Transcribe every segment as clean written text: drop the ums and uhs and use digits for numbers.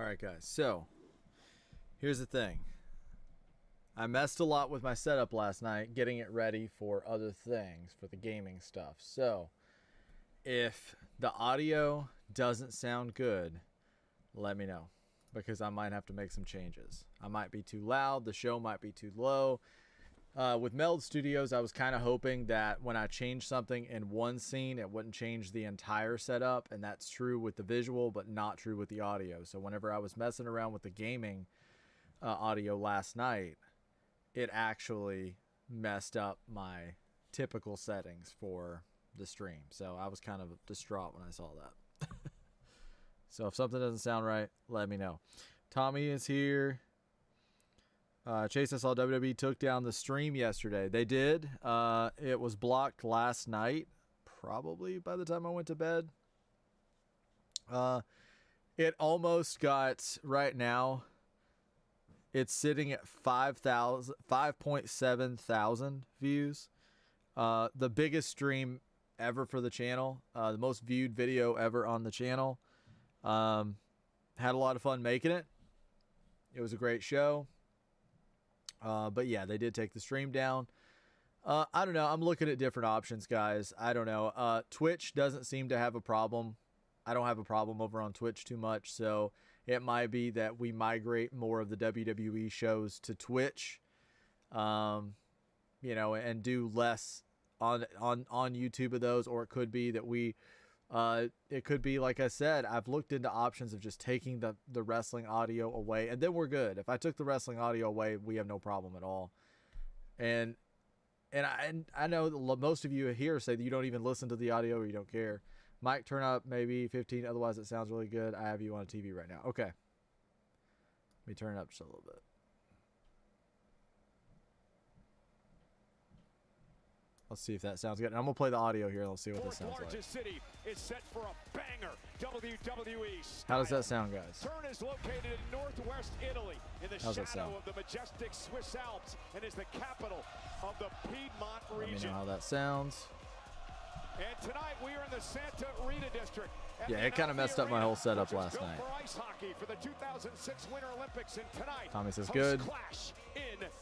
Alright guys, so here's the thing. I messed a lot with my setup last night, getting it ready for other things, for the gaming stuff. So, if the audio doesn't sound good, let me know, because I might have to make some changes. I might be too loud, the show might be too low. With Meld Studios, I was kind of hoping that when I changed something in one scene, it wouldn't change the entire setup, and that's true with the visual, but not true with the audio. So whenever I was messing around with the gaming audio last night, it actually messed up my typical settings for the stream. So I was kind of distraught when I saw that. So if something doesn't sound right, let me know. Tommy is here. Chase, I saw WWE took down the stream yesterday. They did. It was blocked last night, probably by the time I went to bed. It almost got, right now, it's sitting at 5.7 thousand views. The biggest stream ever for the channel. The most viewed video ever on the channel. Had a lot of fun making it. It was a great show. But yeah, they did take the stream down. I don't know. I'm looking at different options, guys. I don't know. Twitch doesn't seem to have a problem. I don't have a problem over on Twitch too much. So it might be that we migrate more of the WWE shows to Twitch, you know, and do less on YouTube of those. Or it could be that it could be, like I said, I've looked into options of just taking the wrestling audio away, and then we're good. If I took the wrestling audio away, we have no problem at all. And I know that most of you here say that you don't even listen to the audio or you don't care. Mike, turn up maybe 15, otherwise it sounds really good. I have you on TV right now. Okay. Let me turn it up just a little bit. Let's see if that sounds good. And I'm going to play the audio here and let's see what this sounds like. City is set for a banger WWE style. How does that sound, guys? Turn is located in northwest Italy in the shadow of the majestic Swiss Alps and is the capital of the Piedmont region. Let me know how that sounds. And tonight we are in the Santa Rita district. Yeah, it kind of messed up my whole setup last night. For ice hockey for the 2006 Winter Olympics, and tonight Tommy says good.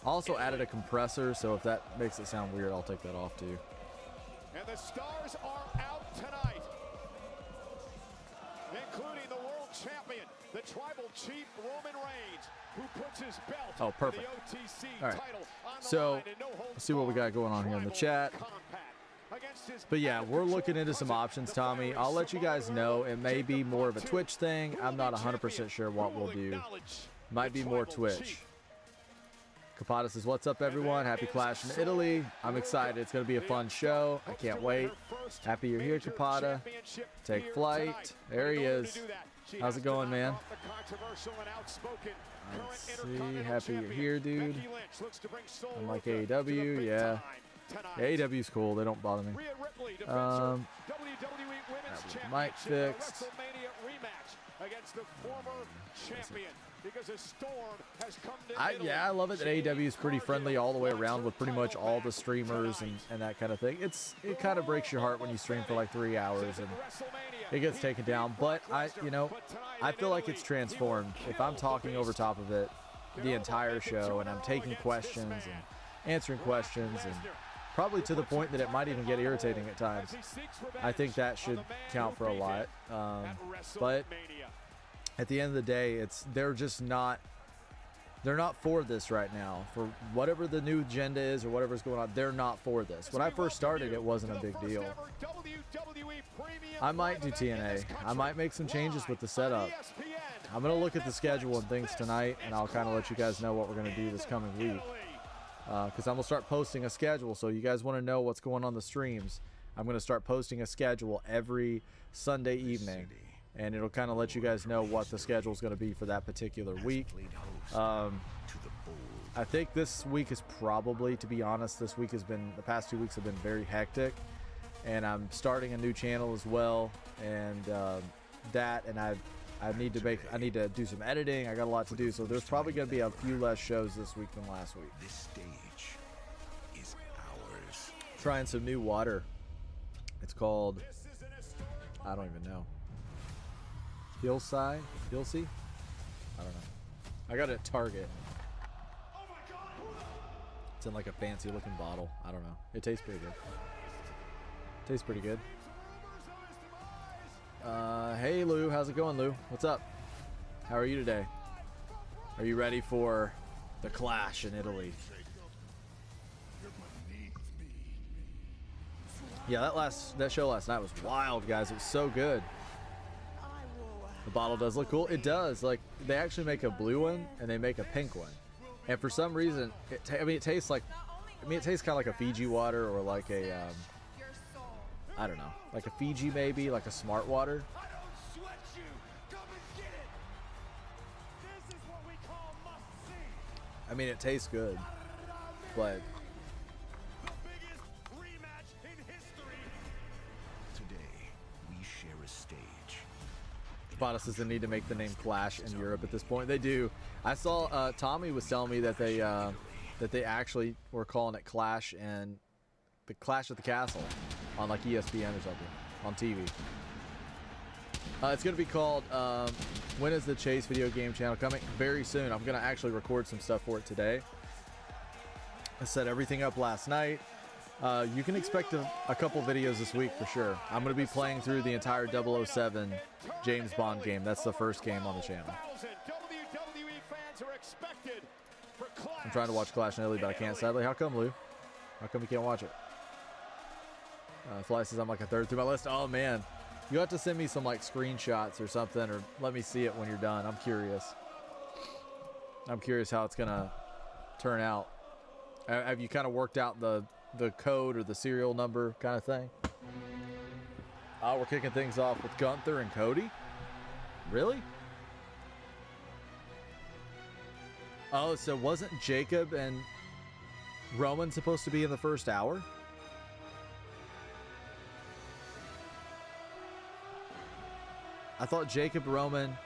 Also added a compressor, so if that makes it sound weird, I'll take that off too. And the stars are out tonight, including the world champion, the tribal chief Roman Reigns, who puts his belt for the OTC title on the so line, and no holds let's see what we got going on here in the chat. But yeah, we're looking into some options, Tommy. I'll let you guys know. It may be more of a Twitch thing. I'm not 100% sure what we'll do. Might be more Twitch. Kapata says, what's up, everyone? Happy Clash in Italy. I'm excited. It's going to be a fun show. I can't wait. Happy you're here, Kapata. Take flight. There he is. How's it going, man? Let's see. Happy you're here, dude. I'm like AEW. Yeah. AEW's cool. They don't bother me. Mic fixed. Against the former champion, because a storm has come to yeah, I love it that AEW is pretty friendly all the way around with pretty much all the streamers and that kind of thing. It kind of breaks your heart when you stream for like 3 hours and it gets taken down. But I feel like it's transformed. If I'm talking over top of it the entire show and I'm taking questions and answering questions and probably to the point that it might even get irritating at times, I think that should count for a lot. But at the end of the day, they're not for this right now. For whatever the new agenda is or whatever's going on, they're not for this. When I first started, it wasn't a big deal. I might do TNA. I might make some changes with the setup. I'm going to look at the schedule and things tonight, and I'll kind of let you guys know what we're going to do this coming week. Because I'm going to start posting a schedule, so you guys want to know what's going on the streams. I'm going to start posting a schedule every Sunday evening, and it'll kind of let you guys know what the schedule is going to be for that particular week. I think this week is probably, to be honest, the past 2 weeks have been very hectic, and I'm starting a new channel as well, and I need to do some editing. I got a lot to do, so there's probably going to be a few less shows this week than last week. This stage is ours. Trying some new water. It's called, I don't even know. Hilsey? I don't know. I got it at Target. It's in like a fancy looking bottle. I don't know. It tastes pretty good. Tastes pretty good. Hey Lou, how's it going, Lou? What's up? How are you today? Are you ready for the clash in Italy? Yeah, that show last night was wild, guys. It was so good. The bottle does look cool. It does. Like, they actually make a blue one and they make a pink one. And for some reason, it tastes like, it tastes kind of like a Fiji water or like a, I don't know, like a Fiji maybe, like a Smart Water. I mean, it tastes good, but Today, we share a stage. Spotus doesn't need to make the name Clash in Europe at this point. They do. I saw Tommy was telling me that they actually were calling it Clash and the Clash at the Castle on like ESPN or something on TV. It's gonna be called. When is the Chase video game channel coming? Very soon. I'm gonna actually record some stuff for it today. I set everything up last night. You can expect a couple videos this week for sure. I'm gonna be playing through the entire 007 James Bond game. That's the first game on the channel. I'm trying to watch Clash in Italy, but I can't sadly. How come, Lou? How come you can't watch it? Fly says I'm like a third through my list. Oh man. You have to send me some like screenshots or something, or let me see it when you're done. I'm curious. I'm curious how it's gonna turn out. Have you kind of worked out the code or the serial number kind of thing? Oh, we're kicking things off with Gunther and Cody? Really? Oh, so wasn't Jacob and Roman supposed to be in the first hour? I thought Jacob, Roman,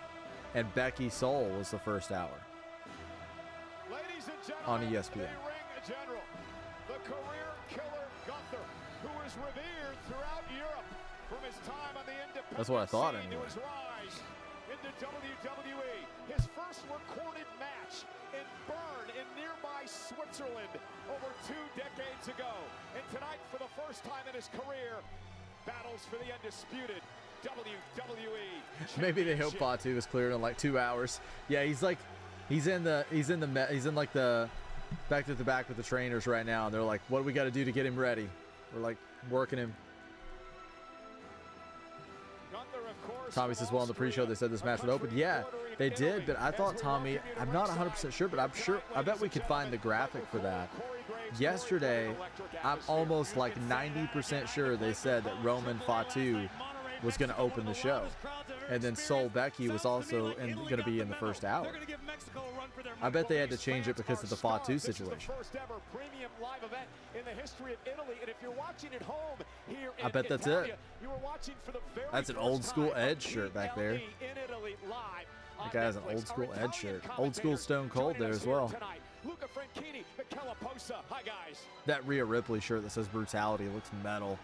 and Becky Soul was the first hour on ESPN. General, the career killer Gunther, who is revered throughout Europe from his time on the independent That's what I thought scene anyway. to his rise into WWE. His first recorded match in Bern in nearby Switzerland over 2 decades ago. And tonight, for the first time in his career, battles for the undisputed WWE. Maybe they hope Fatu was cleared in like 2 hours. Yeah, he's like, he's in like the back to the back with the trainers right now. And they're like, what do we got to do to get him ready? We're like working him. Tommy says, well, in the pre-show they said this match would open. Yeah, they did, but I thought Tommy, I'm not 100% sure, but I bet we could find the graphic for that. Yesterday, I'm almost like 90% sure they said that Roman Fatu was going to open the show. And then Sol Becky was also going to be in the first hour. I bet they had to change it because of the Fatu situation. I bet that's it. That's an old school Edge shirt back there. That guy has an old school Edge shirt. Old school Stone Cold there as well. That Rhea Ripley shirt that says Brutality looks metal.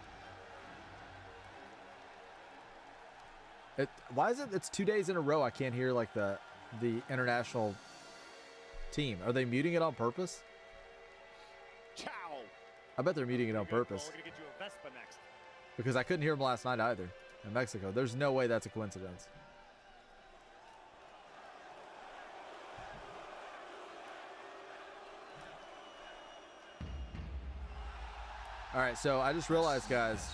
Why is it? It's 2 days in a row I can't hear like the international team. Are they muting it on purpose? I bet they're muting it on purpose. Because I couldn't hear them last night either in Mexico. There's no way that's a coincidence. All right, so I just realized, guys,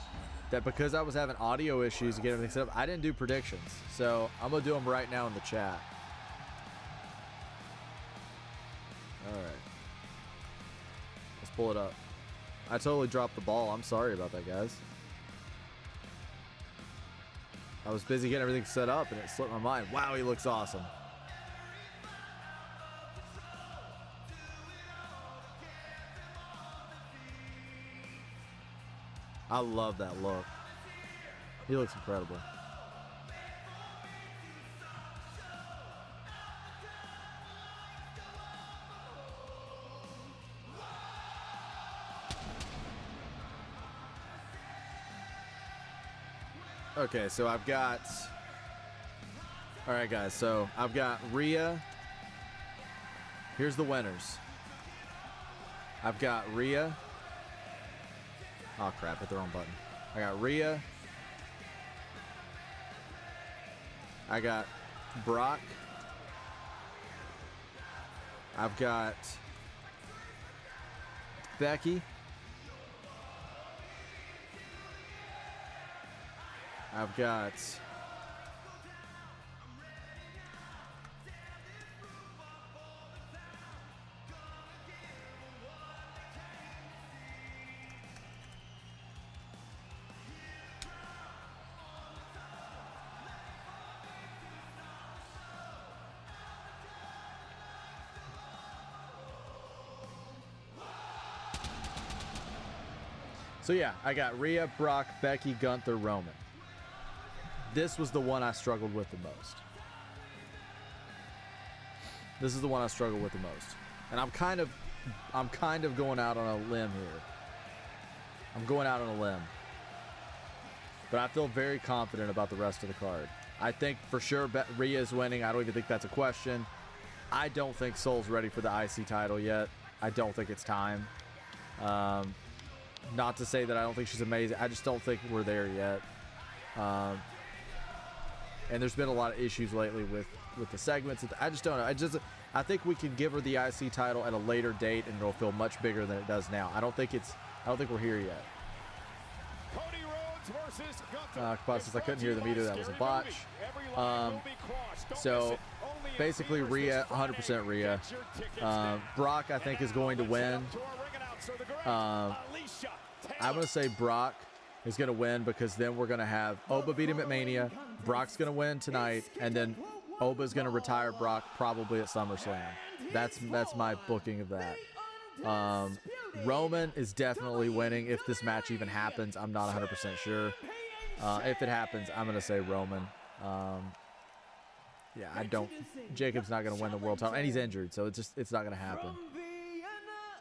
that because I was having audio issues to get everything set up, I didn't do predictions. So I'm going to do them right now in the chat. All right. Let's pull it up. I totally dropped the ball. I'm sorry about that, guys. I was busy getting everything set up and it slipped my mind. Wow, he looks awesome. I love that look. He looks incredible. Okay, so I've got All right, guys. So I've got Rhea. Here's the winners. I've got Rhea. Oh, crap. Hit the wrong button. I got Rhea. I got Brock. I've got Becky. I've got So yeah, I got Rhea, Brock, Becky, Gunther, Roman. This was the one I struggled with the most. This is the one I struggled with the most. And I'm kind of going out on a limb here. I'm going out on a limb. But I feel very confident about the rest of the card. I think for sure Rhea is winning. I don't even think that's a question. I don't think Soul's ready for the IC title yet. I don't think it's time. Not to say that I don't think she's amazing. I just don't think we're there yet. And there's been a lot of issues lately with the segments. I just don't know. I think we can give her the IC title at a later date, and it'll feel much bigger than it does now. I don't think we're here yet. Cody Rhodes versus Gunther. Since I couldn't hear them either, that was a botch. So basically, Rhea, 100% Rhea. Brock, I think, is going to win. I'm going to say Brock is going to win because then we're going to have Oba beat him at Mania. Brock's going to win tonight, and then Oba's going to retire Brock probably at SummerSlam. That's my booking of that. Roman is definitely winning if this match even happens. I'm not 100% sure. If it happens, I'm going to say Roman. Jacob's not going to win the world title, and he's injured, so it's not going to happen.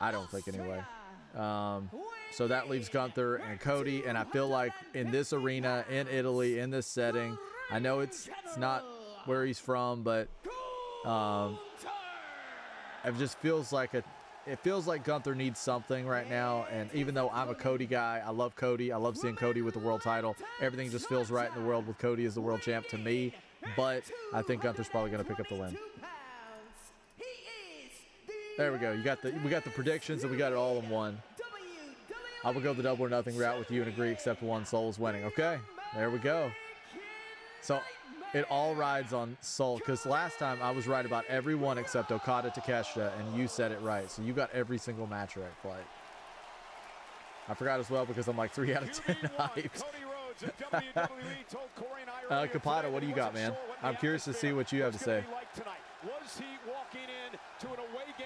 I don't think anyway. So that leaves Gunther and Cody, and I feel like in this arena, in Italy, in this setting, I know it's not where he's from, but it just feels like Gunther needs something right now. And even though I'm a Cody guy, I love Cody. I love seeing Cody with the world title. Everything just feels right in the world with Cody as the world champ to me. But I think Gunther's probably going to pick up the win. There we go. We got the predictions, and we got it all in one. I will go the double or nothing route with you and agree except one. Soul is winning. Okay, there we go. So it all rides on Soul, because last time I was right about every one except Okada Takeshita, and you said it right. So you got every single match right, Flight. I forgot as well because I'm like 3 out of 10 hyped. Kapata, what do you got, man? I'm curious to see what you have to say.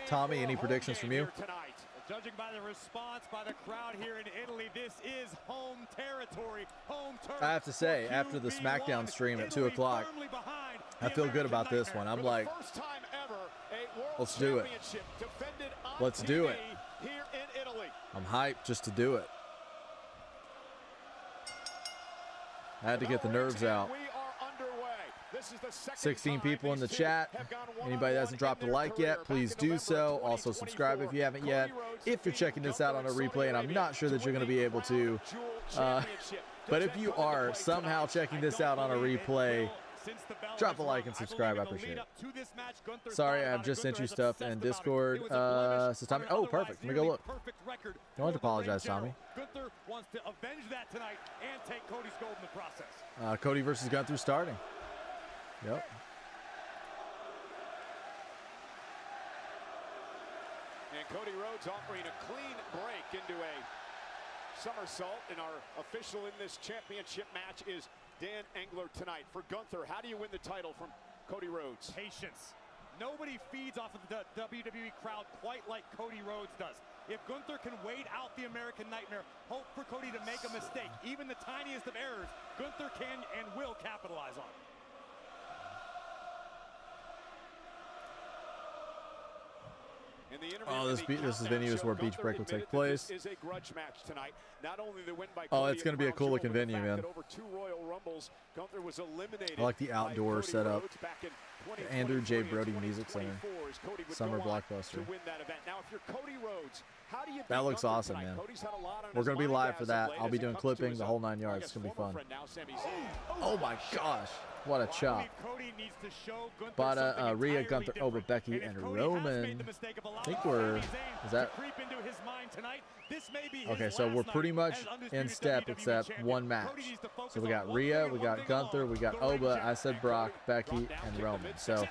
Tommy, any predictions from you? Judging by the response by the crowd here in Italy, this is home territory, home turf. I have to say, after the SmackDown stream at 2 o'clock, I feel good about this one. I'm like, let's do it. Let's do it. I'm hyped just to do it. I had to get the nerves out. 16 people in the chat. Anybody that hasn't dropped a like yet, please do so. Also subscribe if you haven't yet. If you're checking this out on a replay, and I'm not sure that you're going to be able to, but if you are somehow checking this out on a replay, drop a like and subscribe. I appreciate it. Sorry, I've just sent you stuff in Discord. Says Tommy. Oh, perfect. Let me go look. Don't have to apologize, Tommy. Gunther wants to avenge that tonight and take Cody's gold in the process. Cody versus Gunther starting. Yep. And Cody Rhodes offering a clean break into a somersault. And our official in this championship match is Dan Engler tonight. For Gunther, how do you win the title from Cody Rhodes? Patience. Nobody feeds off of the WWE crowd quite like Cody Rhodes does. If Gunther can wait out the American Nightmare, hope for Cody to make a mistake, even the tiniest of errors, Gunther can and will capitalize on. In the interview Oh, in this the countdown venue is show, where beach Gunther break will take admitted that this place. is a grudge match tonight. Not only the win by Oh, Cody it's gonna be a at cool Crown looking Jewel, but the venue, fact man. that over 2 Royal Rumbles, Gunther was eliminated I like the by outdoor Cody setup. Rhodes back in Andrew J. 2023 and Brody Music Center. 2024 as Cody would Summer go on Blockbuster. to win that event. Now, if you're Cody Rhodes, how do you That beat looks Gunther awesome, tonight? man. Cody's had a lot on We're his gonna be mind live as for of that. late I'll as be it doing comes to clipping his, the whole 9 I yards. guess, It's gonna be former fun. friend now, Sami Zayn. Oh my gosh, what a Well, I chop! believe Cody needs to show Gunther Bada, something Rhea, entirely Gunther, different. Oba, Becky, if and Cody has Roman. made the mistake of I allowing think we're. Sami Zayn Is that to creep into his mind tonight, this may be his okay? So last we're pretty night much as in undisputed step, WWE except champion. one match. Cody needs to focus So we on got one Rhea, thing we and one got thing Gunther, alone, we got the ring Oba. I general. said Brock, Becky, and Roman. So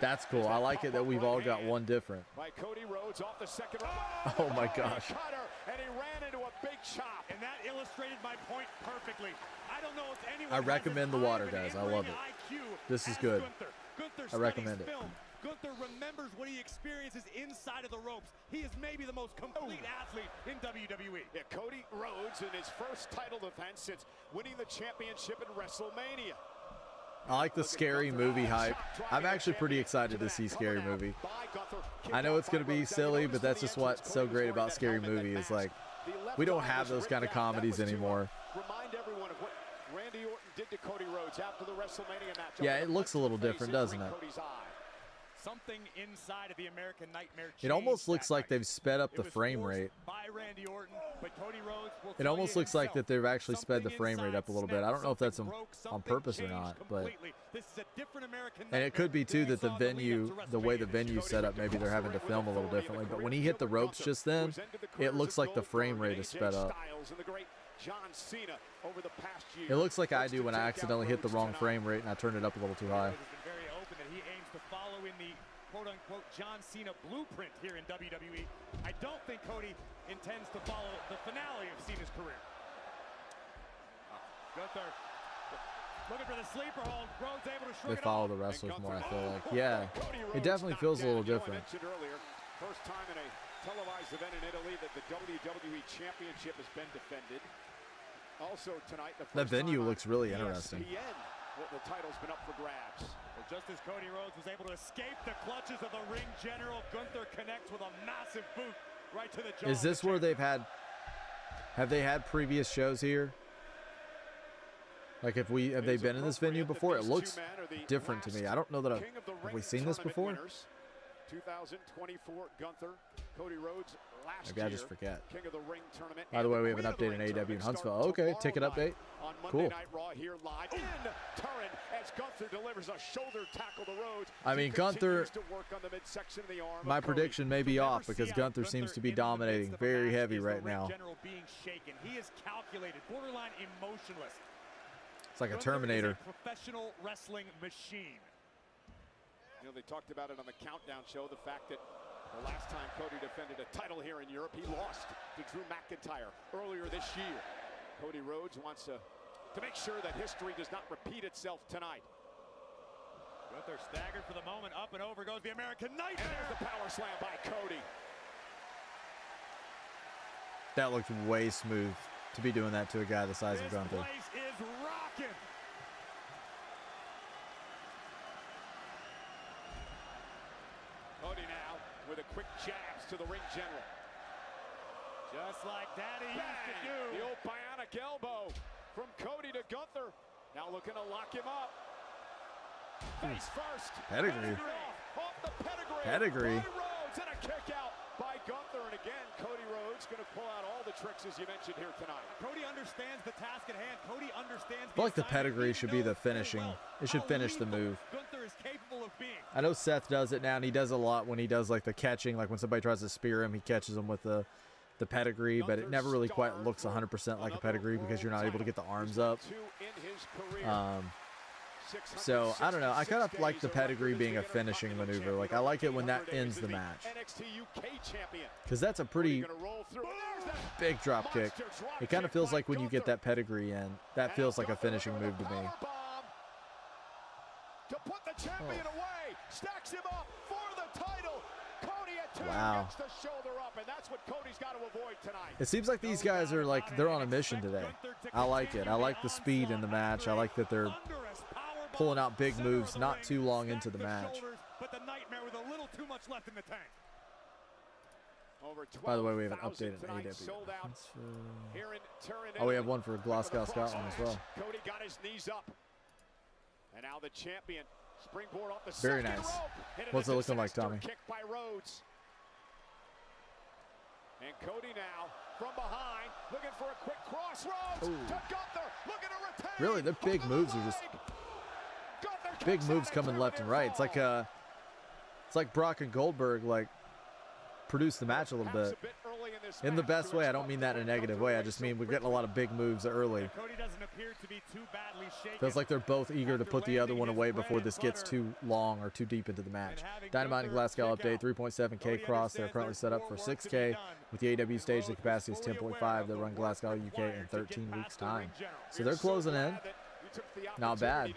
that's cool. I like it that we've all got one different. By Cody Rhodes off the second row. Oh my gosh. Cutter, and he ran into a big chop. And that illustrated my point perfectly. I don't know if anyone I has recommend as the water, high of an guys. I love in-ring it. IQ This is as good. Gunther. Gunther I recommend studies it. film. Gunther remembers what he experiences inside of the ropes. He is maybe the most complete athlete in WWE. Yeah, Cody Rhodes in his first title defense since winning the championship at WrestleMania. I like the Scary Movie hype. I'm actually pretty excited to see Scary Movie. I know it's going to be silly, but that's just what's so great about Scary Movie is like we don't have those kind of comedies anymore. Remind everyone of what Randy Orton did to Cody Rhodes after the WrestleMania match. Yeah, it looks a little different, doesn't it? Something inside of the American Nightmare. It almost changed looks that like night. they've sped up It the was frame forced rate. by Randy Orton, but Cody Rhodes will It tell almost you looks like himself, that they've actually sped the something frame rate up a little bit. I don't know if that's snapped, on something purpose or changed not, but completely. This is a different American and it could be Nightmare too than that the we saw in lead venue, up to the way the WrestleMania. venue's set up, maybe they're having to film a little differently. But when he hit the ropes just then, it looks like the frame rate is sped up. It looks like I do when I accidentally hit the wrong frame rate and I turned it up a little too high. Has been very open that he aims to follow in the quote-unquote John Cena blueprint here in WWE. I don't think Cody intends to follow the finale of Cena's career. Gunther looking for the sleeper hold. Rhodes able to shrug They it follow off. the wrestlers And more, I Gunther- feel like. Yeah, it definitely feels a little different. First time in a televised event in Italy that the WWE Championship has been defended. Also tonight, the That first venue time on looks really interesting. ESPN, the title's been up for grabs. Well, just as Cody Rhodes was able to escape the clutches of the ring general, Gunther connects with a massive boot right to the jaw. Is this where they've had? Have they had previous shows here? Like, have they been in this venue before? It looks different to me. I don't know that have we seen this before? 2024 Gunther, Cody Rhodes last Maybe I just year, forget. King of the Ring tournament. By the way, we have an Queen of the update in Ring AEW in tournament Huntsville. start Okay, ticket tomorrow update. night on Monday Cool. Night Raw here live in Turin as Gunther delivers a shoulder tackle to Rhodes. I mean, He Gunther, continues to work on the midsection of the arm of my Cody. prediction may be You'll off never because see out Gunther seems to be in the midst dominating of a very match heavy is the right ring now. general being shaken. He is calculated, borderline emotionless. It's like a Gunther is Terminator. a professional wrestling machine. You know, they talked about it on the Countdown show, the fact that the last time Cody defended a title here in Europe, he lost to Drew McIntyre earlier this year. Cody Rhodes wants to make sure that history does not repeat itself tonight. Gunther staggered for the moment. Up and over goes the American And Nightmare. there's the power slam by Cody. That looked way smooth to be doing that to a guy the size of This Gunther. place is rocking. Cody now with a quick jabs to the ring general. Just like Daddy used to Bang! do. The old bionic elbow from Cody to Gunther. Now looking to lock him up. Face first. Pedigree. Off the pedigree. Pedigree. Cody Rhodes and a kick out by Gunther. And again, Cody Rhodes going to pull out all the tricks as you mentioned here tonight. Cody understands the task at hand. Cody understands. I feel like the pedigree should be the finishing. It should finish the move. Gunther is capable of being. I know Seth does it now, and he does it a lot when he does like the catching. Like when somebody tries to spear him, he catches them with the pedigree, but it never really quite looks 100% like a pedigree because you're not able to get the arms up. So I don't know. I kind of like the pedigree being a finishing maneuver. Like I like it when that ends the match because that's a pretty big drop kick. It kind of feels like when you get that pedigree in, that feels like a finishing move to me. To put the champion away, stacks him up for the title. Cody at 2 Wow. gets the shoulder up, and that's what Cody's got to avoid tonight. It seems like these guys are like they're on a mission today. I like it. I like the speed in the match. I like that they're pulling out big moves not too long into the match. But the Nightmare with a little too much left in the tank. By the way, we have an update on AW. Oh, we have one for Glasgow, Scotland as well. Cody got his knees up. And now the champion springboard off the Very second nice. rope. And What's it looking like, disaster Tommy? Kick by Rhodes. And Cody now from behind, looking for a quick cross. Rhodes Ooh. to Gunther, looking to retain. Really, their big Up on the moves are just leg. Gunther big kicks moves out coming and left and right. It's like Brock and Goldberg like produce the match a little Perhaps bit. a bit early in this In the match best to way. I don't mean that in a negative way. I just mean we're getting a lot of big moves early. Cody doesn't appear to be too badly shaken. Feels like they're both eager to put the other one away before this gets too long or too deep into the match. Dynamite and Glasgow update, 3.7K cross. They're currently set up for 6K. With the AW stage, the capacity is 10.5. They'll run Glasgow UK in 13 weeks' time. So they're closing in. Not bad.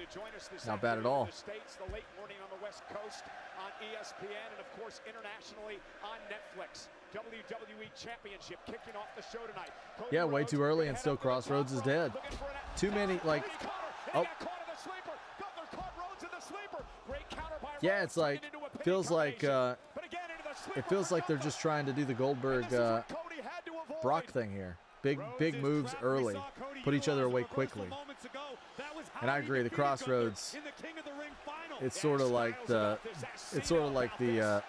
Not bad at all. The late morning on the West Coast on ESPN and of course internationally on Netflix. WWE Championship kicking off the show tonight. Cody Yeah, way Rhodes too early and head still up to the Crossroads is top rope, dead. looking for an Too many, like, He caught her, and oh. he got caught in the sleeper. Gunther caught Rhodes in the sleeper. Great counter by Yeah, Rhodes, it's like, turning into a pin feels like, combination. But again, into the sleeper it feels for like they're Gunther. just trying to do the Goldberg And this is what Cody had to avoid. Brock thing here. Big moves early. Put each other away quickly. And I agree, the Crossroads, it's sort of like the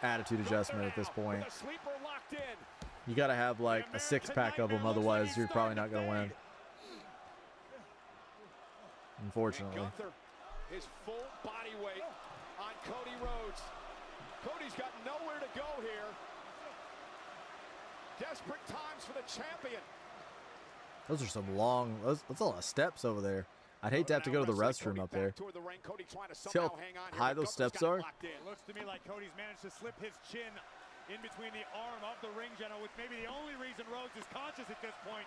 attitude adjustment at this point. The sleeper locked in. You got to have like a 6-pack of them, otherwise you're probably not going to win. Unfortunately. Gunther, his full body weight on Cody Rhodes. Cody's got nowhere to go here. Desperate times for the champion. Those are some long, that's a lot of steps over there. I'd hate to have to go to the restroom up there. See how high those steps are? It looks to me like Cody's managed to slip his chin in between the arm of the ring general, with maybe the only reason Rhodes is conscious at this point.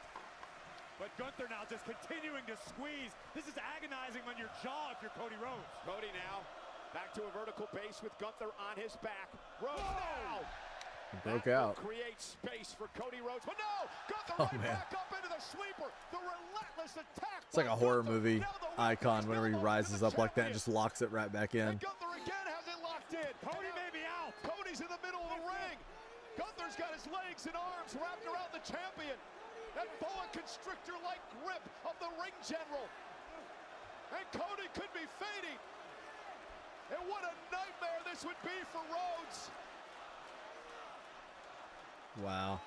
But Gunther now just continuing to squeeze. This is agonizing on your jaw if you're Cody Rhodes. Cody now back to a vertical base with Gunther on his back. Rhodes now. It broke out. Create space for Cody Rhodes, but no! Gunther Oh, right man. back up into the sleeper. The relentless attack. It's like a by horror Gunther. movie Now the icon whenever he elbow rises to the up like that and champion. just locks it right back in. And Gunther again has it locked in. Cody may be out. Cody's in the middle of the ring. Gunther's got his legs and arms wrapped around the champion. That boa constrictor-like grip of the ring general. And Cody could be fading. And what a nightmare this would be for Rhodes. Wow.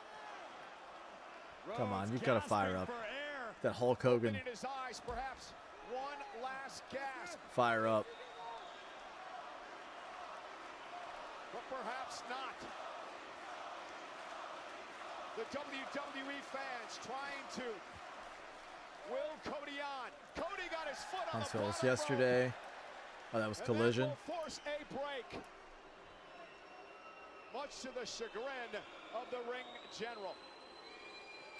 Come on, you gotta fire up. That Hulk Hogan, In his eyes, perhaps one last gasp, fire up. but perhaps not. The WWE fans trying to will Cody on. Cody got his foot on Nice the rolls bottom rope. yesterday. Oh, that was And that Collision. will force a break. Much to the chagrin of the ring general.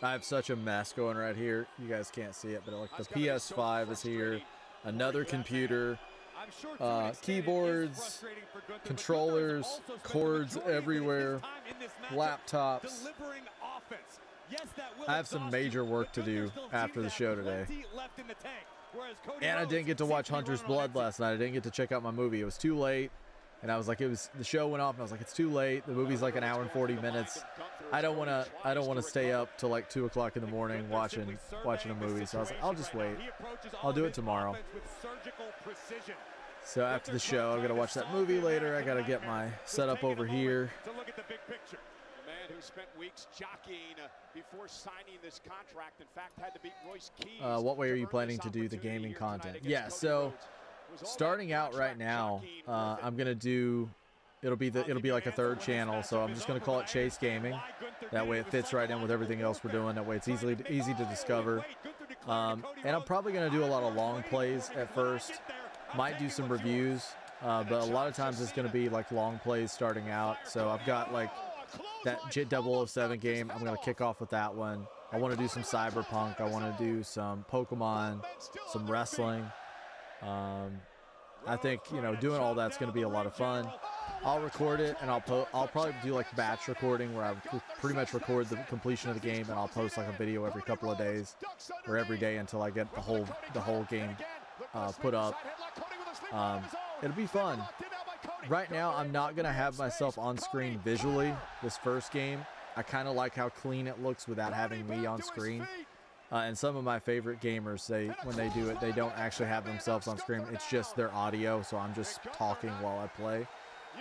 I have such a mess going right here. You guys can't see it, but like the That's gotta be so PS5 is here. frustrating. Another computer. I'm sure to an extent it is Keyboards, frustrating for Gunther, but controllers, Gunther has also spent the cords majority of his everywhere, time in this matchup laptops. delivering offense. Yes, that will I have some exhaust major you, work but to do Gunther still after seems the to show have today. plenty left in the tank, whereas Cody And I Rhodes didn't get to seems watch be Hunter's running on Blood empty. last night. I didn't get to check out my movie. It was too late. And I was like, the show went off and I was like, it's too late. The movie's like an hour and 40 minutes. I don't want to stay up till like 2 o'clock in the morning watching a movie. So I was like, I'll just wait. I'll do it tomorrow. So after the show, I'm going to watch that movie later. I got to get my setup over here. To look at the big picture. The man who spent weeks jockeying before signing this contract, in fact, had to beat Royce Keys. What way to are you earn planning this to do the opportunity gaming here tonight content? against Yeah, Cody so Rhodes. Was all starting that out right contract now, jockeying worth it? I'm going to do, it'll be like a third channel. So I'm just going to call it Chase Gaming. That way it fits right in with everything else we're doing. That way it's easy to discover. And I'm probably going to do a lot of long plays at first. Might do some reviews, but a lot of times it's going to be like long plays starting out. So I've got like that JIT-007 game. I'm going to kick off with that one. I want to do some Cyberpunk. I want to do some Pokemon, some wrestling. I think, doing all that's going to be a lot of fun. I'll record it and I'll probably do like batch recording where I pretty much record the completion of the game and I'll post like a video every couple of days or every day until I get the whole game put up. It'll be fun. Right now, I'm not going to have myself on screen visually this first game I kind of like how clean it looks without having me on screen. And some of my favorite gamers, when they do it, they don't actually have themselves on screen. It's just their audio, so I'm just talking while I play.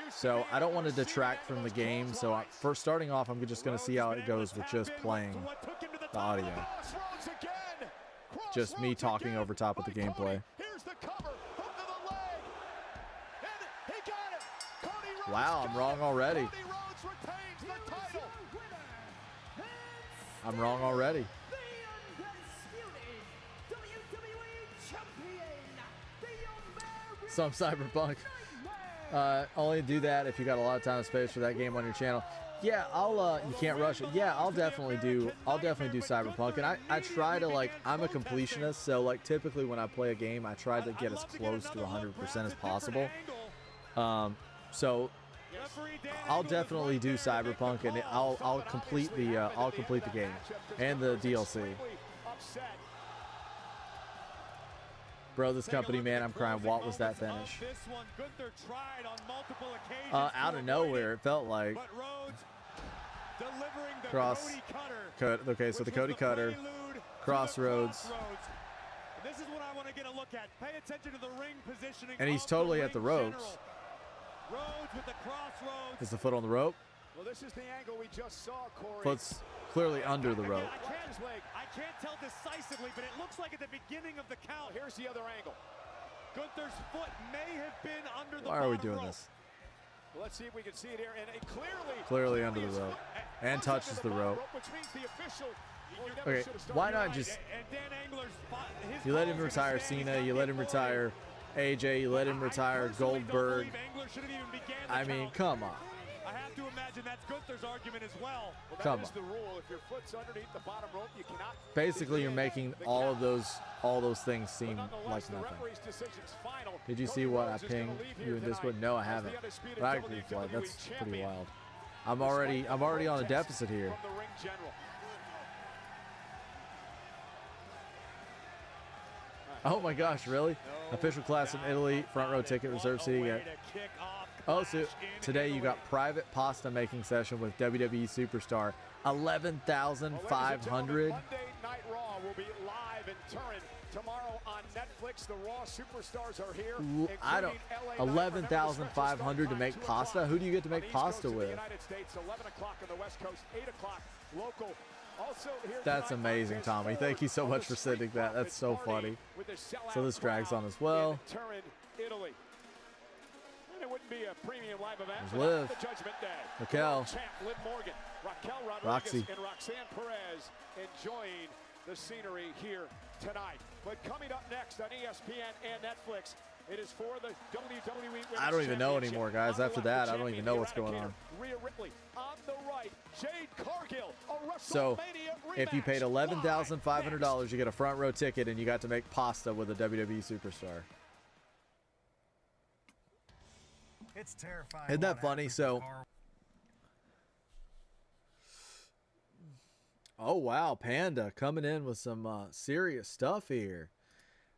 So I don't want to detract from the game. So for starting off, I'm just going to see how it goes with just playing the audio. Just me talking over top of the gameplay. Wow, I'm wrong already. I'm wrong already. Some Cyberpunk. Only do that if you got a lot of time and space for that game on your channel. Yeah, you can't rush it. Yeah, I'll definitely do Cyberpunk. And I try to, like, I'm a completionist, so like typically when I play a game, I try to get as close to 100% as possible. So I'll definitely do Cyberpunk, and I'll complete the game and the DLC. Bro, this company, man, I'm crying. What was that finish? Out of nowhere, it felt like. Okay, so the Cody Cutter, Crossroads. This is what I want to get a look at. Pay attention to the ring positioning. And he's totally at the ropes. Rhodes with the crossroads. Is the foot on the rope? Well, this is the angle we just saw, Corey. Foot's clearly under the rope. I can't tell decisively, but it looks like at the beginning of the count. Here's the other angle. Gunther's foot may have been under the Why are we doing this? Well, let's see if we can see it here. And it clearly under the rope. And touches the rope. Which means the official. Okay, why not just... You let him retire Cena, you let him retire AJ, you let him retire Goldberg. I mean, come on. I have to imagine that's Gunther's argument as well. Come on. The rule. If your foot's underneath the bottom rope, you cannot. Basically, you're making all those things seem like nothing. Did you see what I pinged you in Discord? No, I haven't. But I agree with that. That's pretty wild. I'm already on a deficit here. Oh my gosh, really? Official class in Italy, front row ticket, reserved seating at... Oh, so today you got private pasta making session with WWE superstar, 11,500. Monday Night Raw will be live in Turin tomorrow on Netflix. The Raw superstars are here. I don't... 11,500 to make pasta? Who do you get to make pasta with? United States, 11 o'clock on the West Coast, 8 o'clock local. Also here That's amazing, Tommy. Thank you so much for sending that. That's so funny. So this drags on as well. Turin, Italy. And it wouldn't be a premium live event. There's Liv. The Judgment Day. Raquel. Champ Liv Morgan, Raquel Rodriguez, Roxy. and Roxanne Perez enjoying the scenery here tonight. But coming up next on ESPN and Netflix, it is for the WWE Women's I don't even know Championship. anymore, guys. After that, I don't even know what's going on. Rhea Ripley on the right, Jade Cargill, a So, WrestleMania if you paid rematch. $11,500, you get a front row ticket, and you got to make pasta with a WWE superstar. It's terrifying. Isn't that funny? So, oh wow, Panda coming in with some serious stuff here.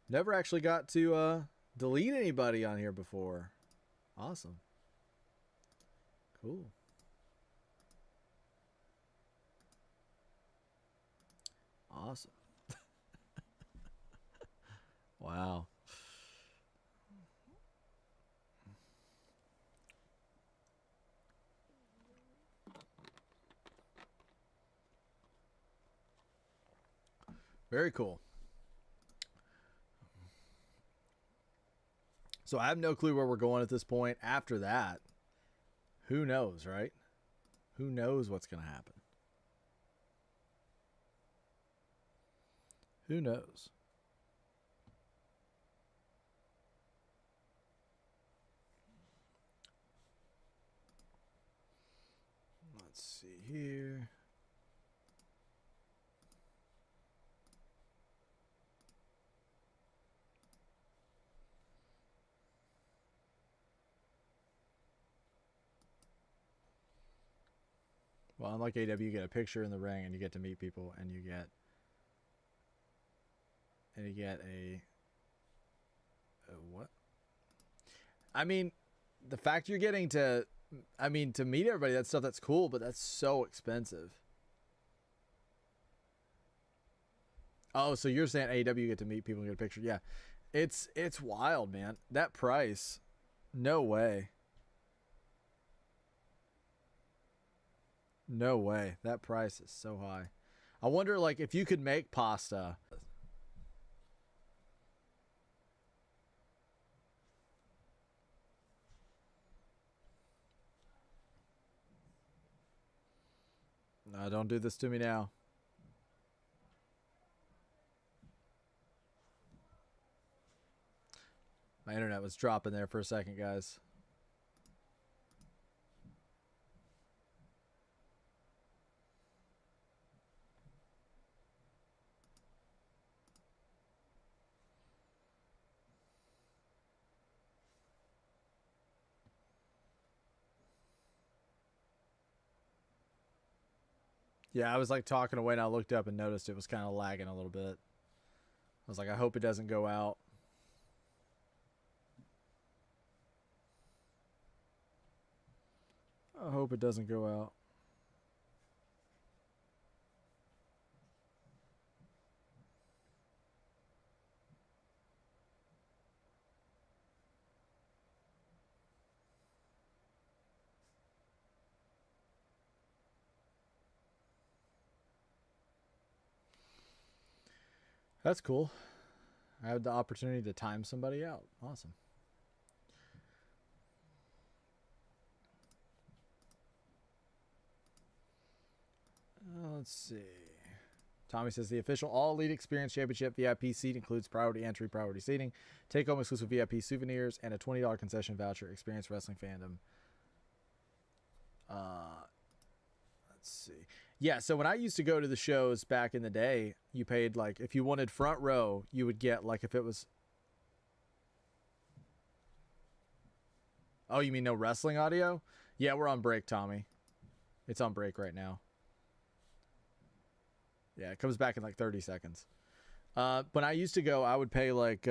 Never actually got to delete anybody on here before. Awesome. Cool. Awesome. Wow. Very cool. So I have no clue where we're going at this point. After that, who knows, right? Who knows what's going to happen? Who knows? Let's see here. Well, unlike AW, you get a picture in the ring and you get to meet people and you get a what? I mean, the fact you're getting to I mean, to meet everybody, that's stuff that's cool, but that's so expensive. Oh, so you're saying AEW you get to meet people and get a picture? Yeah, it's wild, man. That price, no way. No way. That price is so high. I wonder, like, if you could make pasta. No, don't do this to me now. My internet was dropping there for a second, guys. Yeah, I was like talking away and I looked up and noticed it was kind of lagging a little bit. I was like, I hope it doesn't go out. I hope it doesn't go out. That's cool. I had the opportunity to time somebody out. Awesome. Let's see. Tommy says the official All Elite Experience Championship VIP seat includes priority entry, priority seating, take-home exclusive VIP souvenirs, and a $20 concession voucher. Experience wrestling fandom. Let's see. Yeah, so when I used to go to the shows back in the day, you paid, like, if you wanted front row, you would get, like, if it was... Oh, you mean no wrestling audio? Yeah, we're on break, Tommy. It's on break right now. Yeah, it comes back in, like, 30 seconds. When I used to go, I would pay, like...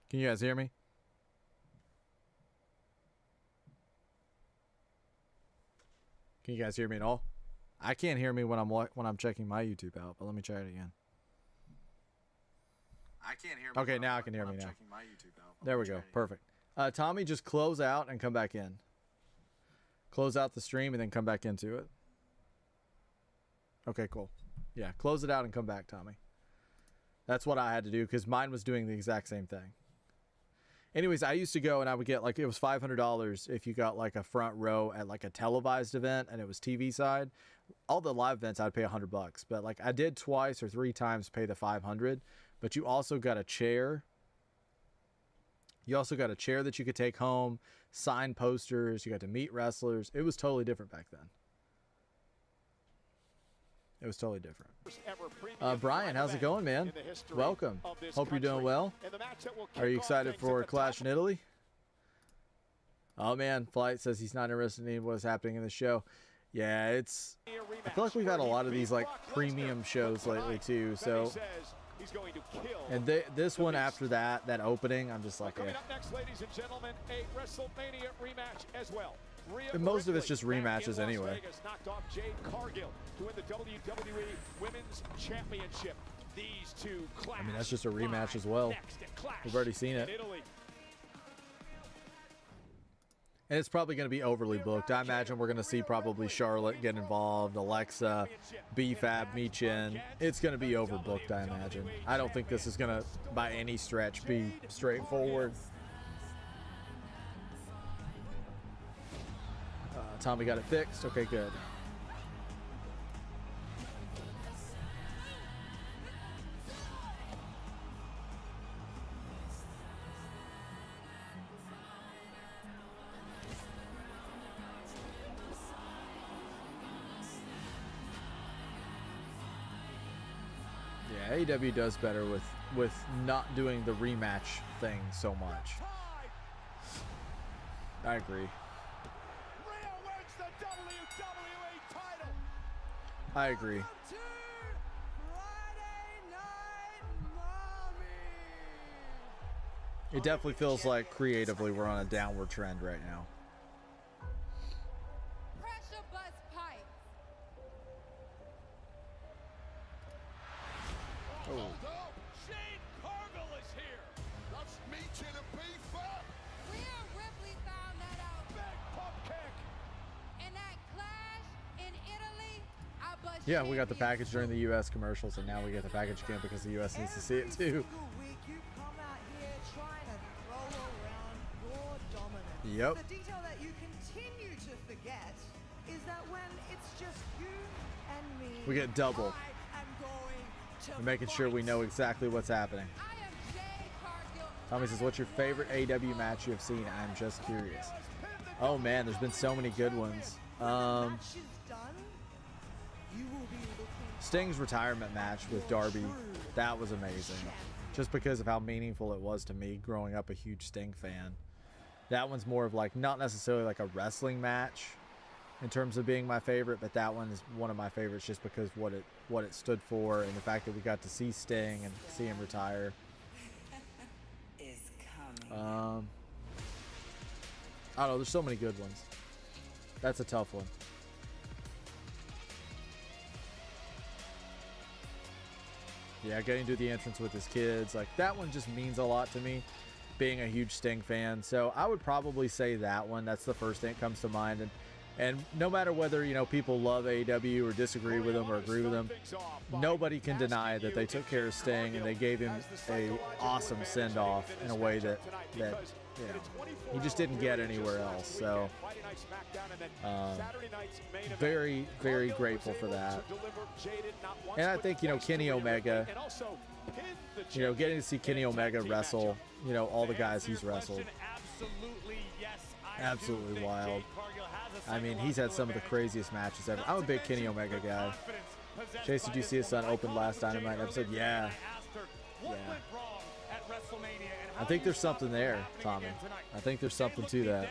Can you guys hear me? Can you guys hear me at all? I can't hear me when I'm checking my YouTube out, but let me try it again. I can't hear me. Okay, now I can hear me now. Checking my YouTube out. There we go. Perfect. Tommy, just close out and come back in. Close out the stream and then come back into it. Okay, cool. Yeah, close it out and come back, Tommy. That's what I had to do because mine was doing the exact same thing. Anyways, I used to go and I would get, like, it was $500 if you got, like, a front row at, like, a televised event and it was TV side. All the live events I'd pay $100, but, like, I did twice or 3 times pay the $500. But you also got a chair. You also got a chair that you could take home, sign posters. You got to meet wrestlers. It was totally different back then. It was totally different. Brian, how's it going, man? Welcome. Hope you're doing well. Are you excited for Clash in Italy? Oh, man. Flight says he's not interested in what's happening in the show. Yeah, it's... I feel like we've had a lot of these, like, premium shows lately, too. So... And this one after that opening, I'm just like, Coming up next, ladies and gentlemen, a WrestleMania rematch as well. And most of it's just rematches anyway. Knocked off Jade Cargill to win the WWE Women's Championship. These two clash. I mean, that's just a rematch as well. We've already seen it. And it's probably going to be overly booked. I imagine we're going to see probably Charlotte get involved, Alexa, B-Fab, Michin. It's going to be overbooked, I imagine. I don't think this is going to, by any stretch, be straightforward. Tommy got it fixed. Okay, good. Yeah, AEW does better with not doing the rematch thing so much. I agree. Rhea wins the WWE title. I agree. It definitely feels like creatively we're on a downward trend right now. Pressure buzz pipe. Hold up. Shane Cargill is here. That's meat in a beef up. Rhea Ripley found that out. Big pump kick. In that clash in Italy, I bust Yeah, we got the champions package during the U.S. commercials, and now we get the package again because the U.S. needs to see it too. Single week you come out here trying to throw around your dominance. Yep. The detail that you continue to forget is that when it's just you and me, We get double. I am going to We're making sure we know exactly what's happening. I am Jade Cargill. Tommy says, what's your favorite AEW match you have seen? I'm just curious. Oh man, there's been so many good ones. match is done, you will be looking Sting's retirement match with Darby, that was amazing. Just because of how meaningful it was to me growing up a huge Sting fan. That one's more of like, not necessarily like a wrestling match in terms of being my favorite, but that one is one of my favorites just because what it stood for and the fact that we got to see Sting and see him retire. Is coming. I don't know, there's so many good ones. That's a tough one. Yeah, getting to the entrance with his kids, like that one just means a lot to me, being a huge Sting fan. So I would probably say that one. That's the first thing that comes to mind. And no matter whether, you know, people love AEW or disagree with them or agree with them, nobody can deny that they took care of Sting and they gave him a awesome send-off in a way that you know, he just didn't get anywhere else. So very, very grateful for that. And I think, you know, Kenny Omega, you know, getting to see Kenny Omega wrestle, you know, all the guys he's wrestled, absolutely wild. I mean, he's had some of the craziest matches ever. I'm a big Kenny Omega guy. Chase, did you see his son open last Dynamite episode? Yeah. Yeah. I think there's something there, Tommy. I think there's something to that.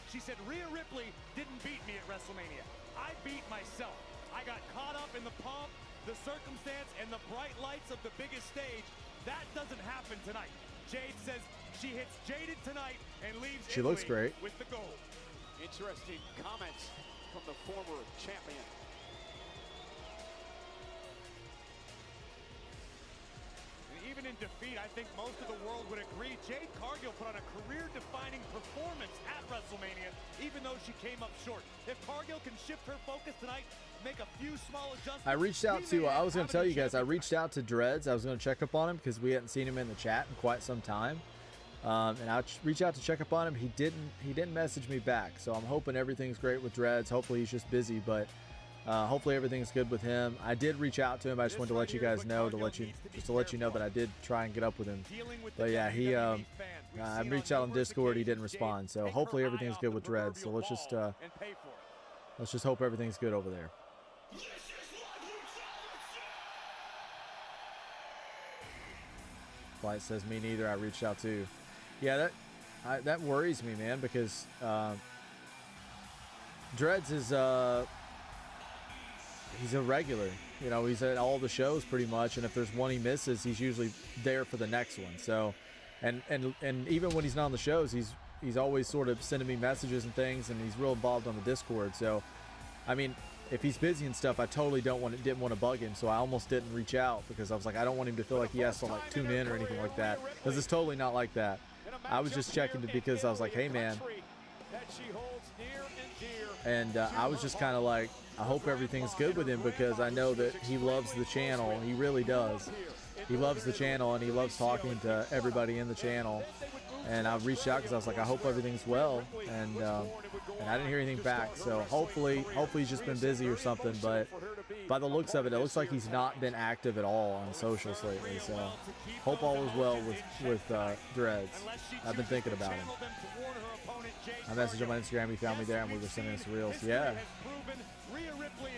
She said Rhea Ripley didn't beat me at WrestleMania. I beat myself. I got caught up in the pomp, the circumstance, and the bright lights of the biggest stage. That doesn't happen tonight. Jade says she hits Jaded tonight and leaves She looks Italy great. with the gold. Interesting comments from the former champion. And even in defeat, I think most of the world would agree Jade Cargill put on a career-defining performance at WrestleMania, even though she came up short. If Cargill can shift her focus tonight, make a few small adjustments. I reached out we may to, I was going have to tell a you guys, I championship reached out to Dreads. I was going to check up on him because we hadn't seen him in the chat in quite some time. And I reached out to check up on him. He didn't message me back. So I'm hoping everything's great with Dreads. Hopefully he's just busy, but hopefully everything's good with him. I did reach out to him. I just wanted to let you guys know, to let you know that I did try and get up with him. But yeah, he I reached out on Discord. He didn't respond. So hopefully everything's good with Dreads. So let's just hope everything's good over there. Flight says me neither. I reached out too. Yeah, that worries me, man, because Dreads is he's a regular. You know, he's at all the shows pretty much, and if there's one he misses, he's usually there for the next one. So, and even when he's not on the shows, he's always sort of sending me messages and things, and he's real involved on the Discord. So, I mean, if he's busy and stuff, I totally didn't want to bug him. So I almost didn't reach out because I was like, I don't want him to feel like he has to like tune in or anything like that, because it's totally not like that. I was just checking because I was like, hey man, and I was just kind of like, I hope everything's good with him because I know that he loves the channel. He really does. He loves the channel and he loves talking to everybody in the channel. And I reached out because I was like, I hope everything's well, and I didn't hear anything back. So hopefully he's just been busy or something. But by the looks of it, it looks like he's not been active at all on socials lately. So hope all is well with Dreads. I've been thinking about him. I messaged him on Instagram. He found me there, and we were sending us reels. Yeah.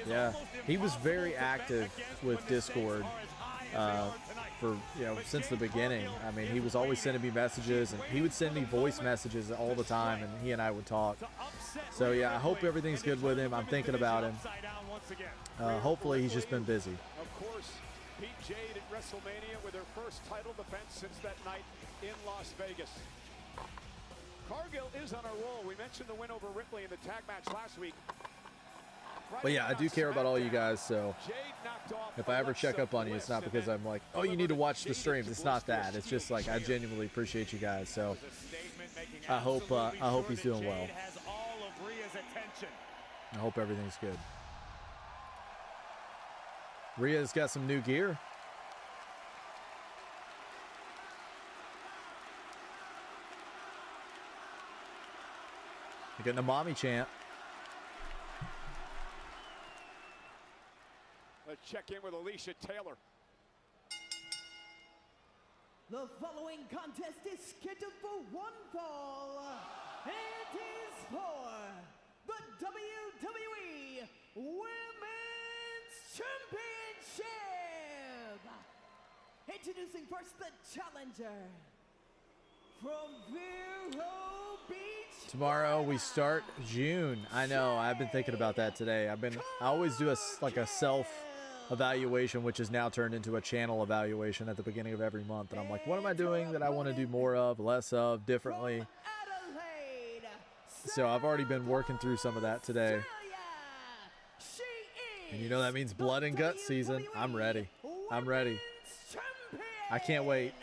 Yeah. He was very active with Discord for since the beginning. I mean, he was always sending me messages, and he would send me voice messages all the time, and he and I would talk. So yeah, I hope everything's good with him. I'm thinking about him. Hopefully he's just been busy. Of course, Pete Jade at WrestleMania with her first title defense since that night in Las Vegas. Cargill is on a roll. We mentioned the win over Ripley in the tag match last week. But yeah, I do care about all you guys, so if I ever check up on you, it's not because I'm like, oh, you need to watch the streams. It's not that. It's just like I genuinely appreciate you guys. So I hope he's doing well. I hope everything's good. Rhea's got some new gear. You're getting a mommy chant. Let's check in with Alicia Taylor. The following contest is scheduled for one fall. It is for the WWE Women's Championship. Introducing first the challenger from Vero Beach. Tomorrow we start June. I know. I've been thinking about that today. I always do a self evaluation, which is now turned into a channel evaluation at the beginning of every month. And I'm like, what am I doing that I want to do more of, less of, differently? So I've already been working through some of that today. And you know that means blood and guts season. I'm ready. I'm ready. I can't wait.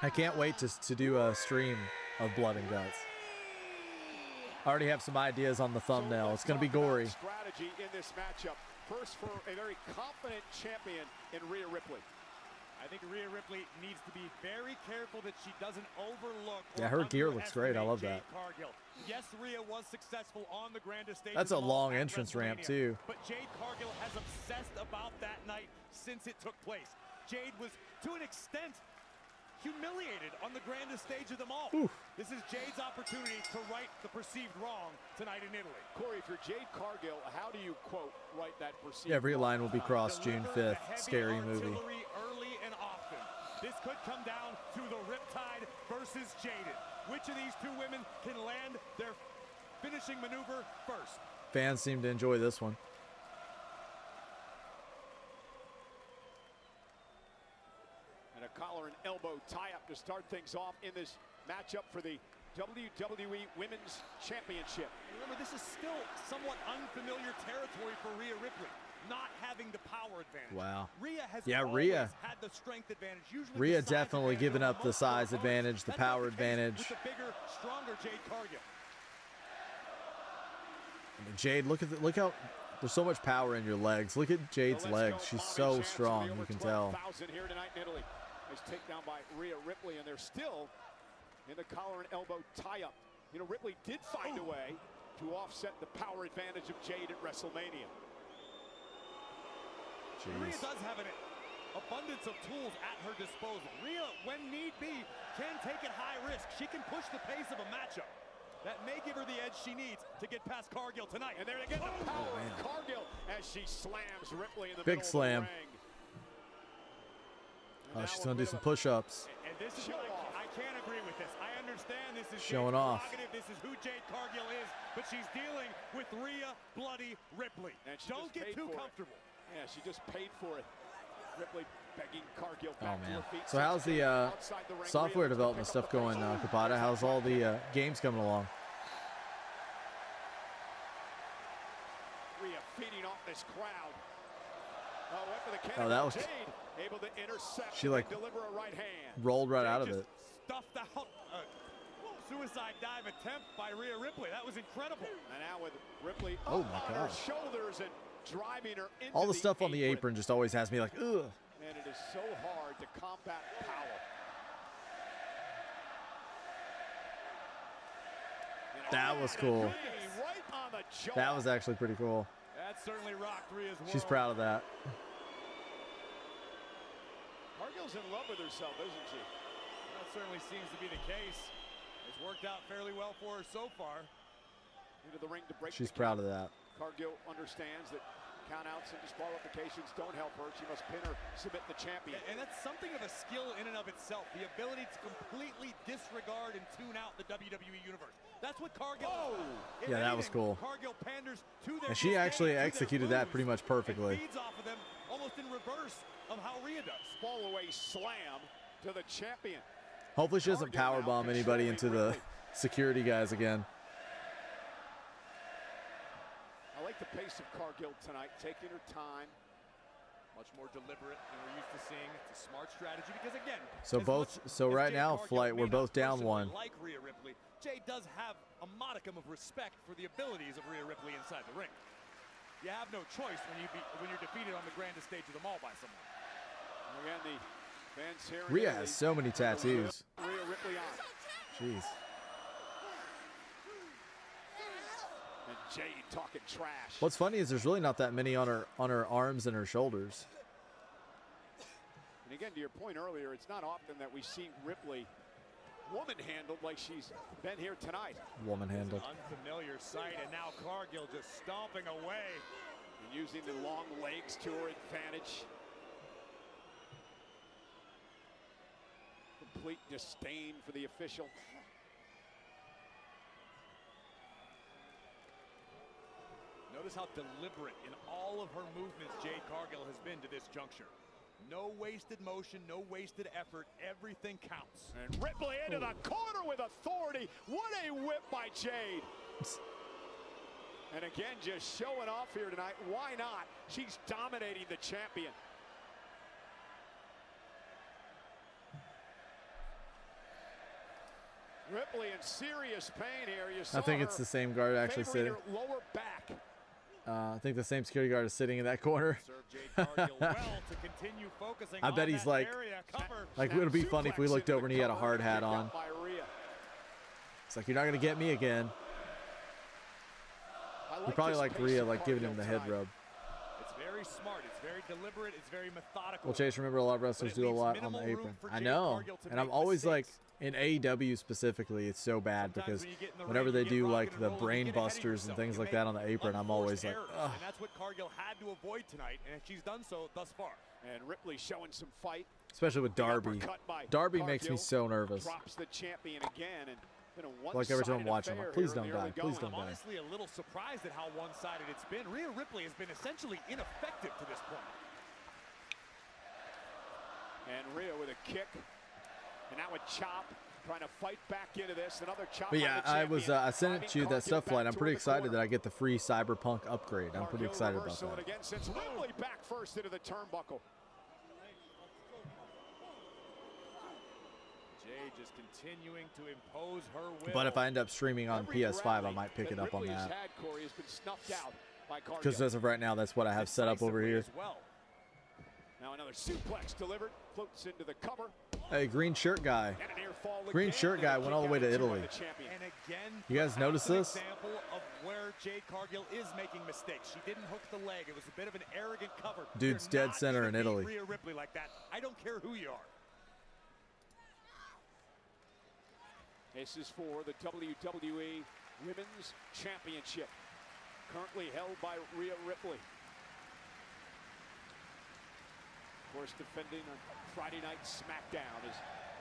I can't wait to do a stream of blood and guts. I already have some ideas on the thumbnail. It's going to be gory. Strategy in this matchup. First for a very confident champion in Rhea Ripley. I think Rhea Ripley needs to be very careful that she doesn't overlook. Yeah, her gear looks great. I love that. Cargill. Yes, Rhea was successful on the grandest stage. That's a long entrance ramp too. But Jade Cargill has obsessed about that night since it took place. Jade was, to an extent, humiliated on the grandest stage of them all. Oof. This is Jade's opportunity to right the perceived wrong tonight in Italy. Corey, for Jade Cargill, how do you, quote, right that perceived Every wrong? line will be crossed June 5th. Scary movie. Early and often. This could come down to the Riptide versus Jaded. Which of these two women can land their finishing maneuver first? Fans seem to enjoy this one. And a collar and elbow tie-up to start things off in this matchup for the WWE Women's Championship. Remember, this is still somewhat unfamiliar territory for Rhea Ripley, not having the power advantage. Wow. Rhea has Rhea had the strength advantage. Usually Rhea definitely giving up the size advantage, the power advantage. With the bigger, stronger Jade Cargill. I mean, Jade, look how there's so much power in your legs. Look at Jade's legs. She's so strong, you can tell. Here tonight in Italy. Nice takedown by Rhea Ripley, and they're still in the collar and elbow tie-up. You know, Ripley did find a way to offset the power advantage of Jade at WrestleMania. Jeez. Rhea does have an abundance of tools at her disposal. Rhea, when need be, can take it high risk. She can push the pace of a matchup. That may give her the edge she needs to get past Cargill tonight. And there again, the power of Cargill as she slams Ripley in the big middle slam. of the ring. Oh, she's gonna do some push-ups. And this is what I can't agree with this. I understand this is showing off. This is who Jade Cargill is, but she's dealing with Rhea Bloody Ripley. And don't get too comfortable. Yeah, she just paid for it. Ripley begging Cargill Oh back to man. her feet. So how's the Outside the ring, software Rhea development looks to stuff pick up going, the pace. Kapata? How's all the games coming along? Rhea feeding off this crowd. Went for the Oh, that was. Jade, able to intercept She like and deliver a right hand. rolled right out of it. Stuffed out suicide dive attempt by Rhea Ripley. That was incredible. And now with Ripley Oh up my on her gosh. shoulders and driving her into All the stuff on the apron just always has me like, ugh. And it is so hard to combat power. That was cool. Right on the jaw. That was actually pretty cool. That certainly rocked Rhea's world. She's proud of that. Cargill's in love with herself, isn't she? That certainly seems to be the case. It's worked out fairly well for her so far. Into the ring to break. She's proud of that. Cargill understands that Countouts and disqualifications don't help her. She must pin or submit the champion. And that's something of a skill in and of itself. The ability to completely disregard and tune out the WWE Universe. That's what Cargill does. Yeah, that was cool. Cargill panders to their And she actually executed that pretty much and perfectly. feeds off of them almost in reverse of how Rhea does. Fallaway slam to the champion. Hopefully she doesn't powerbomb anybody into the security guys again. I like the pace of Cargill tonight, taking her time. Much more deliberate than we're used to seeing. It's a smart strategy because, again, So as both, much so as right Jade now, Cargill Flight, may we're not both down personally 1. Like Rhea Ripley, Jade does have a modicum of respect for the abilities of Rhea Ripley inside the ring. You have no choice when you're defeated on the grandest stage of them all by someone. Again, the fans here. Rhea has so many tattoos. Rhea Ripley on. Jeez. And Jade talking trash. What's funny is there's really not that many on her arms and her shoulders. And again, to your point earlier, it's not often that we see Ripley woman-handled like she's been here tonight. Woman-handled. Unfamiliar sight, and now Cargill just stomping away. And using the long legs to her advantage. Complete disdain for the official. Notice how deliberate in all of her movements Jade Cargill has been to this juncture. No wasted motion, no wasted effort. Everything counts. And Ripley into the corner with authority. What a whip by Jade. And again, just showing off here tonight. Why not? She's dominating the champion. Ripley in serious pain here. You saw I think it's the same guard actually favoring sitting. her lower back. I think the same security guard is sitting in that corner. Serve Jade Cargill well to continue focusing I bet on he's that like- area. Cover. Like, it would be funny if we looked over and he had a hard hat on. By Rhea. It's like, you're not going to get me again. I He probably this like pace Rhea, of like giving him Cargill the head tonight. rub. It's very smart. It's very deliberate. It's very methodical. Well, Chase, remember a lot of wrestlers But it do a leaves lot on the minimal room apron. for I Jade know. Cargill to And I'm make always like, mistakes. in AEW specifically, it's so bad Sometimes because when you get in the whenever ring, they you get do rocking like and the rolling, you brain get ahead of busters and yourself. things You like make that on the apron, I'm always like, errors, ugh. and that's what Cargill had to avoid tonight, and she's done so thus far. And Ripley showing some fight. Especially with The Darby. uppercut by Darby makes me Cargill. so nervous. Drops the champion again, and been a Like every time I'm one-sided watching, I'm like, affair please here in don't the early die, please going. don't I'm die. honestly a little surprised at how one-sided it's been. Rhea Ripley has been essentially ineffective to this point. And Rhea with a kick, and now a chop, trying to fight back into this. Another chop. But by yeah, the I was champion, I sent it to you, driving that stuff Cargill flight. back I'm pretty toward the excited corner. that I get the free Cyberpunk upgrade. I'm pretty Cargill excited about reversal, and that. again sends Ripley back first into the turnbuckle. Jade just continuing to impose her will. But if I end up streaming on Every PS5, I rally might pick that it up on Ripley has that. had, Corey, has been snuffed out by Cargill. Because as of right now, that's what I have set up over here. As well. Now another suplex delivered, floats into the cover. Hey, green shirt guy. And a near fall Green again, shirt and guy a went kick all the way out to two by Italy. the champion. And again, You guys notice perhaps this? an example of where Jade Cargill is making mistakes. She didn't hook the leg. It was a bit of an arrogant cover. Dude's You're dead not center gonna in beat Italy. Rhea Ripley like that. I don't care who you are. This is for the WWE Women's Championship, currently held by Rhea Ripley. Of course, defending on Friday Night SmackDown as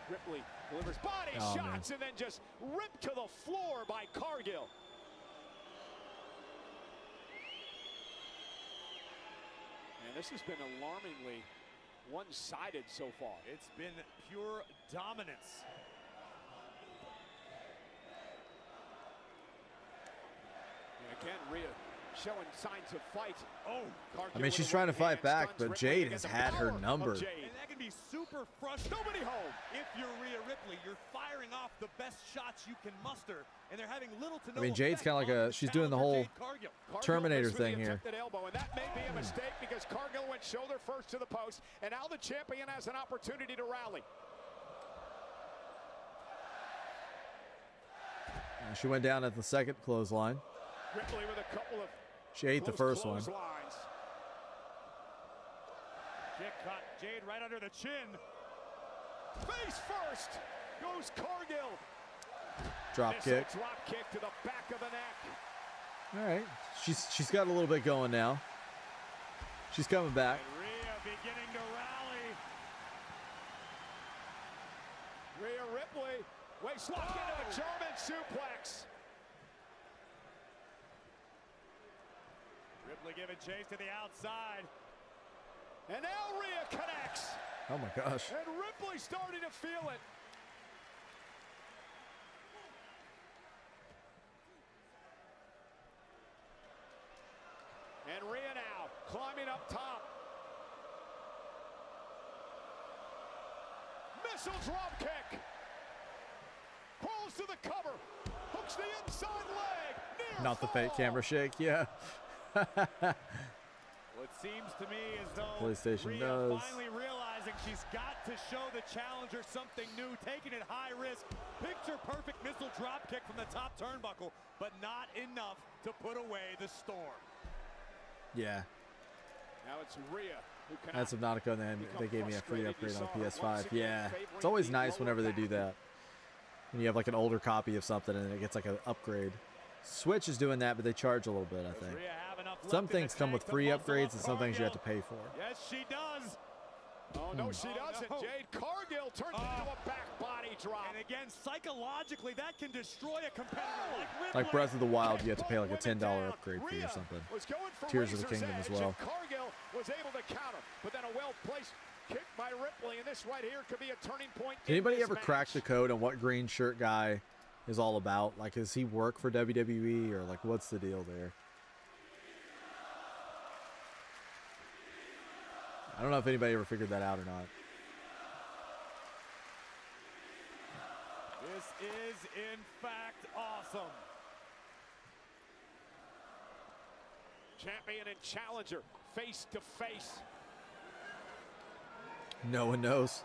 Ripley delivers body Oh, shots and then just ripped to the floor by Cargill. And this has been alarmingly one-sided so far. It's been pure dominance. And again, Rhea showing signs of fight. Oh, Cargill I mean, with she's a trying to right fight hand back, stuns but Ripley Jade to has get the had her power of number. Jade. and that can be super frustrating. Nobody home. If you're Rhea Ripley, you're firing off the best shots you can muster, and they're having little to no I mean, Jade's effect kinda like on a- the she's doing the challenger, whole Jade Cargill. Cargill Terminator missed with the thing here. attempted elbow, and that may be a mistake because Cargill went shoulder first to the post, and now the champion has an opportunity to rally. She went down at the second clothesline. Ripley with a couple of She ate the close first one. clotheslines. Kick caught Jade right under the chin. Face first goes Cargill. Drop Missile kick. drop kick to the back of the neck. All right. She's got a little bit going now. She's coming back. And Rhea beginning to rally. Rhea Ripley, waistlock into a German suplex. Ripley giving chase to the outside. And now Rhea connects. Oh my gosh. And Ripley starting to feel it. And Rhea now climbing up top. Missile drop kick. Crawls to the cover. Hooks the inside leg. Near Not the fake fall. camera shake, yeah. Well, it seems to me as though PlayStation Rhea does. finally realizing she's got to show the challenger something new, taking it high risk. Picture perfect missile drop kick from the top turnbuckle, but not enough to put away the storm. Yeah. Now it's Rhea who can. That's Subnautica, and then they gave me a free upgrade on PS5. Yeah. It's always nice whenever they do that. When you have like an older copy of something and it gets like an upgrade. Switch is doing that, but they charge a little bit, I think. Some things come with free upgrades and some things you have to pay for. Yes, she does. Oh, no, she doesn't. no. Jade Cargill turns it into a back body drop. And again, psychologically, that can destroy a competitor like Ripley. Like Breath of the Wild, you have to pay like a $10 upgrade fee or something. Was going for Tears of the razor's Kingdom as edge, well. and Cargill was able to counter, but then a well-placed kick by Ripley, and this right here could be a turning point. Did anybody in this ever crack match. the code on what green shirt guy is all about? Like, does he work for WWE or like what's the deal there? I don't know if anybody ever figured that out or not. This is, in fact, awesome. Champion and challenger face to face. No one knows.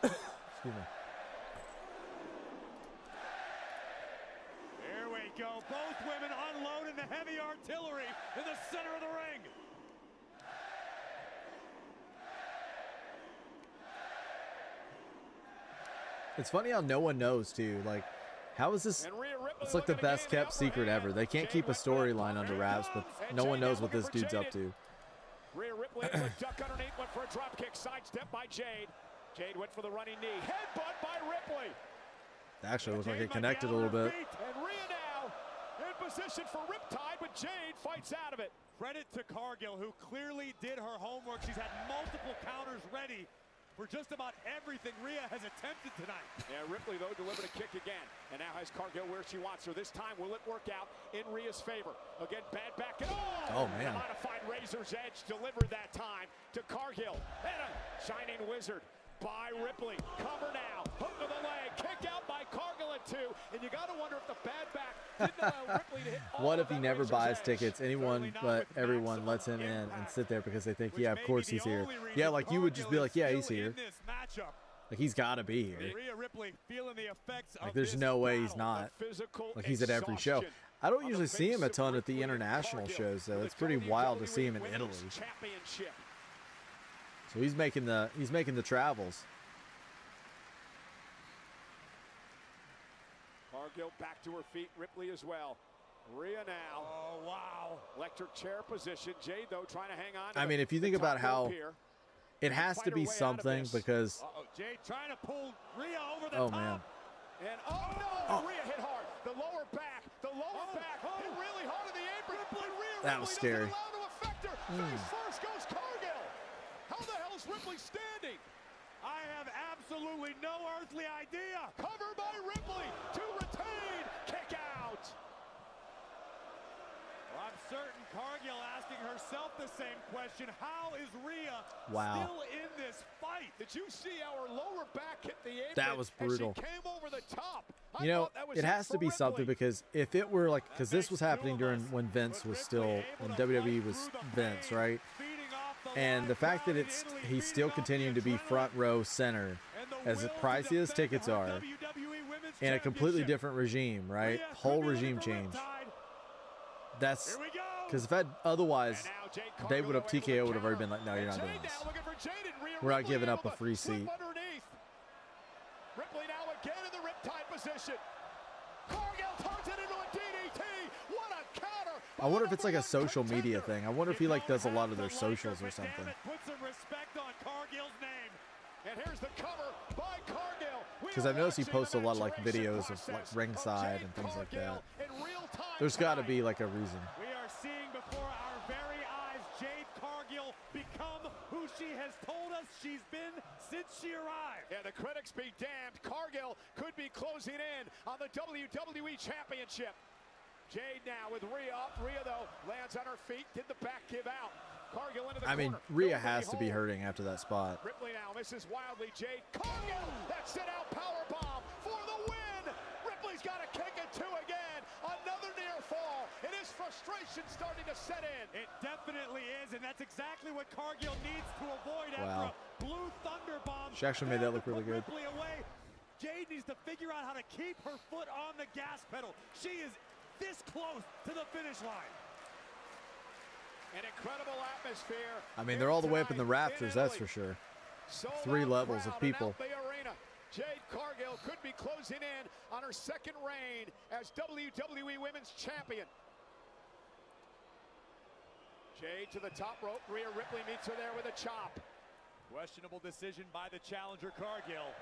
Excuse me. Here we go. Both women unloading the heavy artillery in the center of the ring. It's funny how no one knows too. Like, how is this? And Rhea Ripley It's like the looking to best gain the kept upper secret hand. ever. They can't Jade keep a went for the storyline under cover. wraps, but And no one Jade knows now what this looking for dude's up Jade. to. Rhea Ripley able to duck underneath, went for a drop kick, sidestep by Jade. Jade went for the running knee, headbutt by Ripley. Actually, it looks like Jade it might be connected a on little her bit. feet. And Rhea now in position for Riptide, but Jade fights out of it. Credit to Cargill, who clearly did her homework. She's had multiple counters ready for just about everything Rhea has attempted tonight. Yeah, Ripley, though, delivered a kick again. And now has Cargill where she wants her. This time, will it work out in Rhea's favor? Again, bad back. Oh, man. The modified Razor's Edge delivered that time to Cargill. And a Shining Wizard by Ripley. Cover now. Hook to the leg. Kick out by Cargill at 2. And you got to wonder if the bad back didn't allow Ripley to hit all What of if he that never Razor's buys Edge. tickets? Anyone but everyone lets him in and sit there because they think, yeah, of course he's here. Yeah, like you would just be like, yeah, he's here. Like he's got to be here. Rhea Ripley feeling the effects Like of there's this no way he's battle. not. Physical Like he's at every show. exhaustion I don't on usually the see him a face of ton at the Ripley and international Cargill shows though. for It's the pretty wild to WWE see him in Women's Italy. Championship. So he's making the travels. Cargill back to her feet, Ripley as well. Rhea now. Oh, wow. Electric chair position. Jade, though, trying to hang on. I mean, if you think about how it has to be Fight her way out of something this. because Uh-oh, Jade trying to pull Rhea over the oh top. man, And Oh. Rhea hit hard. The lower back hit really hard in the apron. But Rhea That was Ripley scary. doesn't allow to affect her. Face first goes Cargill. How the hell is Ripley standing? I have absolutely no earthly idea. Cover by Ripley to retain. Kick out. Well, I'm certain Cargill asking herself the same question. How is Rhea Wow. still in this fight? Did you see our lower back hit the apron? That was brutal. As she came over the top. I you know, thought that was it has for to be Ripley. something because if it were like, because this was happening during when Vince was still, when WWE was Vince, right? And the fact that he's still continuing to be front row center, as pricey as tickets are, in a completely different regime, right? Whole regime change. That's because if otherwise, they would have TKO would have already been like, no, you're not doing this. We're not giving up a free seat. Ripley now again in the riptide position. Cargill turns it into a DDT. What a counter I wonder if it's like a social media thing. I wonder if he like does a lot of their socials or something. Put some respect on Cargill's name. And here's the cover by Cargill. Because I've noticed he posts a lot of like videos of like ringside and things like that. There's got to be like a reason. We are seeing before our very eyes Jade Cargill become who she has told us she's been since she arrived. Yeah, the critics be damned. Cargill could be closing in on the WWE Championship. Jade now with Rhea up. Rhea, though, lands on her feet. Did the back give out? Cargill into the I mean, corner. Rhea has to be hurting after that spot. Ripley now misses wildly. Jade Cargill, that sit out power bomb for the win. Ripley's got a kick at 2 again. Another near fall. It is frustration starting to set in. It definitely is, and that's exactly what Cargill needs to avoid after a blue thunder bomb. She actually made that look really good. Ripley away. Jade needs to figure out how to keep her foot on the gas pedal. She is this close to the finish line. An incredible atmosphere. I mean, they're all the way up in the rafters, that's for sure. 3 levels of people. Jade Cargill could be closing in on her 2nd reign as WWE Women's Champion. Jade to the top rope. Rhea Ripley meets her there with a chop. Questionable decision by the challenger Cargill.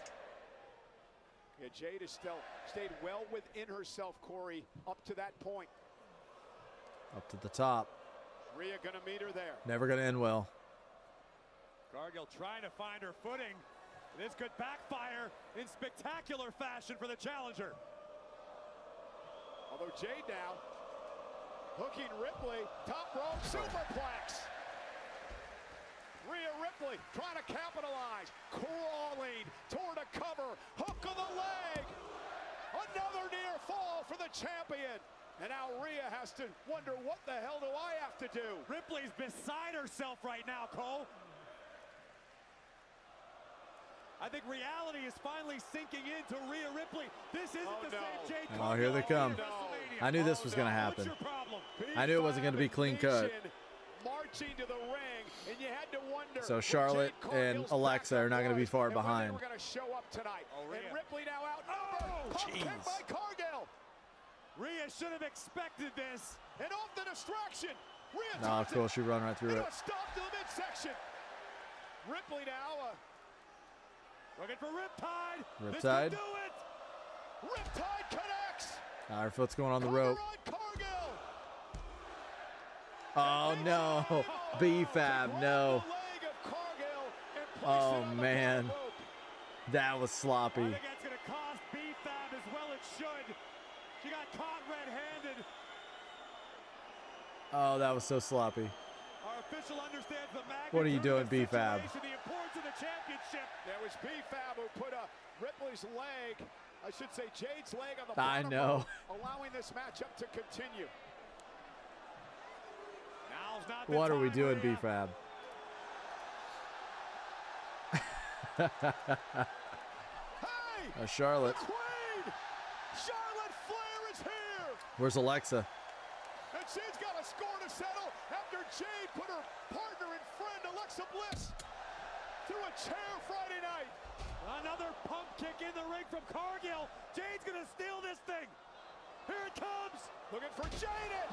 Yeah, Jade has still stayed well within herself, Corey, up to that point. Up to the top. Rhea gonna meet her there. Never gonna end well. Cargill trying to find her footing. This could backfire in spectacular fashion for the challenger. Although Jade now hooking Ripley, top rope superplex. Rhea Ripley trying to capitalize, crawling toward a cover, hook of the leg. Another near fall for the champion. And now Rhea has to wonder, what the hell do I have to do? Ripley's beside herself right now, Cole. I think reality is finally sinking into Rhea Ripley. This isn't the same Jade Cargill. Oh, here they come. I knew this was going to happen. I knew it wasn't going to be clean cut. Marching to the ring, and you had to wonder. So Charlotte and Alexa are not going to be far behind. We're going to show up tonight. And Ripley now out. Oh, jeez. By Cargill. Rhea should have expected this. And off the distraction. Rhea no, of course, she run right through it. Stop to the midsection. Ripley now. Looking for Riptide. Riptide. This will do it. Riptide connects. Her foot's going on the rope. On oh, no. B-Fab, no. Oh, man. That was sloppy. I think that's going to cost B-Fab as well it should. She got caught red-handed. Oh, that was so sloppy. Our official understands the magnitude. What are you doing, B-Fab? The importance of the championship. There was B-Fab who put Ripley's leg, I should say Jade's leg on the I bottom know. rope, allowing this matchup to continue. Now's not the What are we time, doing, Rhea. B-Fab? Hey! Charlotte. The Queen! Charlotte Flair is here! Where's Alexa? And she's got a score to settle after Jade put her partner and friend Alexa Bliss through a chair Friday night. Another pump kick in the ring from Cargill. Jade's gonna steal this thing. Here it comes. Looking for Jade.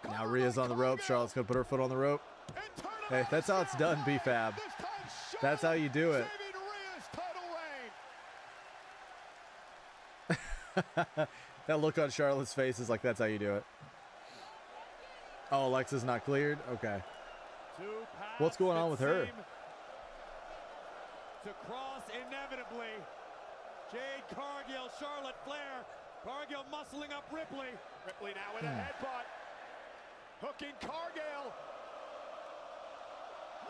Now Rhea's on the rope. Charlotte's going to put her foot on the rope. Hey, that's how it's done, B-Fab. That's how you do it. That look on Charlotte's face is like, that's how you do it. Oh, Alexa's not cleared? Okay. What's going on with her? To cross inevitably. Jade Cargill, Charlotte Flair. Cargill muscling up Ripley. Ripley now with a headbutt. Hooking Cargill.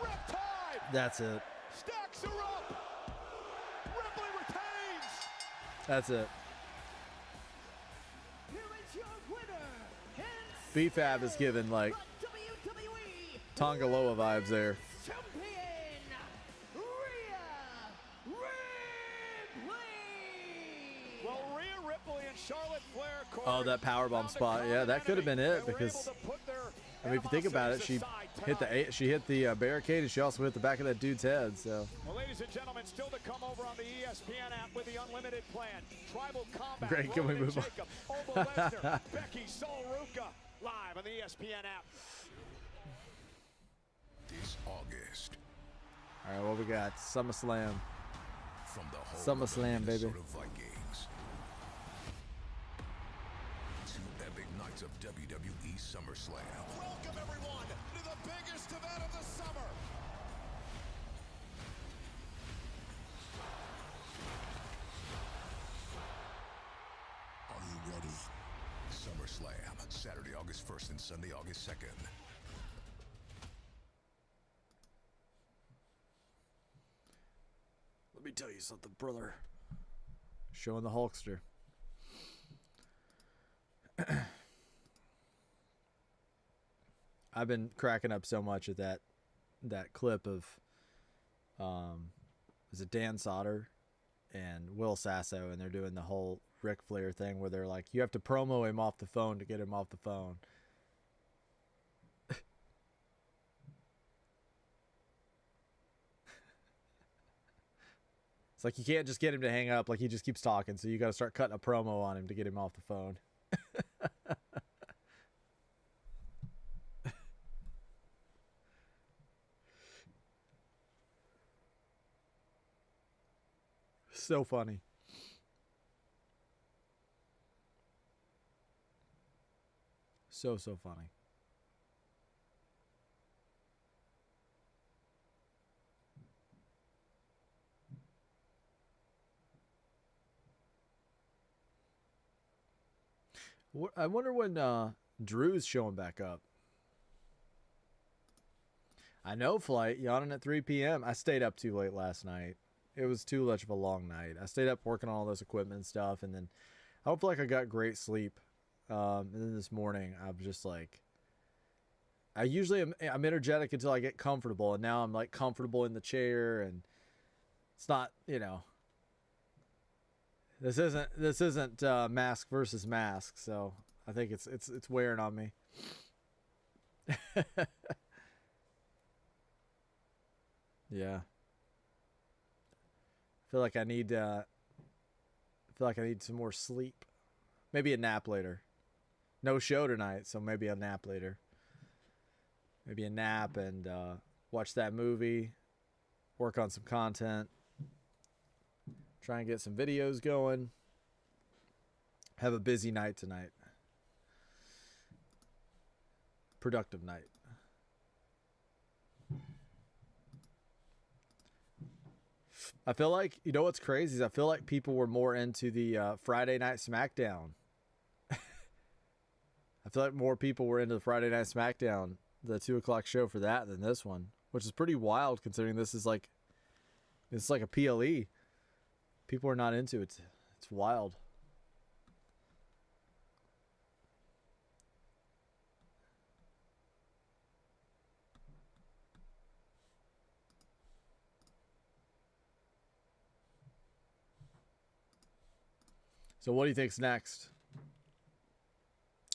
Riptide. That's it. Stacks her up. Ripley retains. That's it. Here is your winner. B-Fab is giving like WWE Tongaloa vibes there. Champion, Rhea Ripley. Well, Rhea Ripley and Charlotte Flair. Oh, that powerbomb spot. Yeah, that could have been it because I mean, if you think about it, she hit the barricade and she also hit the back of that dude's head. So. Well, ladies and gentlemen, still to come over on the ESPN app with the unlimited plan. Tribal Combat. Great, can we move on? Jacob, Obo Lesnar, Becky, Sol Ruka, live on the ESPN app. This August, All right, what we got? SummerSlam. from the home SummerSlam, of the baby. Minnesota Vikings, 2 epic nights of WWE SummerSlam. Welcome, everyone, to the biggest event of the summer. Are you ready? SummerSlam, Saturday, August 1st and Sunday, August 2nd. Let me tell you something, brother. Showing the Hulkster. I've been cracking up so much at that clip of is it Dan Sauter and Will Sasso, and they're doing the whole Ric Flair thing where they're like, you have to promo him off the phone to get him off the phone. It's like you can't just get him to hang up, like he just keeps talking, so you got to start cutting a promo on him to get him off the phone. So funny. So funny. I wonder when Drew's showing back up. I know, Flight, yawning at 3 p.m. I stayed up too late last night. It was too much of a long night. I stayed up working on all this equipment and stuff, and then I don't feel like I got great sleep. And then this morning, I was just like, I'm energetic until I get comfortable, and now I'm like comfortable in the chair, and it's not, this isn't mask versus mask, so I think it's wearing on me. Yeah. I feel like I need some more sleep. Maybe a nap later. No show tonight, so maybe a nap later. Maybe a nap and watch that movie, work on some content, try and get some videos going. Have a busy night tonight. Productive night. I feel like, what's crazy is I feel like people were more into the Friday Night SmackDown. I feel like more people were into the Friday Night SmackDown, the 2 o'clock show for that than this one, which is pretty wild considering this is like a PLE. People are not into it. It's wild. So what do you think's next?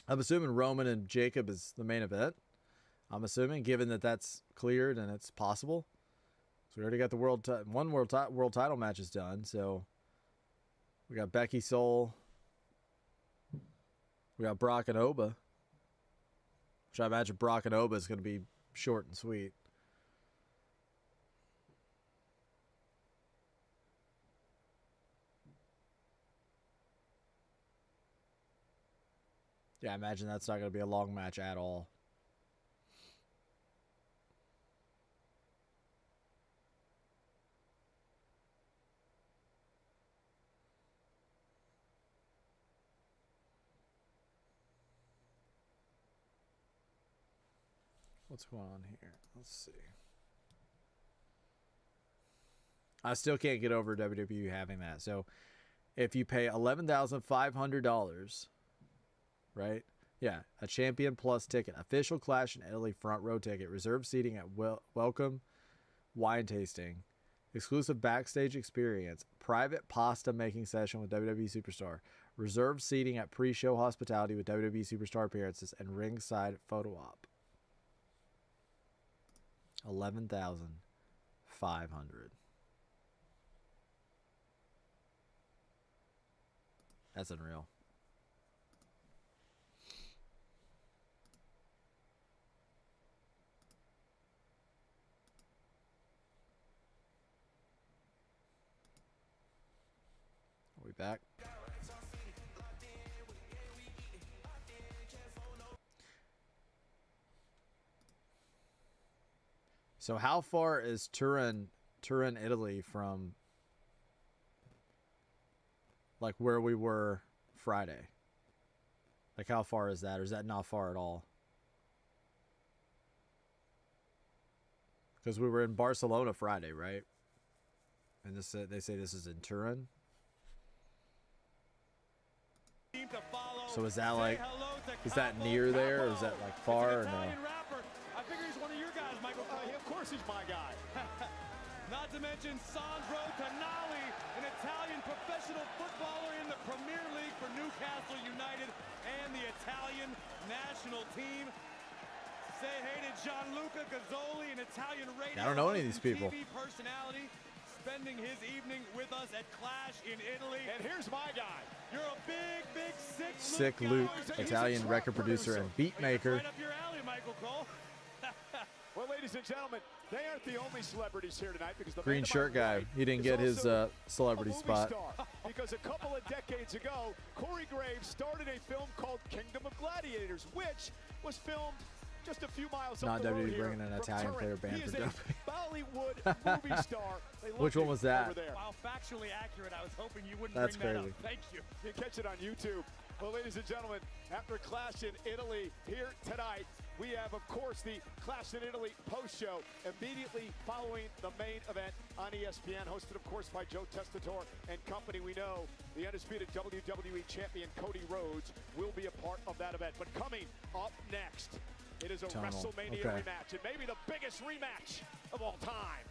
I'm assuming Roman and Jacob is the main event. I'm assuming, given that that's cleared and it's possible. So we already got the one world title match is done. So we got Becky Soul. We got Brock and Oba. Which I imagine Brock and Oba is going to be short and sweet. Yeah, I imagine that's not going to be a long match at all. What's going on here? Let's see. I still can't get over WWE having that. So if you pay $11,500, right? Yeah, a Champion Plus ticket, official Clash in Italy front row ticket, reserved seating at welcome wine tasting, exclusive backstage experience, private pasta making session with WWE Superstar, reserved seating at pre-show hospitality with WWE Superstar appearances, and ringside photo op. 11,500. That's unreal. right back. So how far is Turin, Italy from like where we were Friday? Like how far is that? Or is that not far at all? Because we were in Barcelona Friday, right? And this they say this is in Turin. So is that like, is that near there, or is that like far, or no? I figure he's one of your guys, Michael. Of course he's my guy. Not to mention Sandro Tonali, an Italian professional footballer in the Premier League for Newcastle United and the Italian national team. Say hey to Gianluca Gazzoli, an Italian radio I don't know any of these people. TV personality, spending his evening with us at Clash in Italy. And here's my guy. You're a big, Sick Luke, Italian record producer and beat maker. Right up your alley, Michael Cole. Well, ladies and gentlemen, they aren't the only celebrities here tonight because the Green man to shirt my guy. right He didn't is get his also celebrity a movie spot. star, because a couple of decades ago, Corey Graves started a film called Kingdom of Gladiators, which was filmed just a few miles Not up the road WWE here bringing an from Italian Turin. player banned He is for a doping. Bollywood movie star. They love Which one him was that? over there. While factually accurate, I was hoping you wouldn't That's bring that crazy. up. Thank you. You can catch it on YouTube. Well, ladies and gentlemen, after Clash in Italy here tonight, we have, of course, the Clash in Italy post-show immediately following the main event on ESPN, hosted, of course, by Joe Testator and company. We know the undisputed WWE champion Cody Rhodes will be a part of that event. But coming up next, it is a Tunnel. WrestleMania Okay. rematch, and maybe the biggest rematch of all time.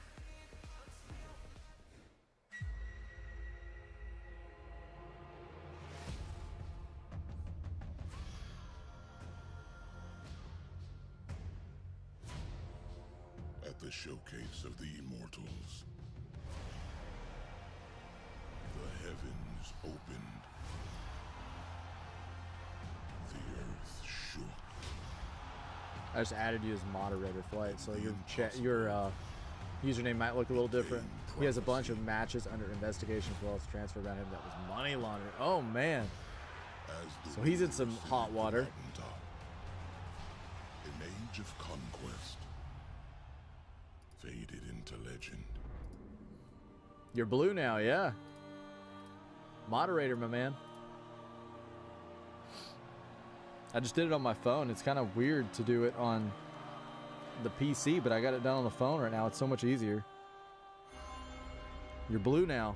At the showcase of the immortals, the heavens opened. The earth shook. I just added you as moderator, Flight, so your username might look a little different. He has a bunch of matches under investigation as well as transfer about him that was money laundering. Oh man. As the So he's in some rulers hot of the water. mountaintop, an age of conquest faded into legend. You're blue now, yeah. Moderator, my man. I just did it on my phone. It's kind of weird to do it on the PC, but I got it done on the phone right now. It's so much easier. You're blue now.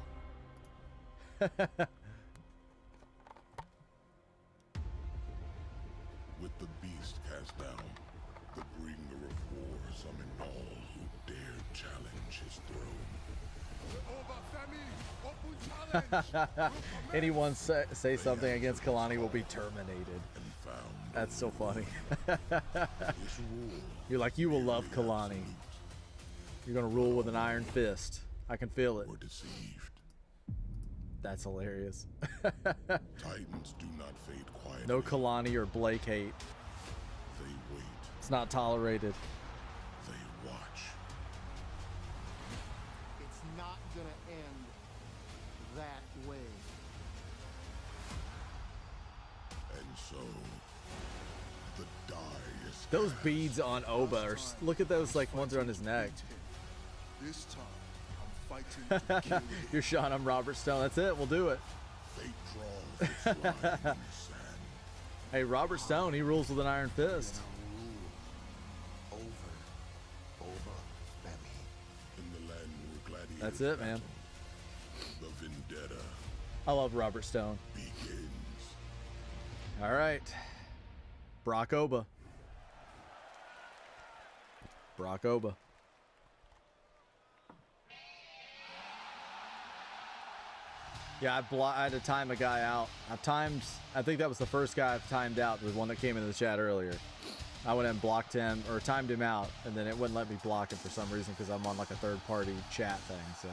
With the beast cast down, the bringer of war summoned all who dared challenge his throne. Anyone say something against Kalani will be terminated. And found That's so funny. his rule. You're like, you will love Kalani. Absolute. You're going to rule with an iron fist. I can feel it. Were deceived. That's hilarious. Titans do not fade quietly. No Kalani or Blake hate. They wait. It's not tolerated. They watch. It's not gonna end that way. And so, the die is Those beads on Oba are, look at those like ones are on his neck. This time, I'm fighting to kill it. You're Sean, I'm Robert Stone. That's it. We'll do it. Fate draws its line in the sand. Hey, Robert Stone, he rules with an iron fist. Over belly. In the land where gladiators That's it, man. battle, the vendetta I love Robert Stone. begins. All right. Brock Oba. Brock Oba. Yeah, I had to time a guy out. I think that was the first guy I've timed out, the one that came into the chat earlier. I went and blocked him, or timed him out, and then it wouldn't let me block him for some reason because I'm on like a third-party chat thing, so.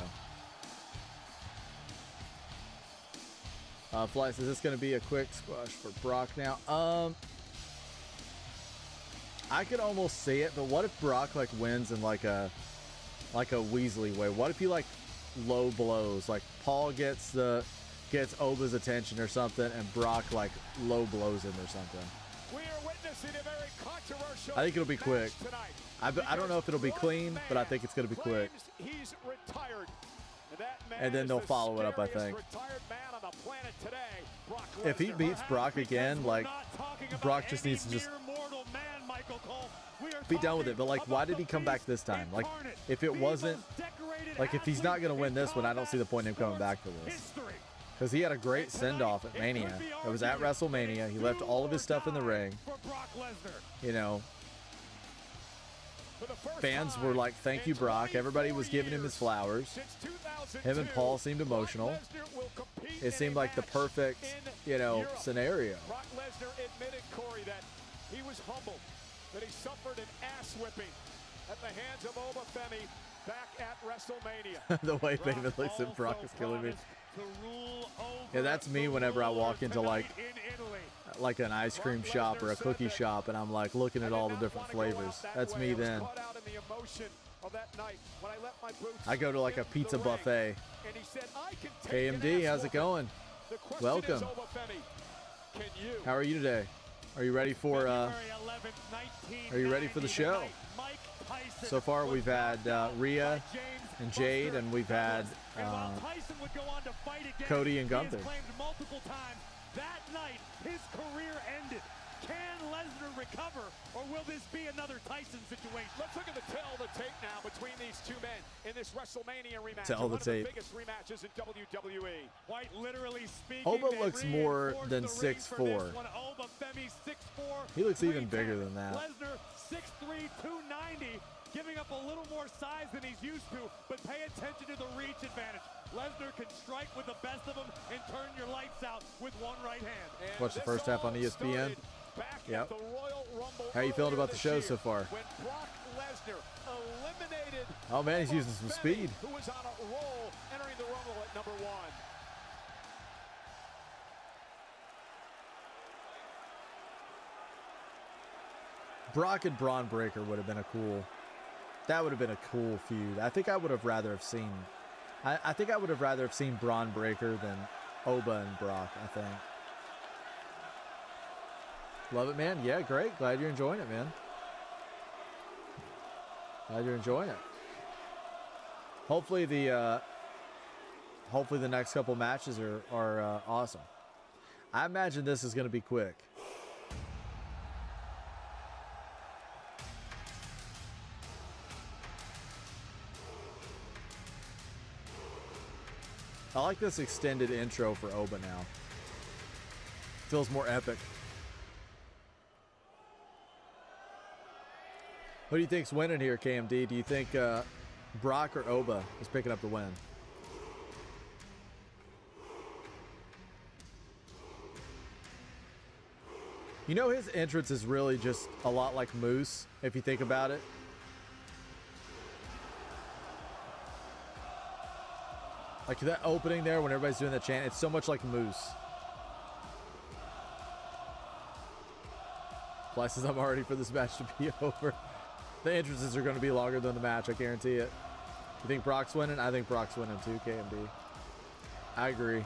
Flies, is this going to be a quick squash for Brock now? I could almost see it, but what if Brock like wins in like a Weasley way? What if he like low blows? Like Paul gets the gets Oba's attention or something, and Brock like low blows him or something. We are witnessing a very controversial I think it'll be quick. tonight I don't know if it'll be clean, but I think it's going to be quick. He's retired. That man And then is they'll the follow it up, I scariest think. retired man on the planet today, Brock If he Lesnar. beats Brock again, like, Brock just needs to just be done with it. But like, why did he come back this time? Like, if it wasn't, like, if he's not going to win this one, I don't see the point in him coming back for this. Because he had a great send-off at Mania. It was at WrestleMania. He left all of his stuff in the ring. You know, fans were like, thank you, Brock. Everybody was giving him his flowers. Him and Paul seemed emotional. It seemed like the perfect, you know, scenario. Brock Lesnar admitted, Corey, that he was humbled, that he suffered an ass whipping at the hands of Oba Femi back at WrestleMania. The way David looks at Brock is killing me. Yeah, that's me whenever I walk into like an ice cream shop or a cookie shop, and I'm like looking at all the different flavors. That's me then. I go to like a pizza buffet. KMD, how's it going? Welcome. How are you today? Are you ready for the show? So far we've had Rhea and Jade, and we've had Cody and Gunther. That night, his career ended. Can Lesnar recover, or will this be another Tyson situation? Let's look at the tail of the tape now between these two men in this WrestleMania rematch. Tail of the tape. One of the biggest rematches in WWE. Quite literally speaking, Oba looks more than 6'4". He looks even bigger than that. Lesnar 6'3", 290, giving up a little more size than he's used to, but pay attention to the reach advantage. Lesnar can strike with the best of them and turn your lights out with one right hand. And watch the first half on ESPN. Yep. How you feeling about the show so far? When Brock Lesnar eliminated Oh man, he's using some speed. who was on a roll entering the Rumble at number 1. Brock and Braun Breaker would have been a cool. That would have been a cool feud. I think I would have rather have seen. I think I would have rather have seen Braun Breaker than Oba and Brock. I think. Love it, man. Yeah, great. Glad you're enjoying it, man. Glad you're enjoying it. Hopefully the next couple matches are awesome. I imagine this is going to be quick. I like this extended intro for Oba now. Feels more epic. Who do you think's winning here, KMD? Do you think Brock or Oba is picking up the win? You know, his entrance is really just a lot like Moose, if you think about it. Like that opening there when everybody's doing the chant, it's so much like Moose. Places I'm already for this match to be over. The entrances are going to be longer than the match, I guarantee it. You think Brock's winning? I think Brock's winning too, KMD. I agree.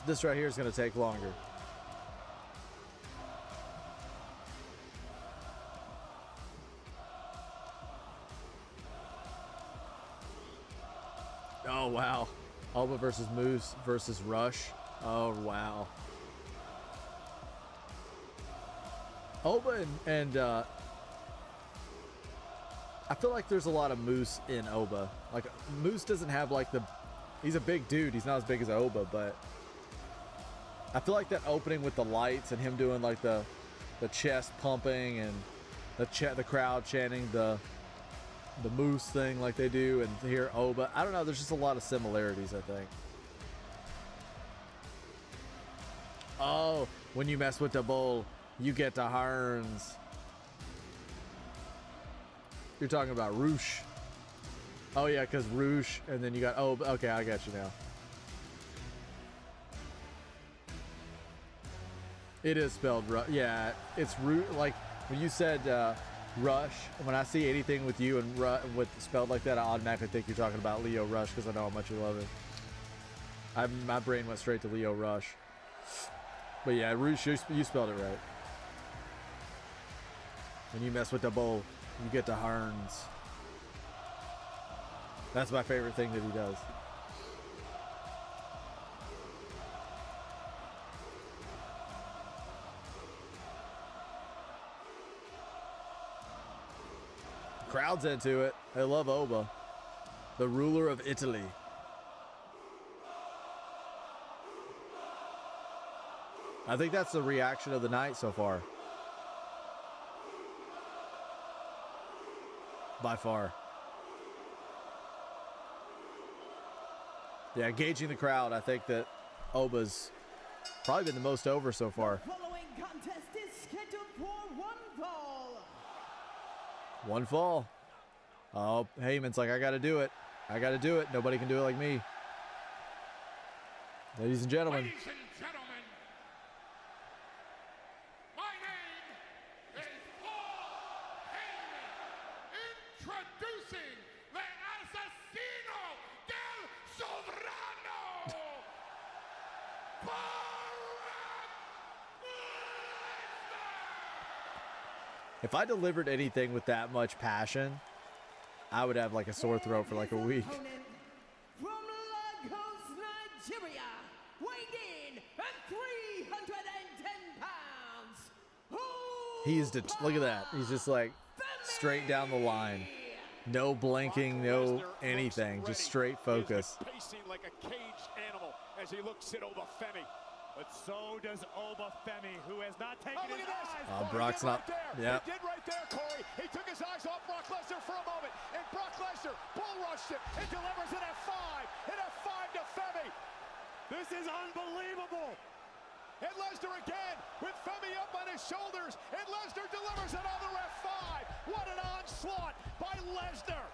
This right here is going to take longer. Oh, wow. Oba versus Moose versus Rush. Oh, wow. Oba and I feel like there's a lot of Moose in Oba. Like, Moose doesn't have like the... He's a big dude. He's not as big as Oba, but I feel like that opening with the lights and him doing like the chest pumping and the crowd chanting the Moose thing like they do, and here Oba. I don't know. There's just a lot of similarities, I think. Oh, when you mess with the bull, you get the horns. You're talking about Roosh. Oh yeah, because Roosh, and then you got Oba. Okay, I got you now. It is spelled yeah, it's Roosh. Like when you said Rush. When I see anything with you and with spelled like that, I automatically think you're talking about Leo Rush because I know how much you love it. My brain went straight to Leo Rush. But yeah, Rush, you spelled it right. When you mess with the bull, you get the horns. That's my favorite thing that he does. Crowd's into it. They love Oba, the ruler of Italy. I think that's the reaction of the night so far. By far. Yeah, gauging the crowd, I think that Oba's probably been the most over so far. The following contest is scheduled for one fall. One fall. Oh, Heyman's like, I got to do it. I got to do it. Nobody can do it like me. Ladies and gentlemen. Ladies and gentlemen, my name is Paul Heyman, introducing the Asesino del Sovrano, If I delivered anything with that much passion, I would have like a sore throat for like a week. From Lagos, Nigeria, weighing in at 310 pounds. He's look at that. He's just like straight down the line. No blinking, no anything. Just straight focus. Pacing like a caged animal as he looks at Obafemi. But so does Obafemi, who has not taken Oh, look his at this. eyes. Oh, Brock's he did not. right there. Yeah. He did right there, Corey. He took his eyes off Brock Lesnar for a moment, and Brock Lesnar bull rushed him and delivers an F5. An F5 to Femi. This is unbelievable. And Lesnar again with Femi up on his shoulders, and Lesnar delivers another F5. What an onslaught by Lesnar.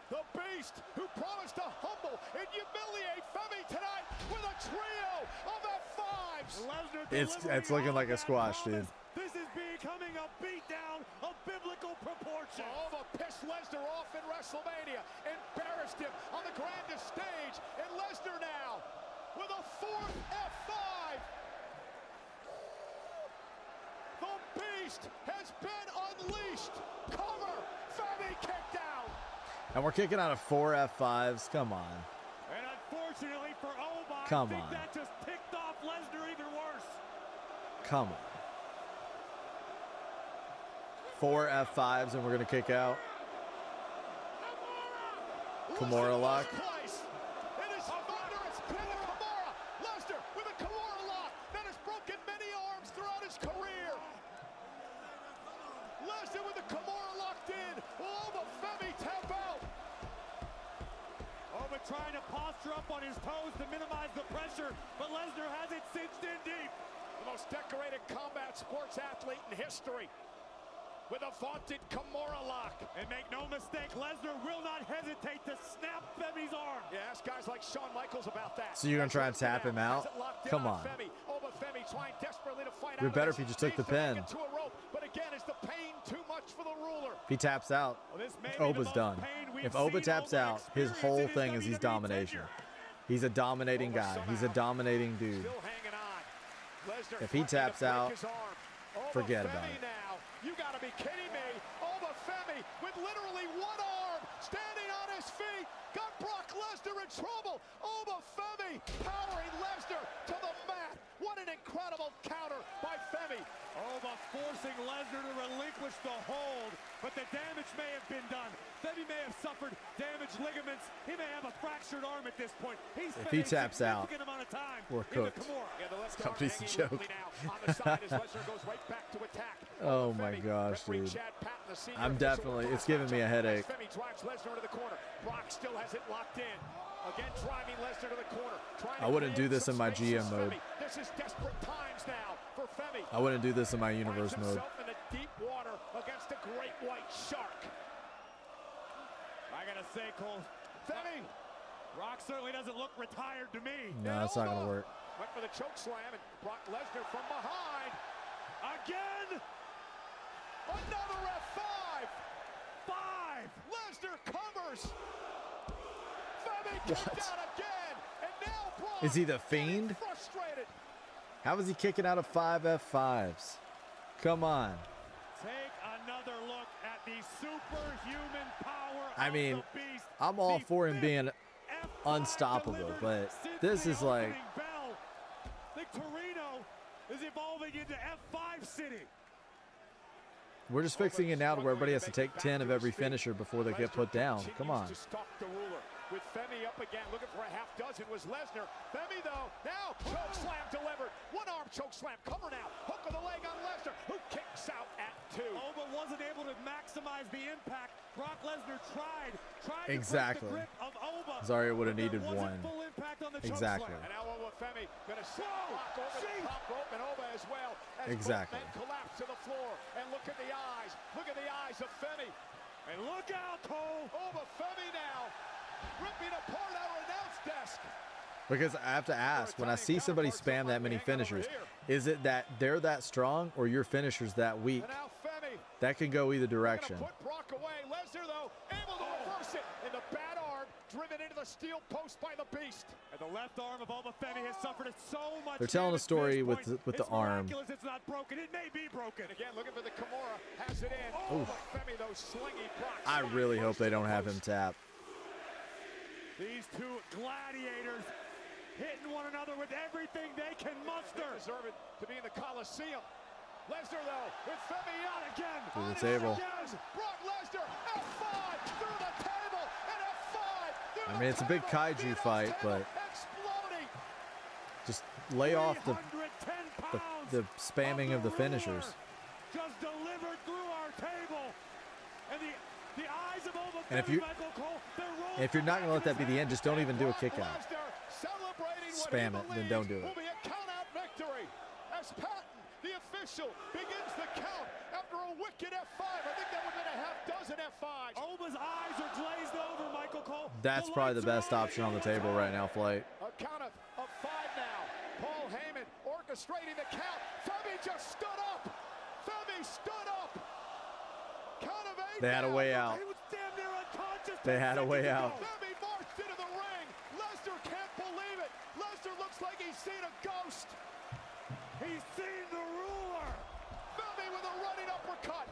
The Beast, who promised to humble and humiliate Femi tonight with a trio of F5s. It's looking like a squash, dude. This is becoming a beatdown of biblical proportions. Oba pissed Lesnar off in WrestleMania, embarrassed him on the grandest stage, and Lesnar now with a fourth F5. The Beast has been unleashed. Cover. Femi kicked out. And we're kicking out of 4 F5s. Come on. And unfortunately for Oba, Come I think on. that just ticked off Lesnar even worse. Come on. 4 F5s and we're going to kick out. Kimura lock. Place. It is thunderous pin to Kimura. Lesnar with a Kimura lock that has broken many arms throughout his career. Lesnar with the Kimura locked in. Will Obafemi tap out? Oba trying to posture up on his toes to minimize the pressure, but Lesnar has it cinched in deep. The most decorated combat sports athlete in history with a vaunted Kimura lock. And make no mistake, Lesnar will not hesitate to snap Femi's arm. Yeah, ask guys like Shawn Michaels about that. So you're going to try and tap him out? Come on. Obafemi trying desperately to fight You're out better of if you this. just took the Needs to make pin. it to a rope, but again, is the pain too much for the ruler? If he taps out, Well, this may be the Oba's most done. pain we've If Oba seen taps Oba out, his experience whole in his thing is he's WWE domination. tenure. He's a dominating guy. He's a dominating dude. Still hanging on. Lesnar If he threatening to taps break out, his arm. forget Obafemi about it. Now. You gotta be kidding me. Obafemi with literally one arm, standing on his feet, got Brock Lesnar in trouble. Obafemi powering Lesnar to the mat. What an incredible counter by Femi. Oba forcing Lesnar to relinquish the hold, but the damage may have been done. Femi may have suffered damaged ligaments. He may have a fractured arm at this point. He's If he taps out, amount of time we're in the cooked. Kimura. Yeah, the left Company's arm a hanging joke. limply now on the side as Lesnar goes right back to attack. Oh my Femi, gosh, referee dude. Chad Patton, the senior I'm official, definitely, will it's giving me a headache. Femi drives Lesnar into the corner. Brock still has it locked in. Again, driving Lesnar to the corner. I wouldn't do this in my GM mode. This is desperate times now for Femi. I wouldn't do this in my universe Finds mode. himself in the deep water against a great white shark. I gotta say, Cole, Femi Brock certainly doesn't look retired to me. No, that's not going to work. went for the choke slam, and Brock Lesnar from behind. Again. Another F5. 5. Lesnar covers. Femi kicked What? out again. And now Brock Is he the Fiend? frustrated. How is he kicking out of 5 F5s? Come on. Take another look at the superhuman power I of mean, the beast. I'm all The for him being F5 unstoppable, delivered but since this the is like, opening bell. The Torino is evolving into F5 City. we're just fixing it now to where everybody has to take 10 of every finisher before they get put down. Come on. To stalk the ruler. With Femi up again, looking for a half dozen was Lesnar. Femi though, now choke slam delivered. One arm choke slam, cover now. Hook of the leg on Lesnar, who kicks out at 2. Oba wasn't able to maximize the impact. Brock Lesnar tried Exactly. to break the grip of Oba. Zarya would have but there needed wasn't one. full impact on the choke Exactly. slam. And now Oba Femi gonna set Brock over the top rope and Oba as well. As Exactly. both men collapse to the floor. And look at the eyes. Look at the eyes of Femi. And look out, Cole. Oba Femi now ripping apart our announce desk. Because I have to ask, when I see somebody spam that many finishers, is it that they're that strong or your finisher's that weak? And now Femi That can go either direction. gonna put Brock away. Lesnar though able to reverse it, and the bad arm driven into the steel post by the Beast. And the left arm of Oba Femi has suffered so much. They're telling a damage to story this with point. the It's arm. miraculous it's not broken. It may be broken. And again, looking for the Kimura, has it in. Oof. Oba Femi though slingy Brock. I really hope they don't have him tap. These two gladiators hitting one another with everything they can muster. Deserve it to be in the Coliseum. Lesnar though with Femi out again. Through the table. Yes, Brock Lesnar F5 through the table and F5 through I mean, it's a big kaiju fight, but exploding. just lay off the 310 pounds spamming of the finishers. just delivered through our table. And the eyes of Oba And if Femi, you- Michael Cole, they're rolling And if you're not going to let that be the end, just don't even do a kick out. Lesnar celebrating what Spam he it, then don't do believes it. will be a count-out victory as Patton, the official, begins the count after a wicked F5. I think that would have been a half dozen F5s. Oba's eyes are glazed over, Michael Cole. That's probably the best option on the table right now, Flight. A count of 5 now. Paul Heyman orchestrating the count. Femi just stood up. Femi stood up. Count of 8. They had a now. way out. He was damn near unconscious. They had a 10 way seconds out. ago. Femi marched into the ring. Lesnar can't believe it. Lesnar looks like he's seen a ghost. He's seen the ruler. Femi with a running uppercut.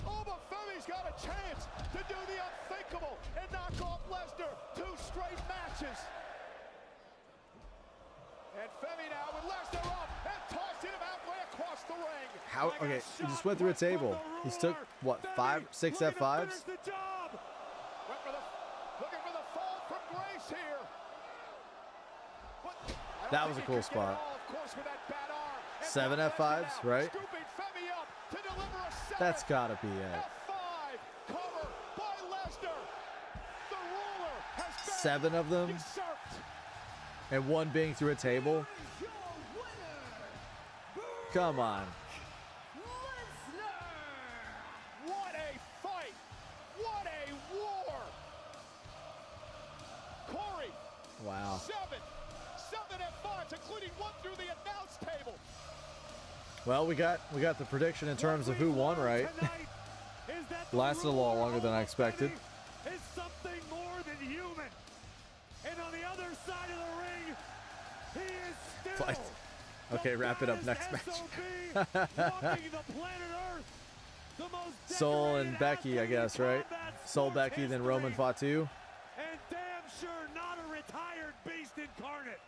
Oba Femi's got a chance to do the unthinkable and knock off Lesnar 2 straight matches. And Femi now with Lesnar up and tossing him halfway across the ring. How? Okay, he just went through a table. He's took what, 5, 6 Looking to F5s? finish the job. Looking for the fall from grace here. But I don't That was think a he cool could get it spot. all, of course, with that bad arm. And 7 now Lesnar F5s, now right? Scooping Femi up to deliver a 7th That's got to be it. F5 cover by Lesnar. The ruler has been 7 of them, usurped. and 1 being through a table. Your winner, Come on. Lesnar. What a fight! What a war! Corey, Wow. 7 F5s, including 1 through the announce table. Well, we got the prediction in terms of who won, right? Tonight is that the Lasted a lot ruler longer than I of expected. Femi is something more than human. And on the other side of the ring, he is still Fight. Okay, wrap it up baddest next match. SOB walking the planet Earth. The most Soul and decorated Becky, I athlete guess, in right? combat Soul, sports Becky, then Roman history. fought 2. And damn sure not a retired beast incarnate.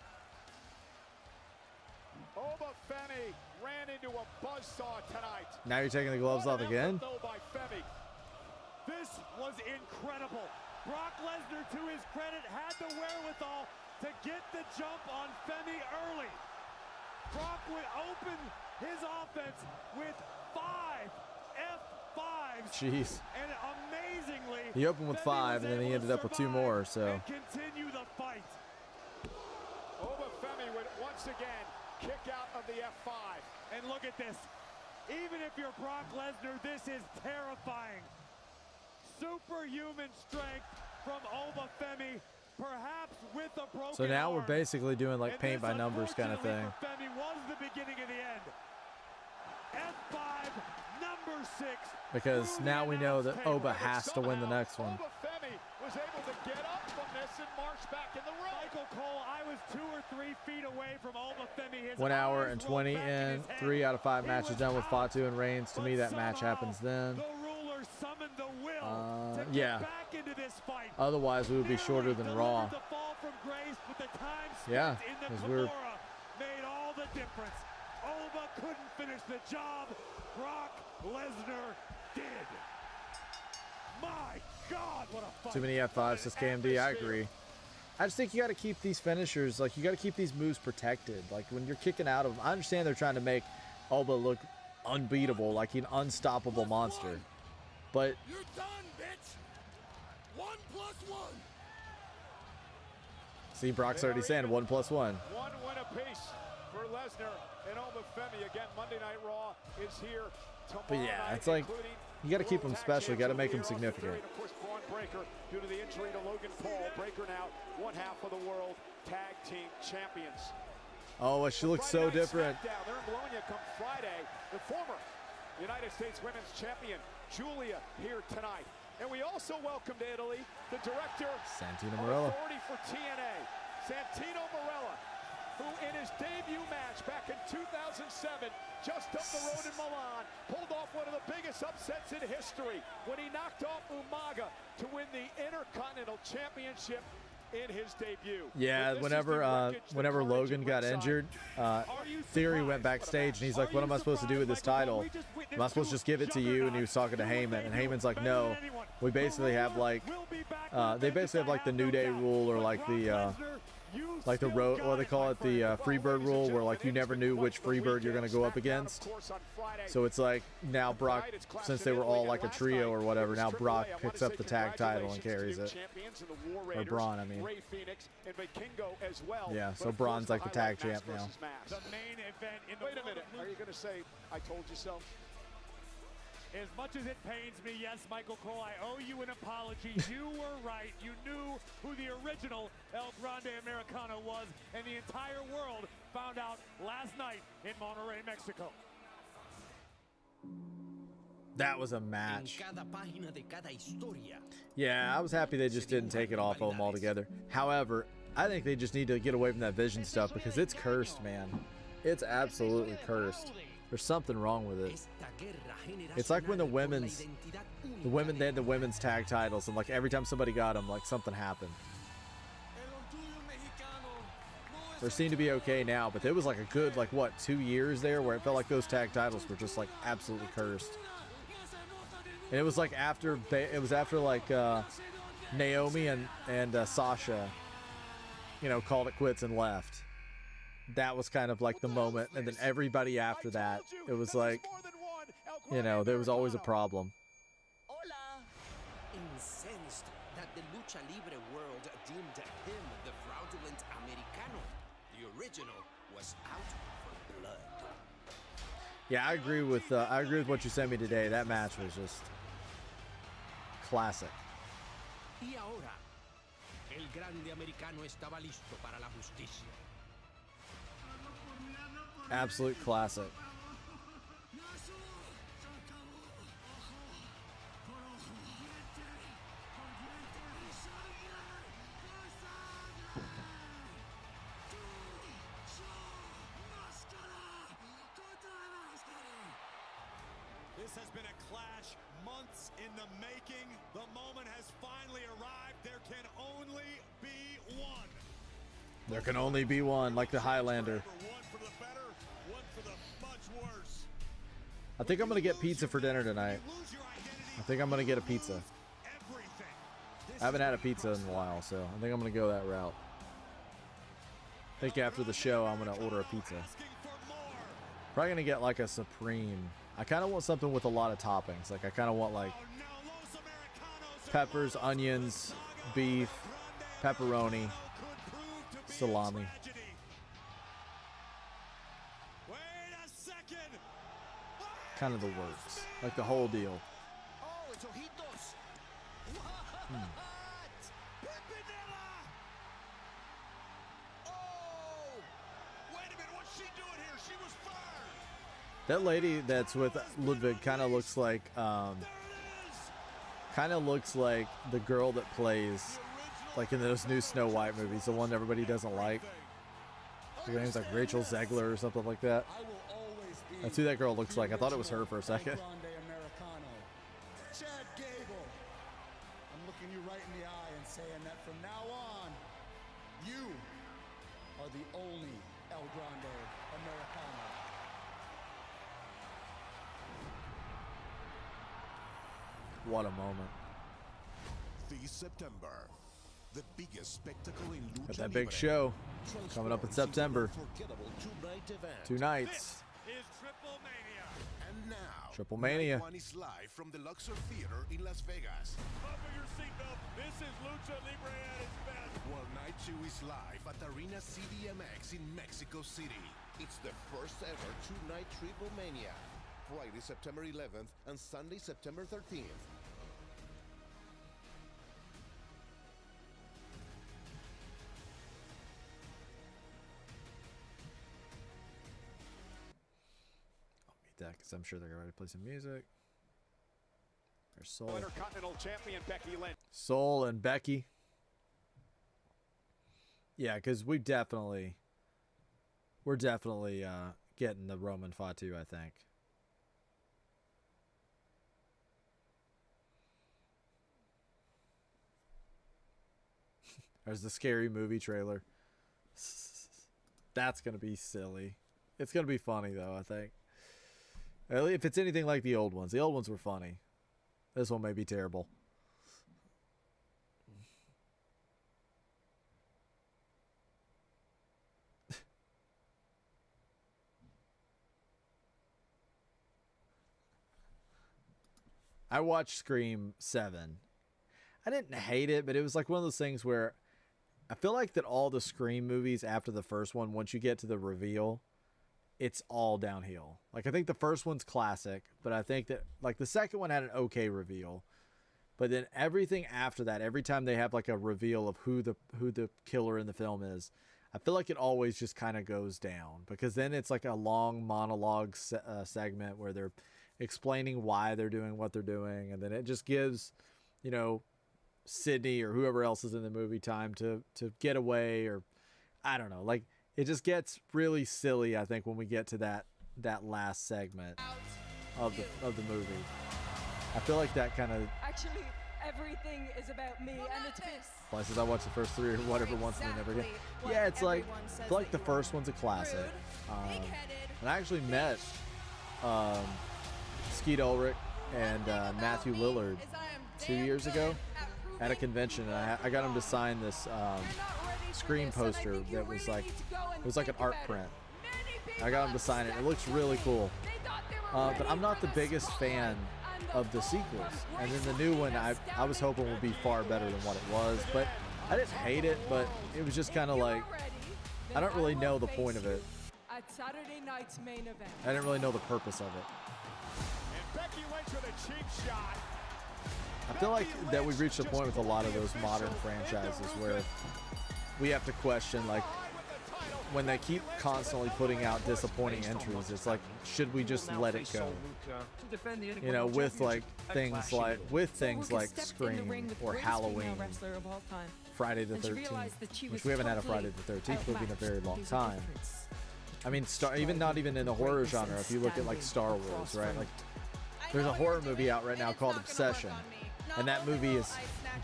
Oba Femi ran into a buzzsaw tonight. Now you're taking the gloves What off an again? effort, though, by Femi. This was incredible. Brock Lesnar, to his credit, had the wherewithal to get the jump on Femi early. Brock would open his offense with 5 F5s. Jeez. And amazingly, He opened with Femi 5, was and then he able ended to up with 2 survive more, so. and continue the fight. Oba Femi would once again kick out of the F5. And look at this. Even if you're Brock Lesnar, this is terrifying. Superhuman strength from Oba Femi, perhaps with a broken So now we're arm. basically doing like And paint this, by numbers kind of thing. unfortunately, for Femi was the beginning of the end. F5, number 6. Because now we know that Oba has to win the next one. Obafemi was able to get up from this and march back in the ring. Michael Cole, I was 2 or 3 feet away from Obafemi. 1 hour and 20 in, 3 out of 5 matches done with Fatu and Reigns. To me, that match happens then. The ruler summoned the will to yeah. get back into this fight. Otherwise, we would be shorter than Raw. The fall from grace with the time spent Yeah, in the because we're Kimura made all the difference. Oba couldn't finish the job. Brock Lesnar did. My God, what a fight. too many F5s, says KMD. I agree. I just think you got to keep these finishers, like you got to keep these moves protected. Like when you're kicking out of them, I understand they're trying to make Oba look unbeatable, like an unstoppable monster. But You're done, bitch. 1 + 1. see, Brock's already saying 1 + 1. One win apiece for Lesnar and Obafemi. Again, Monday Night Raw is here tomorrow But yeah, night, it's like including you got to keep them World Tag special. You got to Champs make them of the Year, significant. and of course, Braun Breaker, due to the injury to Logan Paul. Breaker now 1/2 of the World Tag Team Champions. Oh, she looks so Friday Night different. SmackDown there in Bologna come Friday. The former United States Women's Champion Julia here tonight. And we also welcome to Italy the director Santino of Marella. authority for TNA, Santino Marella, who in his debut match back in 2007, just up the road in Milan, pulled off one of the biggest upsets in history when he knocked off Umaga to win the Intercontinental Championship in his debut. Yeah, But this is whenever the wreckage, the whenever courage Logan at got ringside. injured, Theory went backstage and he's like, "What am I supposed to do with this title? Am I supposed to just give it to you?" And he was talking to Heyman, and Heyman's like, "No, we basically have like they basically have like the New Day rule, or like the road, or they call it the Freebird rule, where like you never knew which Freebird you're gonna go up against. So it's like now Brock, since they were all like a trio or whatever, now Brock picks up the tag title and carries it. Or Braun, I mean. Yeah, so Braun's like the tag champ now. The main event in the Wait a minute, are you going to say, I told you so? As much as it pains me, yes, Michael Cole, I owe you an apology. You were right. You knew who the original El Grande Americano was, and the entire world found out last night in Monterrey, Mexico. That was a match. Yeah, I was happy they just didn't take it off of them altogether. However, I think they just need to get away from that vision stuff because it's cursed, man. It's absolutely cursed. There's something wrong with it. It's like when the women, they had the women's tag titles, and like every time somebody got them, like something happened. They seem to be okay now, but there was like a good, like what, 2 years there where it felt like those tag titles were just like absolutely cursed. And it was like after, like Naomi and Sasha, you know, called it quits and left. That was kind of like the moment, and then everybody after that, it was like, you know, there was always a problem. Hola. Incensed that the Lucha Libre world deemed him the fraudulent Americano. The original was out for blood. Yeah, I agree with what you sent me today. That match was just classic. Y ahora, el grande americano estaba listo para la justicia. Absolute classic. This has been a clash months in the making. The moment has finally arrived. There can only be one. There can only be one, like the Highlander. One for the better, one for the much worse. I think I'm gonna get pizza for dinner tonight. I think I'm gonna get a pizza. I haven't had a pizza in a while, so I think I'm gonna go that route. I think after the show, I'm gonna order a pizza. Probably gonna get like a Supreme. I kind of want something with a lot of toppings. Like I kind of want like peppers, onions, beef, pepperoni, salami. Kind of the works. Like the whole deal. Oh, it's ojitos. What? Pimpinella! Oh! Wait a minute, what's she doing here? She was fired. That lady that's with Ludwig kind of looks like the girl that plays like in those new Snow White movies, the one everybody doesn't like. Her name's like Rachel Zegler or something like that. That's who that girl looks like. I thought it was her for a second. Chad Gable. I'm looking you right in the eye and saying that from now on, you are the only El Grande Americano. What a moment. This September, the biggest spectacle in Lucha Got that big Libre show coming up in September. unforgettable two-night event. 2 nights. Is Triple Mania. And now, Triple Mania. Night one is live from the Luxor Theater in Las Vegas, Cover your seatbelt. This is Lucha Libre at its best. while night two is live at Arena CDMX in Mexico City. It's the first ever two-night Triple Mania. Friday, September 11th and Sunday, September 13th. That because I'm sure they're ready to play some music. There's Soul. Intercontinental Champion Becky Lynch. Soul and Becky. Yeah, because we're definitely getting the Roman Fatu, I think. There's the Scary Movie trailer. That's gonna be silly. It's gonna be funny though, I think. If it's anything like the old ones were funny. This one may be terrible. I watched Scream 7. I didn't hate it, but it was like one of those things where I feel like that all the Scream movies after the first one, once you get to the reveal, it's all downhill. Like I think the first one's classic, but I think that like the second one had an okay reveal. But then everything after that, every time they have like a reveal of who the killer in the film is, I feel like it always just kind of goes down, because then it's like a long monologue segment where they're explaining why they're doing what they're doing, and then it just gives, you know, Sydney or whoever else is in the movie time to get away, or I don't know, like it just gets really silly, I think, when we get to that last segment of the movie. I feel like that kind of actually everything is about me, and it's been places I watched the first 3 or whatever once and then never again. Yeah, it's like I feel like the first one's a classic. And I actually met Skeet Ulrich and Matthew Lillard 2 years ago at a convention, and I got him to sign this Scream poster that was like, it was like an art print. I got him to sign it. It looks really cool. But I'm not the biggest fan of the sequels, and then the new one I was hoping would be far better than what it was, but I didn't hate it, but it was just kind of like, I don't really know the point of it. at Saturday night's main event. I didn't really know the purpose of it. And Becky Lynch with a cheap shot. I feel like that we've reached a point with a lot of those modern franchises where we have to question, like, when they keep constantly putting out disappointing entries, it's like, should we just let it go? You know, with like things like Scream or Halloween, Friday the 13th, which we haven't had a Friday the 13th movie in a very long time. I mean, not even in the horror genre. If you look at like Star Wars, right? Like, there's a horror movie out right now called Obsession, and that movie is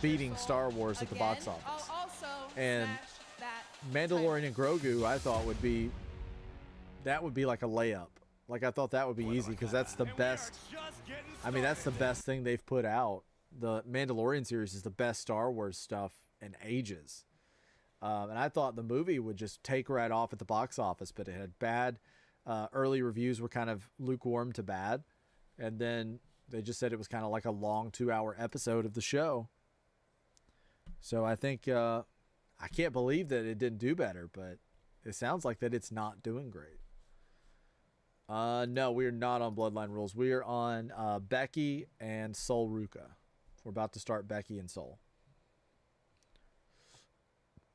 beating Star Wars at the box office. And Mandalorian and Grogu, I thought would be like a layup. Like, I thought that would be easy because that's the best. I mean, that's the best thing they've put out. The Mandalorian series is the best Star Wars stuff in ages. And I thought the movie would just take right off at the box office, but it had bad. Early reviews were kind of lukewarm to bad. And then they just said it was kind of like a long 2-hour episode of the show. So I think, I can't believe that it didn't do better, but it sounds like that it's not doing great. No, we are not on Bloodline Rules. We are on Becky and Sol Ruca. We're about to start Becky and Sol.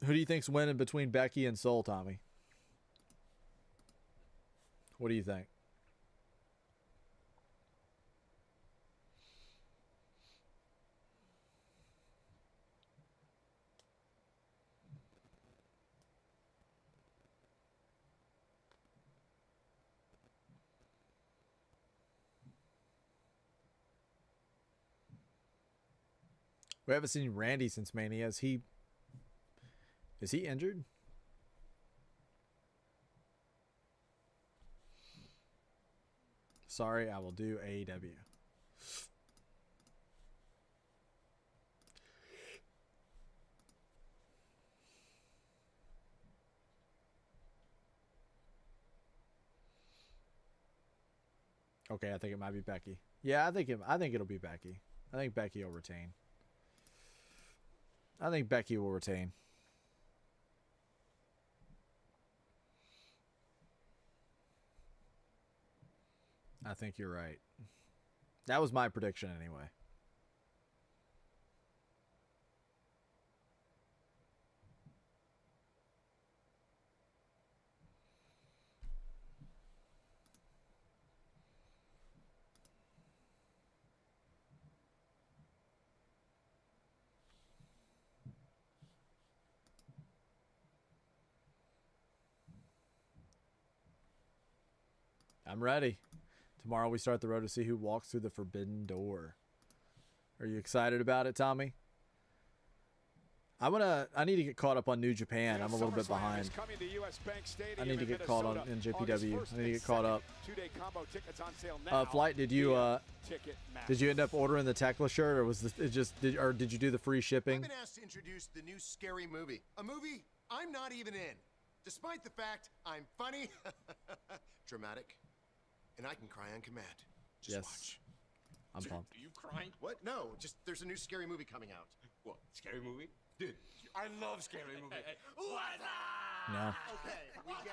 Who do you think's winning between Becky and Sol, Tommy? What do you think? We haven't seen Randy since Mania. Is he injured? Sorry, I will do AEW. Okay, I think it might be Becky. Yeah, I think it'll be Becky. I think Becky will retain. I think Becky will retain. I think you're right. That was my prediction anyway. I'm ready. Tomorrow we start the road to see who walks through the forbidden door. Are you excited about it, Tommy? I need to get caught up on New Japan. I'm a little bit behind. I need to get caught on in JPW. I need to get caught up. Flight, did you end up ordering the Tekla shirt, or was it just did you do the free shipping? I've been asked to introduce the new scary movie. A movie I'm not even in. Despite the fact I'm funny, dramatic, and I can cry on command. Just watch. I'm pumped. Are you crying? What? No, just there's a new scary movie coming out. What? Scary movie? Dude, I love scary movies. No. Okay, we got it.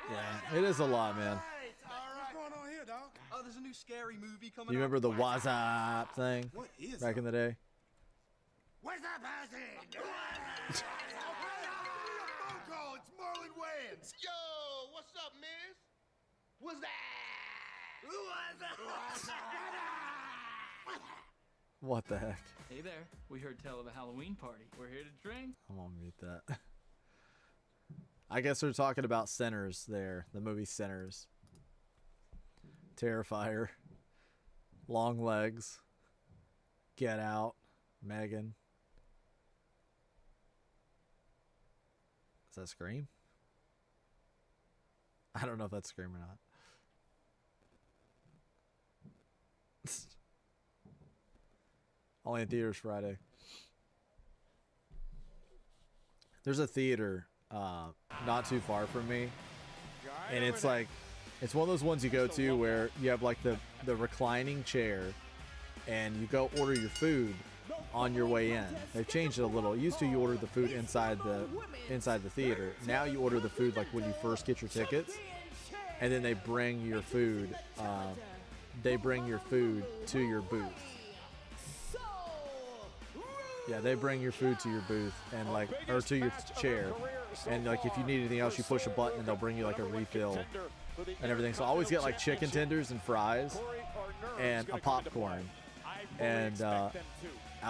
Yeah, it is a lot, man. All right. What's going on here, dog? Oh, there's a new scary movie coming out. You remember the WhatsApp thing What is back in the day? Where's that person? Phone call. It's Marlon Wayans. Yo, what's up, miss? What's that? What the heck? Hey there. We heard tell of a Halloween party. We're here to drink. I'm gonna mute that. I guess they're talking about Sinners there. The movie Sinners. Terrifier. Long Legs. Get Out. Megan. Is that Scream? I don't know if that's Scream or not. Only in theaters Friday. There's a theater not too far from me, and it's like it's one of those ones you go to where you have like the reclining chair, and you go order your food on your way in. They've changed it a little. Used to you order the food inside the theater. Now you order the food like when you first get your tickets, and then they bring your food. They bring your food to your booth. Yeah, they bring your food to your booth and or to your chair, and like if you need anything else, you push a button and they'll bring you like a refill and everything. So I always get like chicken tenders and fries and a popcorn, and I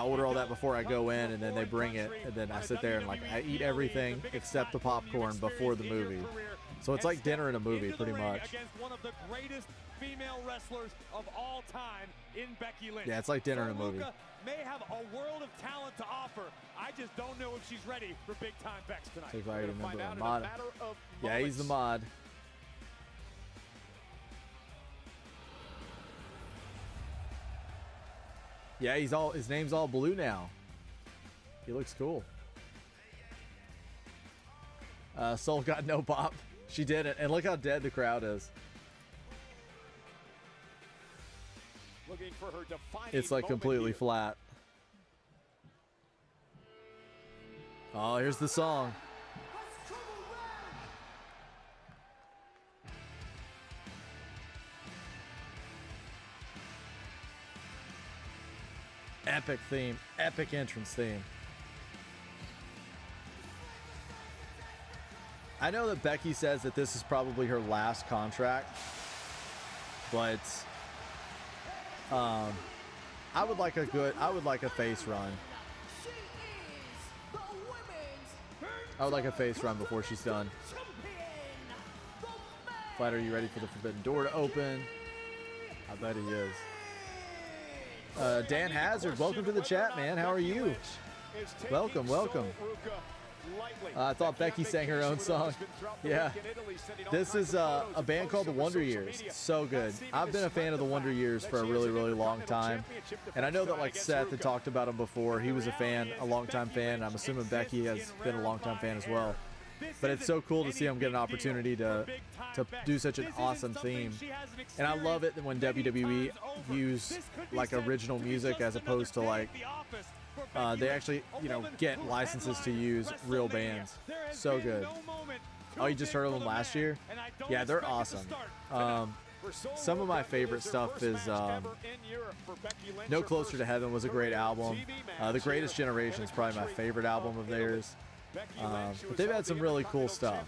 order all that before I go in, and then they bring it, and then I sit there and like I eat everything except the popcorn before the movie. So it's like dinner in a movie, pretty much. Against one of the greatest female wrestlers of all time in Becky Lynch. Yeah, it's like dinner in a movie. May have a world of talent to offer. I just don't know if she's ready for big time Bex tonight. Take right, remember the mod. Yeah, he's the mod. Yeah, his name's all blue now. He looks cool. Soul got no pop. She did it, and look how dead the crowd is. Looking for her defining It's like completely flat. Oh, here's the song. Epic theme, epic entrance theme. I know that Becky says that this is probably her last contract, but I would like a face run. I would like a face run before she's done. Flat, are you ready for the forbidden door to open? I bet he is. Dan Hazard, welcome to the chat, man. How are you? Welcome, welcome. I thought Becky sang her own song. Yeah. This is a band called the Wonder Years. So good. I've been a fan of the Wonder Years for a really, really long time. And I know that like Seth had talked about them before. He was a fan, a longtime fan. I'm assuming Becky has been a longtime fan as well. But it's so cool to see them get an opportunity to do such an awesome theme. And I love it when WWE use like original music as opposed to like they actually, you know, get licenses to use real bands. So good. Oh, you just heard of them last year? Yeah, they're awesome. Some of my favorite stuff is No Closer to Heaven was a great album. The Greatest Generation is probably my favorite album of theirs. But they've had some really cool stuff.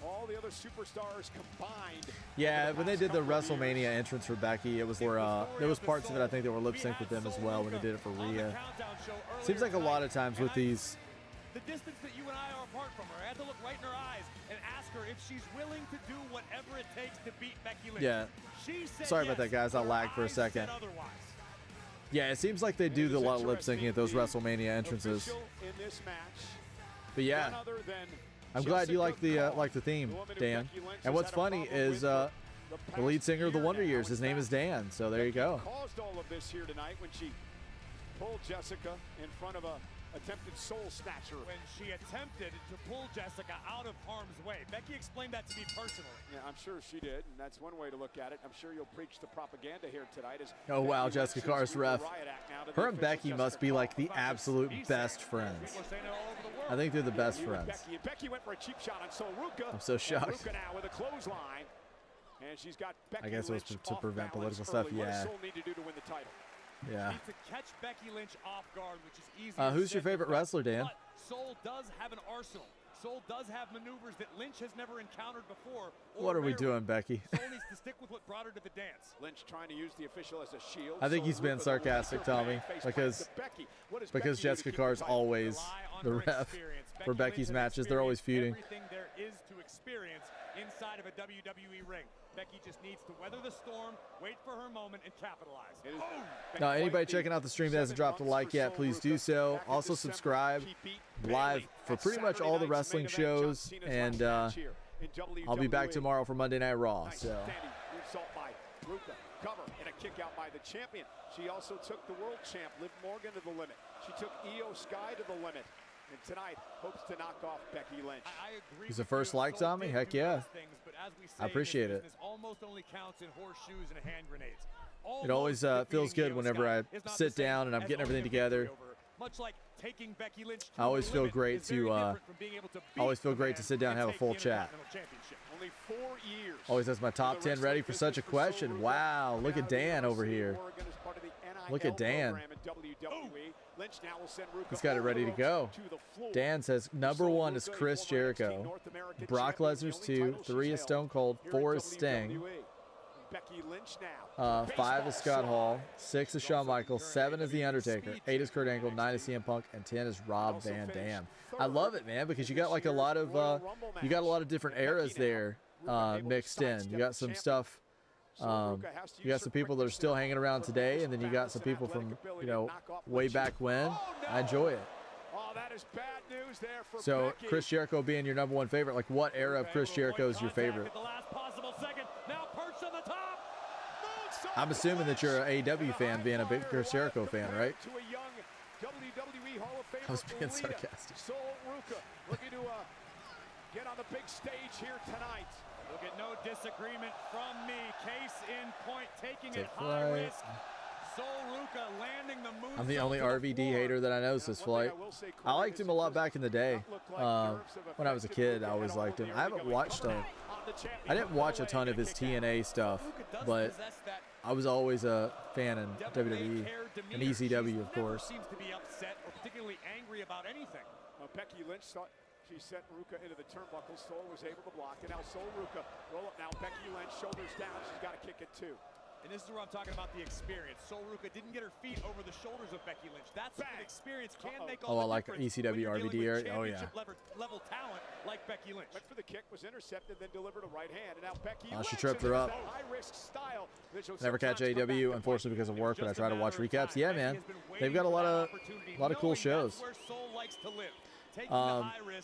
All the other superstars combined. Yeah, when they did the WrestleMania entrance for Becky, it was where there was parts of it I think that were lip synced with them as well when they did it for Rhea. Seems like a lot of times with these. The distance that you and I are apart from her, I had to look right in her eyes and ask her if she's willing to do whatever it takes to beat Becky Lynch. Yeah. Sorry about that, guys. I lagged for a second. Yeah, it seems like they do a lot of lip syncing at those WrestleMania entrances. But yeah. I'm glad you like the theme, Dan. And what's funny is the lead singer of the Wonder Years, his name is Dan. So there you go. Caused all of this here tonight when she pulled Jessica in front of a attempted soul snatcher. When she attempted to pull Jessica out of harm's way. Becky explained that to me personally. Yeah, I'm sure she did, and that's one way to look at it. I'm sure you'll preach the propaganda here tonight. Oh wow, Jessica Carr's ref. Her and Becky must be like the absolute best friends. I think they're the best friends. Becky went for a cheap shot on Sol-Ruka. I'm so shocked. Now with a clothesline, and she's got Becky I guess it was Lynch to prevent off balance political stuff. early. What does Yeah. Sol need to do to win the title? Yeah. Needs to catch Becky Lynch off guard, which is easy. Who's your favorite wrestler, Dan? But Sol does have an arsenal. Sol does have maneuvers that Lynch has never encountered before. What are we doing, Becky? Sol needs to stick with what brought her to the dance. Lynch trying to use the official as a shield. I think he's being sarcastic, Tommy, because Jessica Carr's always the ref for Becky's matches. They're always feuding. Everything there is to experience inside of a WWE ring. Becky just needs to weather the storm, wait for her moment, and capitalize. Anybody checking out the stream that hasn't dropped a like yet, please do so. Also subscribe. Live for pretty much all the wrestling shows, and I'll be back tomorrow for Monday Night Raw. So. Cover and a kick out by the champion. She also took the world champ, Liv Morgan, to the limit. She took Io Sky to the limit. And tonight, hopes to knock off Becky Lynch. I agree. He's the first like, Tommy? Heck yeah. I appreciate it. Almost only counts in horseshoes and hand grenades. It always feels good whenever I sit down and I'm getting everything together. Much like taking Becky Lynch I always feel great to sit down and have a full chat. Only 4 years. Always has my top 10 ready for such a question. Wow, look at Dan over here. Look at Dan. He's got it ready to go. Dan says number 1 is Chris Jericho. Brock Lesnar's 2. 3 is Stone Cold. 4 is Sting. 5 is Scott Hall. 6 is Shawn Michaels. 7 is The Undertaker. 8 is Kurt Angle. 9 is CM Punk. And 10 is Rob Van Dam. I love it, man, because you got like a lot of different eras there mixed in. You got some stuff. You got some people that are still hanging around today, and then you got some people from way back when. I enjoy it. So Chris Jericho being your number 1 favorite, like what era of Chris Jericho is your favorite? I'm assuming that you're an AEW fan, being a big Chris Jericho fan, right? I was being sarcastic. Sol-Ruka looking to get on the big stage here tonight. We'll get no disagreement from me. Case in point, taking it high risk. Sol-Ruka landing the moonsault. I'm the only RVD hater that I know this flight. I liked him a lot back in the day. When I was a kid, I always liked him. I didn't watch a ton of his TNA stuff, but I was always a fan in WWE and ECW, of course. Seems to be upset or particularly angry about anything. Becky Lynch thought she sent Ruka into the turnbuckle. Sol was able to block it. Now Sol-Ruka roll up now. Becky Lynch, shoulders down. She's got to kick it too. And this is where I'm talking about the experience. Sol Ruca didn't get her feet over the shoulders of Becky Lynch. That's an experience can make all I the like difference ECW when you're RVD dealing with area. Oh, yeah. championship-level talent like Becky Lynch. Went for the kick, was intercepted, then delivered a right hand. And now Becky Oh, she Lynch tripped her up. high-risk style. Never catch AEW, unfortunately, because of work, but I try to watch recaps. Yeah, man. They've got a lot of cool shows.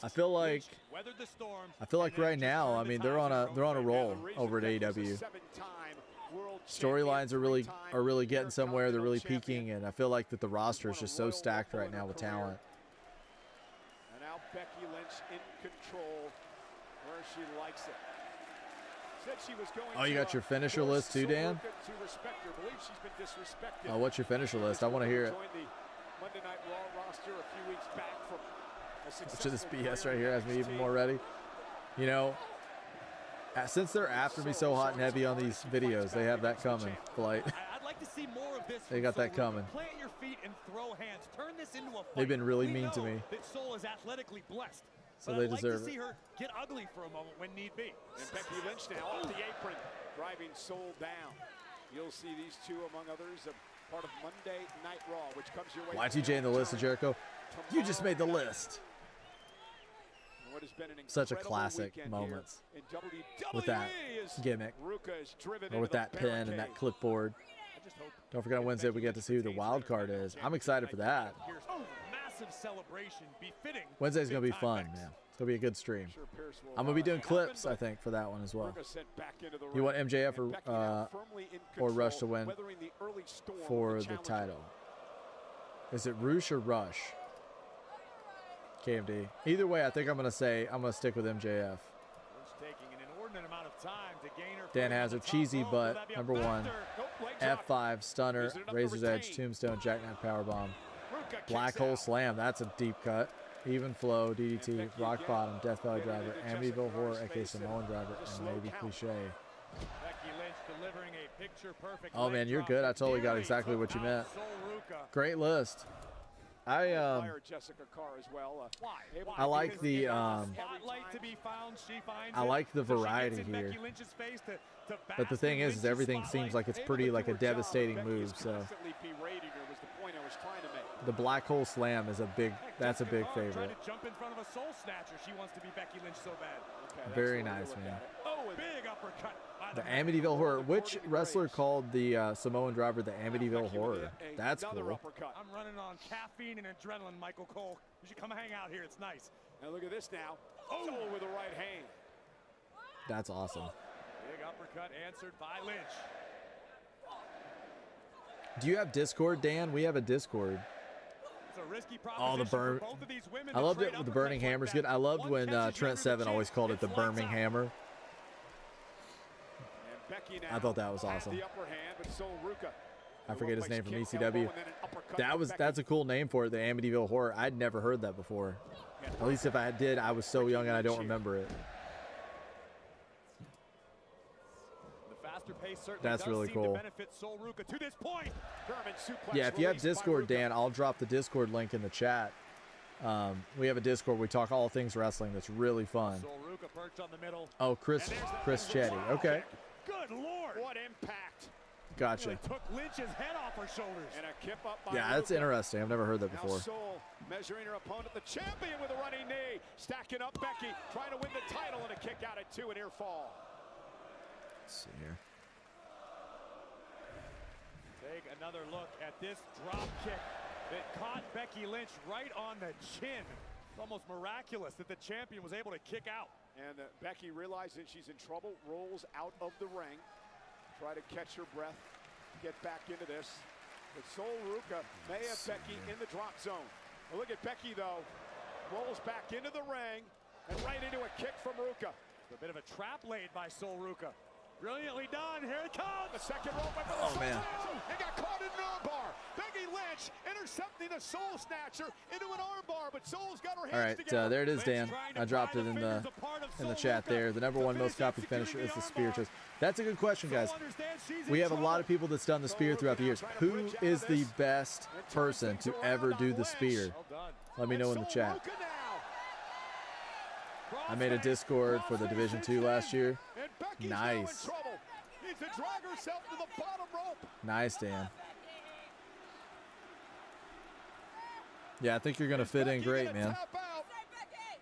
I feel like right now, I mean, they're on a roll over at AEW. Storylines are really getting somewhere. They're really peaking, and I feel like that the roster is just so stacked right now with talent. And now Becky Lynch in control where she likes it. Said she was going Oh, you got your finisher list too, Dan? Oh, what's your finisher list? I want to hear it. Monday Night Raw roster a few weeks back from Which of this BS right here has me even more ready. You know, since they're after me so hot and heavy on these videos, they have that coming. Flight. I'd like to see more of this. They got that coming. Plant your feet and throw hands. Turn this into a fight. They've been really mean to me. That Sol is athletically blessed. So they deserve it. I'd like to see her get ugly for a moment when need be. And Becky Lynch now off the apron, driving Sol down. You'll see these two, among others, a part of Monday Night Raw, which comes your way. Y2J in the list of Jericho. You just made the list. What has been an Such a classic moments with that gimmick, or with that pin and that clipboard. Don't forget on Wednesday we get to see who the wild card is. I'm excited for that. Wednesday's gonna be fun, man. It's gonna be a good stream. I'm gonna be doing clips, I think, for that one as well. You want MJF or Rush to win for the title? Is it Roosh or Rush? KMD. Either way, I think I'm gonna stick with MJF. Dan Hazard, cheesy butt, number 1. F5, stunner, Razor's Edge, tombstone, jackknife powerbomb, black hole slam. That's a deep cut. Even flow, DDT, rock bottom, Death Valley driver, Amityville horror, aka Samoan driver, and maybe cliche. Oh man, you're good. I totally got exactly what you meant. Great list. I like the variety here. But the thing is everything seems like it's pretty like a devastating move. So the black hole slam is that's a big favorite. Very nice, man. The Amityville horror. Which wrestler called the Samoan driver the Amityville horror? That's cool. I'm running on caffeine and adrenaline, Michael Cole. You should come hang out here. It's nice. Now look at this now. Oh, with the right hand. That's awesome. Big uppercut answered by Lynch. Do you have Discord, Dan? We have a Discord. Oh, the burn. I loved it with the burning hammer's good. I loved when Trent Seven always called it the burning hammer. I thought that was awesome. I forget his name from ECW. That's a cool name for it, the Amityville horror. I'd never heard that before. At least if I did, I was so young and I don't remember it. That's really cool. Yeah, if you have Discord, Dan, I'll drop the Discord link in the chat. We have a Discord. We talk all things wrestling. That's really fun. Oh, Chris Chetty. Okay. Good Lord! What impact! Gotcha. Took Lynch's head off her shoulders. And a kip up by yeah, that's interesting. I've never heard that before. Now Sol measuring her opponent, the champion, with a running knee, stacking up Becky, trying to win the title, and a kick out at 2, an ear fall. Let's see here. Take another look at this drop kick that caught Becky Lynch right on the chin. It's almost miraculous that the champion was able to kick out. And Becky, realizing she's in trouble, rolls out of the ring. Try to catch her breath, get back into this. But Sol Ruca may have Becky in the drop zone. Well, look at Becky, though. Rolls back into the ring and right into a kick from Ruca. A bit of a trap laid by Sol Ruca. Brilliantly done. Here it comes. The second rope. Oh, man. It got caught in an armbar. Becky Lynch intercepting the Soul Snatcher into an armbar, but Soul's got her hands All right, together. there it is, Dan. I dropped it in the chat there. The #1 most copied finisher is the spear twist. That's a good question, guys. We have a lot of people that's done the spear throughout the years. Who is the best person to ever do the spear? Let me know in the chat. I made a Discord for the Division 2 last year. Nice. to drag herself to the bottom rope. Nice, Dan. Yeah, I think you're going to fit in great, man. Tap out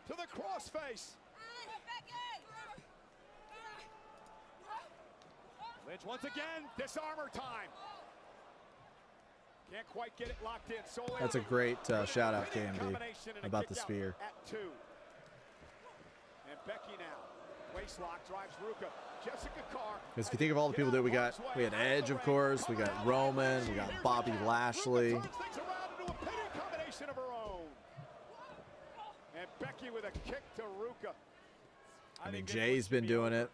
to the crossface. Lynch once again, disarmor time. Can't quite get it locked in. That's a great shout out, KMD, about the spear. At 2. And Becky now. Waist lock drives Ruka. Jessica Carr. Because if you think of all the people that we got, we had Edge, of course, we got Roman, we got Bobby Lashley. Turns things around into a pinning combination of her own. And Becky with a kick to Ruka. I mean, Jay's been doing it.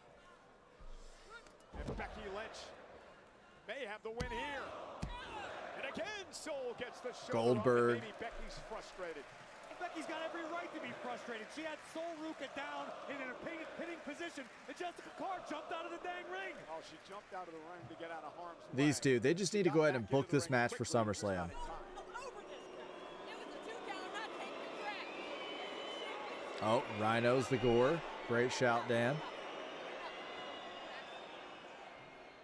And Becky Lynch may have the win here. And again, Soul gets the shoulder. Goldberg. Maybe Becky's frustrated. Becky's got every right to be frustrated. She had Sol Ruka down in a pinning position, and Jessica Carr jumped out of the dang ring. Oh, she jumped out of the ring to get out of harm's way. These two, they just need to go ahead and book this match for SummerSlam. Oh, Rhino's the gore. Great shout, Dan.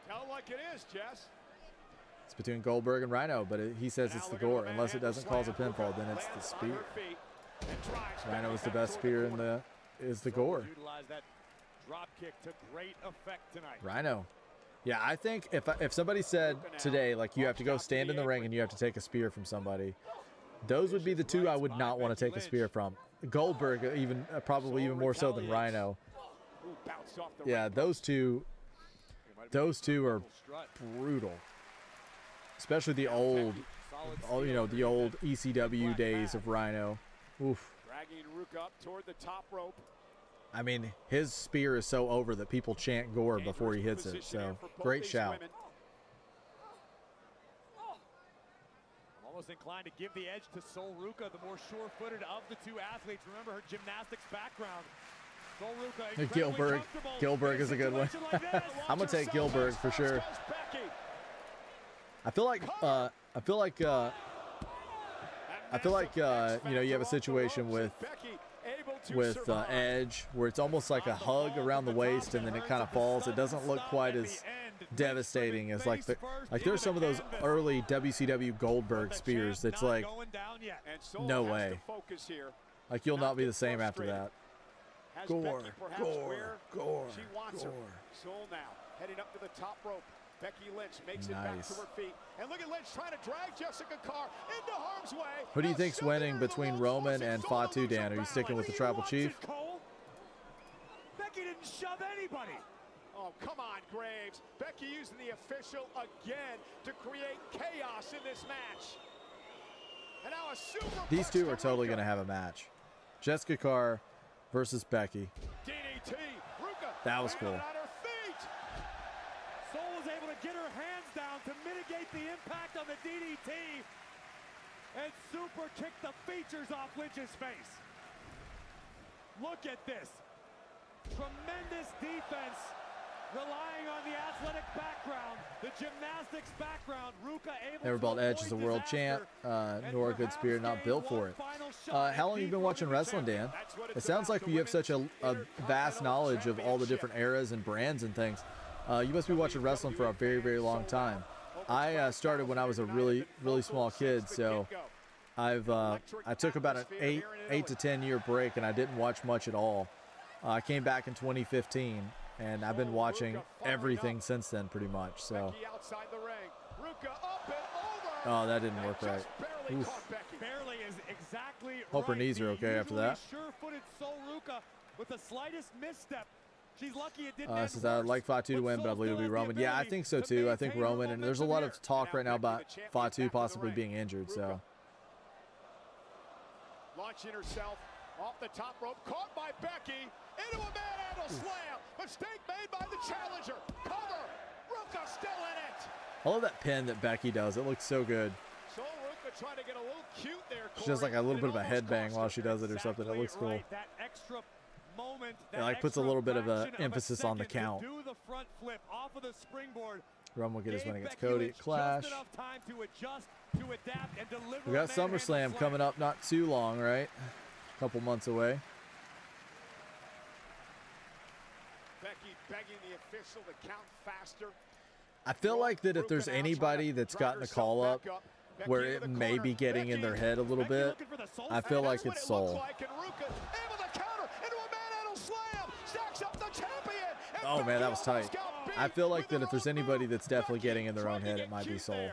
Tell it like it is, Jess. It's between Goldberg and Rhino, but he says it's the gore. Unless it doesn't cause a pinfall, then it's the spear. Rhino is the best spear in the gore. Utilize that drop kick to great effect tonight. Rhino. Yeah, I think if somebody said today, like, you have to go stand in the ring and you have to take a spear from somebody, those would be the two I would not want to take a spear from. Goldberg, even probably even more so than Rhino. Yeah, those two are brutal. Especially the old, the old ECW days of Rhino. Oof. Dragging Ruka up toward the top rope. I mean, his spear is so over that people chant gore before he hits it. So, great shout. I'm almost inclined to give the edge to Sol Ruka, the more sure-footed of the two athletes. Remember her gymnastics background. Sol Ruka, Gilbert is a good one. I'm gonna take Gilbert for sure. I feel like you have a situation with Edge where it's almost like a hug around the waist and then it kind of falls. It doesn't look quite as devastating as like there's some of those early WCW Goldberg spears that's like, no way. Like, you'll not be the same after that. Gore. She wants her. Soul now heading up to the top rope. Becky Lynch makes it back to her feet. And look at Lynch trying to drag Jessica Carr into harm's way. Who do you think's winning between Roman and Fatu, Dan? Are you sticking with the Tribal Chief? Becky didn't shove anybody. Oh, come on, Graves. Becky using the official again to create chaos in this match. And now a super. These two are totally going to have a match. Jessica Carr versus Becky. DDT. Ruka. That was cool. Sol was able to get her hands down to mitigate the impact on the DDT and super kick the features off Lynch's face. Look at this. Tremendous defense, relying on the athletic background, the gymnastics background. Ruka able Never bought Edge as a world champ, nor a good spear, not built for it. How long have you been watching wrestling, Dan? It sounds like you have such a vast knowledge of all the different eras and brands and things. You must be watching wrestling for a very, very long time. I started when I was a really, really small kid, so I took about an 8 to 10 year break, and I didn't watch much at all. I came back in 2015, and I've been watching everything since then, pretty much. So, oh, that didn't work right. Oof. Hope her knees are okay after that. Sure-footed Sol Ruka with the slightest misstep. She's lucky it didn't Says I'd like Fatu to win, but I believe it'll be Roman. Yeah, I think so too. I think Roman, and there's a lot of talk right now about Fatu possibly being injured. So, launching herself off the top rope, caught by Becky into a manhandle slam. Mistake made by the challenger. Cover. Ruka still in it. I love that pin that Becky does. It looks so good. Sol Ruka trying to get a little cute there. She does like a little bit of a headbang while she does it or something. It looks cool. That extra moment, it like puts a little bit of an emphasis on the count. Do the front flip off of the springboard. Roman will get his win against Cody at Clash. Time to adjust, to adapt, and deliver. We got SummerSlam coming up not too long, right? A couple months away. Becky begging the official to count faster. I feel like that if there's anybody that's gotten a call up where it may be getting in their head a little bit, I feel like it's Soul. Oh man, that was tight. I feel like that if there's anybody that's definitely getting in their own head, it might be Soul.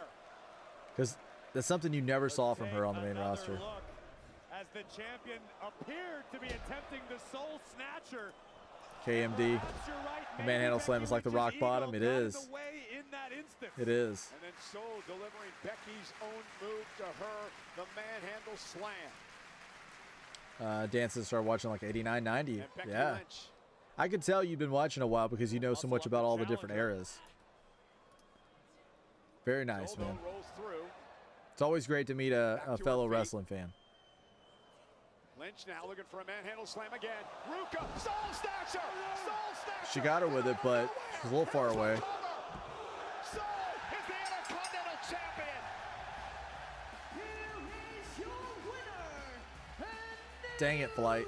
Because that's something you never saw from her on the main roster. As the champion appeared to be attempting the Soul Snatcher. KMD. The manhandle slam is like the rock bottom. It is. It is. And then Soul delivering Becky's own move to her, the manhandle slam. Dances started watching like 89, 90. Yeah. Lynch. I could tell you've been watching a while because you know so much about all the different eras. Very nice, man. It's always great to meet a fellow wrestling fan. Lynch now looking for a manhandle slam again. Ruka, Soul Snatcher! Soul Snatcher! She got her with it, but she's a little far away. Soul is the Intercontinental Champion! Here is your winner, Dang it, Flight.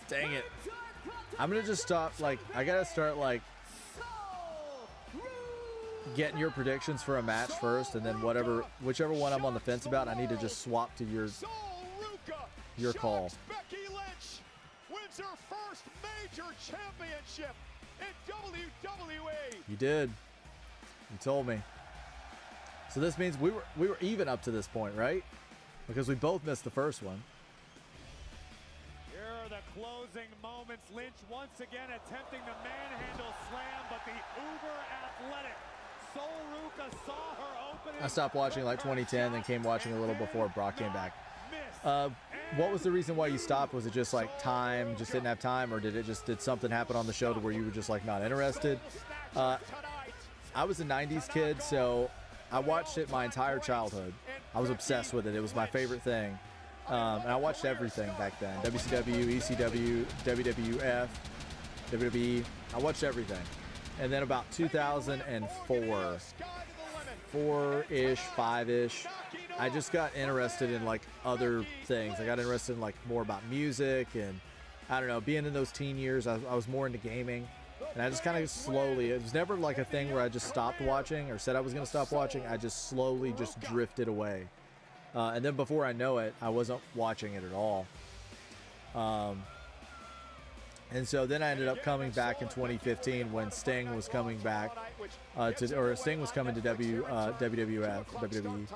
Dang it. I'm gonna just stop, like, I gotta start, like, getting your predictions for a match first, and then whichever one I'm on the fence about, I need to just swap to your call. Becky Lynch wins her first major championship in WWE. You did. You told me. So this means we were even up to this point, right? Because we both missed the first one. Here are the closing moments. Lynch once again attempting the manhandle slam, but the uber athletic Soul Ruka saw her opening. I stopped watching like 2010, then came watching a little before Brock came back. What was the reason why you stopped? Was it just like time, just didn't have time, or did something happen on the show to where you were just like not interested? I was a 90s kid, so I watched it my entire childhood. I was obsessed with it. It was my favorite thing. And I watched everything back then. WCW, ECW, WWF, WWE. I watched everything. And then about 2004, 4-ish, 5-ish, I just got interested in like other things. I got interested in like more about music, and I don't know, being in those teen years, I was more into gaming. And I just kind of slowly, it was never like a thing where I just stopped watching or said I was going to stop watching. I just slowly just drifted away. And then before I know it, I wasn't watching it at all. And so then I ended up coming back in 2015 when Sting was coming back Sting was coming to WWF, WWE.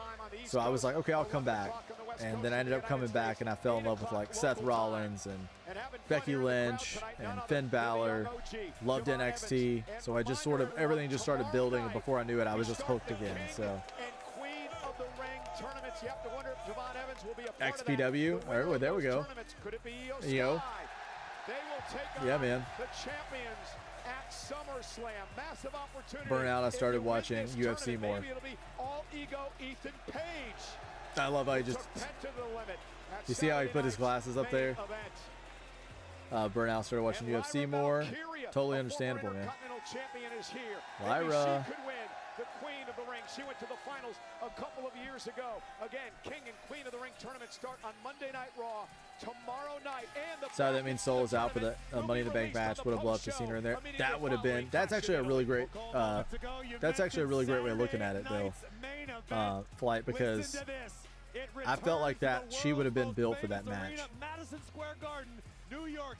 So I was like, okay, I'll come back. And then I ended up coming back, and I fell in love with like Seth Rollins and Becky Lynch and Finn Balor. Loved NXT. So I just sort of, everything just started building, and before I knew it, I was just hooked again. So XPW. All right, well, there we go. Yeah, man. The champions at SummerSlam. Massive opportunity. Burnout, I started watching UFC more. All ego Ethan Page. I love how he just... You see how he put his glasses up there? Burnout, started watching UFC more. Totally understandable, man. Lyra. The queen of the ring. She went to the finals a couple of years ago. Again, king and queen of the ring tournament start on Monday Night Raw tomorrow night. And sorry, that means Soul is out for the Money in the Bank match. Would have loved to see her in there. That would have been. That's actually a really great. That's actually a really great way of looking at it, though. Flight, because I felt like that she would have been built for that match.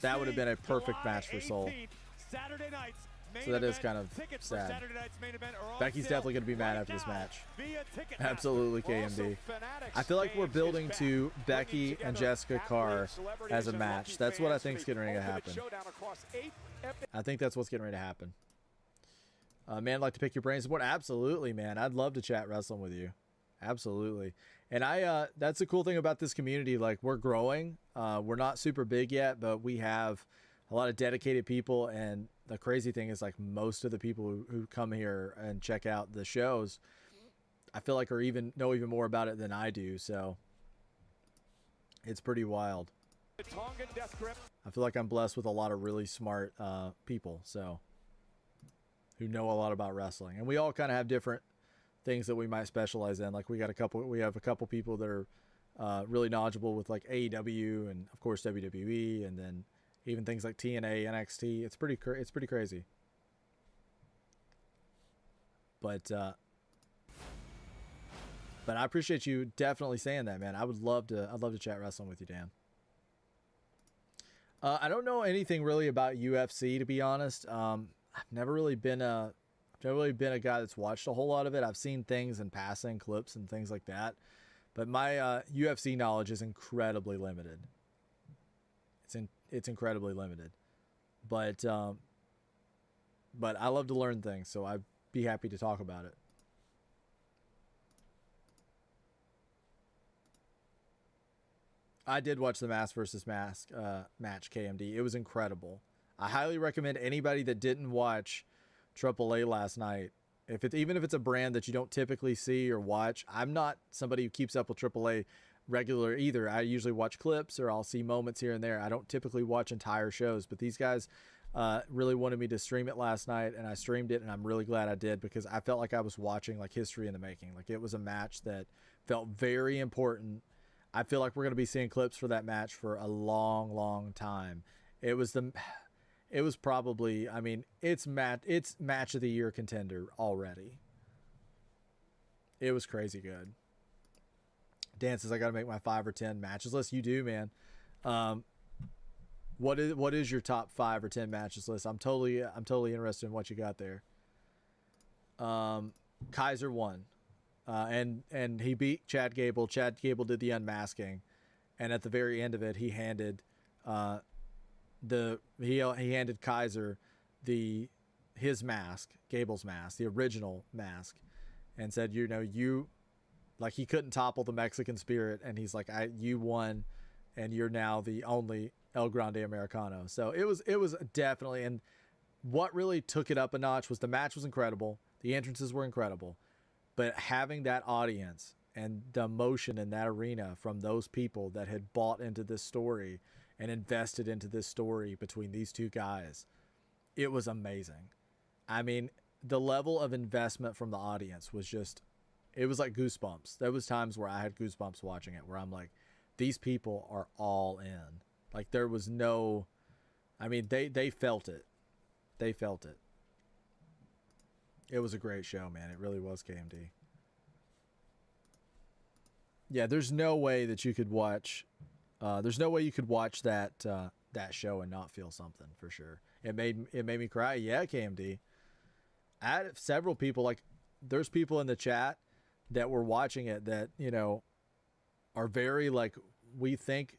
That would have been a perfect match for Soul. So that is kind of sad. Becky's definitely going to be mad after this match. Absolutely, KMD. I feel like we're building to Becky and Jessica Carr as a match. That's what I think is getting ready to happen. I think that's what's getting ready to happen. Man, I'd like to pick your brains. What? Absolutely, man. I'd love to chat wrestling with you. Absolutely. And that's the cool thing about this community. Like, we're growing. We're not super big yet, but we have a lot of dedicated people, and the crazy thing is, like, most of the people who come here and check out the shows, I feel like know even more about it than I do. So it's pretty wild. I feel like I'm blessed with a lot of really smart people, so who know a lot about wrestling, and we all kind of have different things that we might specialize in. Like we have a couple people that are really knowledgeable with like AEW and of course WWE, and then even things like TNA, NXT. It's pretty crazy. But I appreciate you definitely saying that, man. I'd love to chat wrestling with you, Dan. I don't know anything really about UFC, to be honest. I've never really been a guy that's watched a whole lot of it. I've seen things in passing, clips and things like that. But my UFC knowledge is incredibly limited. It's incredibly limited. But I love to learn things, so I'd be happy to talk about it. I did watch the Mask versus Mask match, KMD. It was incredible. I highly recommend anybody that didn't watch AAA last night, even if it's a brand that you don't typically see or watch. I'm not somebody who keeps up with AAA regular either. I usually watch clips or I'll see moments here and there. I don't typically watch entire shows, but these guys really wanted me to stream it last night, and I streamed it, and I'm really glad I did, because I felt like I was watching like history in the making. Like, it was a match that felt very important. I feel like we're going to be seeing clips for that match for a long, long time. It was probably, I mean, it's match of the year contender already. It was crazy good. Dan says I got to make my 5 or 10 matches list. You do, man. What is your top 5 or 10 matches list? I'm totally interested in what you got there. Kaiser won. And he beat Chad Gable. Chad Gable did the unmasking, and at the very end of it, he handed he handed Kaiser his mask, Gable's mask, the original mask, and said, like, he couldn't topple the Mexican spirit, and he's like, you won, and you're now the only El Grande Americano. So it was definitely, and what really took it up a notch was the match was incredible, the entrances were incredible. But having that audience and the emotion in that arena from those people that had bought into this story and invested into this story between these two guys, it was amazing. I mean, the level of investment from the audience was just, it was like goosebumps. There was times where I had goosebumps watching it, where I'm like, these people are all in. Like, there was no, I mean, they felt it. They felt it. It was a great show, man. It really was, KMD. Yeah, there's no way that you could watch. There's no way you could watch that show and not feel something, for sure. It made me cry. Yeah, KMD. I had several people, like, there's people in the chat that were watching it that, are very, like, we think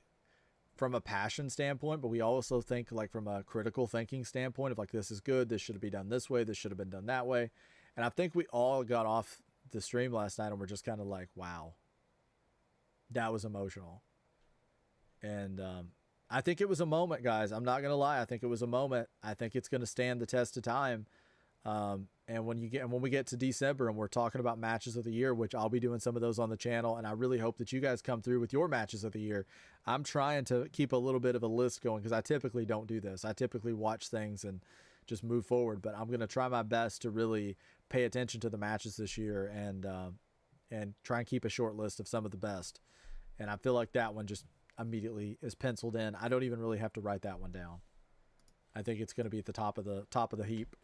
from a passion standpoint, but we also think, like, from a critical thinking standpoint of, like, this is good, this should be done this way, this should have been done that way. And I think we all got off the stream last night and we're just kind of like, wow, that was emotional. And I think it was a moment, guys. I'm not gonna lie, I think it was a moment. I think it's gonna stand the test of time. And when we get to December and we're talking about matches of the year, which I'll be doing some of those on the channel, and I really hope that you guys come through with your matches of the year. I'm trying to keep a little bit of a list going, because I typically don't do this. I typically watch things and just move forward, but I'm going to try my best to really pay attention to the matches this year and try and keep a short list of some of the best. And I feel like that one just immediately is penciled in. I don't even really have to write that one down. I think it's going to be at the top of the heap.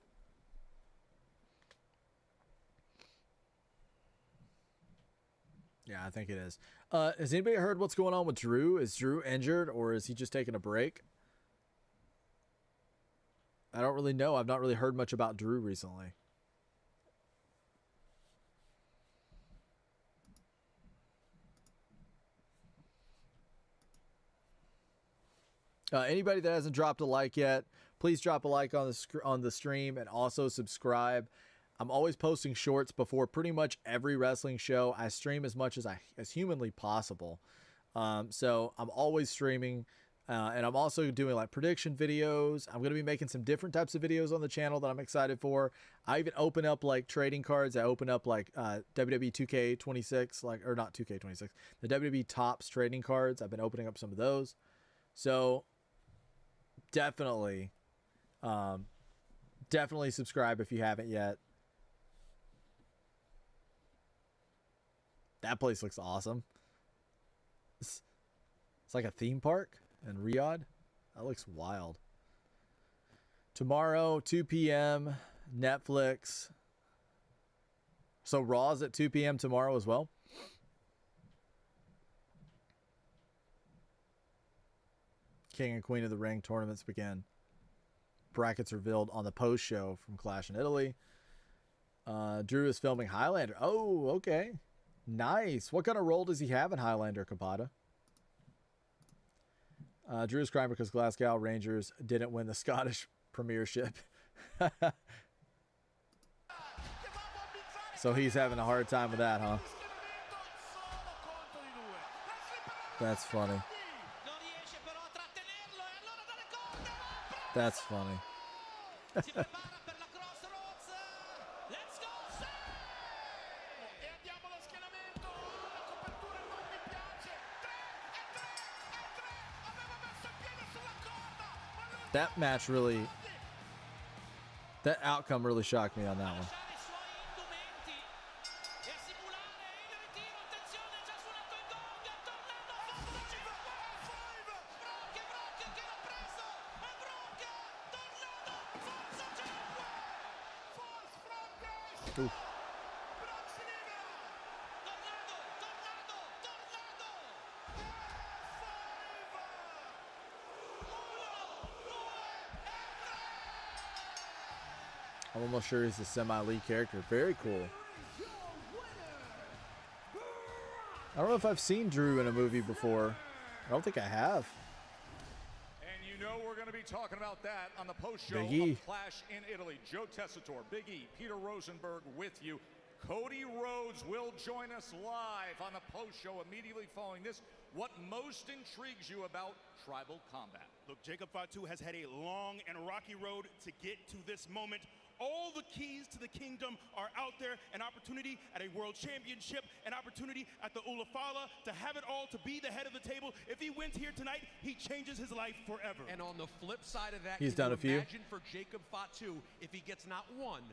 Yeah, I think it is. Has anybody heard what's going on with Drew? Is Drew injured, or is he just taking a break? I don't really know. I've not really heard much about Drew recently. Anybody that hasn't dropped a like yet, please drop a like on the stream, and also subscribe. I'm always posting shorts before pretty much every wrestling show. I stream as much as humanly possible. So I'm always streaming, and I'm also doing like prediction videos. I'm going to be making some different types of videos on the channel that I'm excited for. I even open up like trading cards. I open up like WWE 2K26, or not 2K26, the WWE Topps trading cards. I've been opening up some of those. So definitely subscribe if you haven't yet. That place looks awesome. It's like a theme park in Riyadh. That looks wild. Tomorrow, 2 p.m., Netflix. So Raw's at 2 p.m. tomorrow as well. King and Queen of the Ring tournaments begin. Brackets revealed on the post show from Clash in Italy. Drew is filming Highlander. Oh, okay. Nice. What kind of role does he have in Highlander, Kapata? Drew is crying because Glasgow Rangers didn't win the Scottish Premiership. So he's having a hard time with that, huh? That's funny. That's funny. That match really, that outcome really shocked me on that one. Oof. I'm almost sure he's a semi-lead character. Very cool. I don't know if I've seen Drew in a movie before. I don't think I have. And you know we're going to be talking about that on the post-show Big E. of Clash in Italy. Joe Tessitore, Big E, Peter Rosenberg with you. Cody Rhodes will join us live on the post-show immediately following this. What most intrigues you about tribal combat? Look, Jacob Fatu has had a long and rocky road to get to this moment. All the keys to the kingdom are out there. An opportunity at a world championship, an opportunity at the Ulafala to have it all, to be the head of the table. If he wins here tonight, he changes his life forever. And on the flip side of that, he's done a few. Imagine for Jacob Fatu if he gets not one,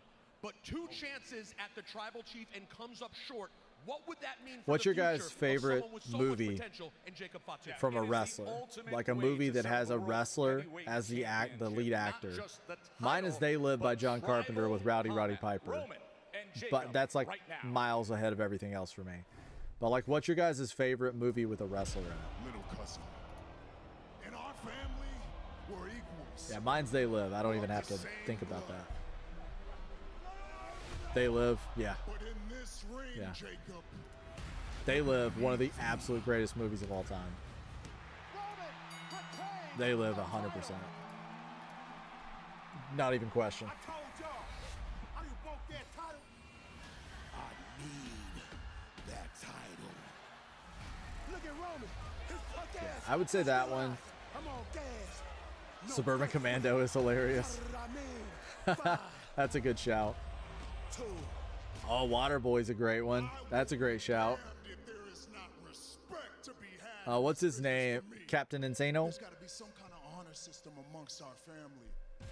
but two chances at the tribal chief and comes up short. What would that mean for What's the your guys' future of favorite someone with so movie much potential in Jacob Fatu? from a wrestler? Like a movie that has a wrestler as the lead actor. Mine is They Live by John Carpenter with Rowdy Piper. But that's like miles ahead of everything else for me. But like, what's your guys' favorite movie with a wrestler in it? Little cousin. In our family, we're equals. Yeah, mine's They Live. I don't even have to think about that. They Live, yeah. But in this ring, Yeah. Jacob, They Live, one of the absolute greatest movies of all time. They Live 100%. Not even question. I told y'all, I want that title. I need that title. Look at Roman. His punk ass. I would say that one. I'm on gas. Suburban Commando is hilarious. That's a good shout. Oh, Waterboy's a great one. That's a great shout. What's his name? Captain Insano? There's got to be some kind of honor system amongst our family. He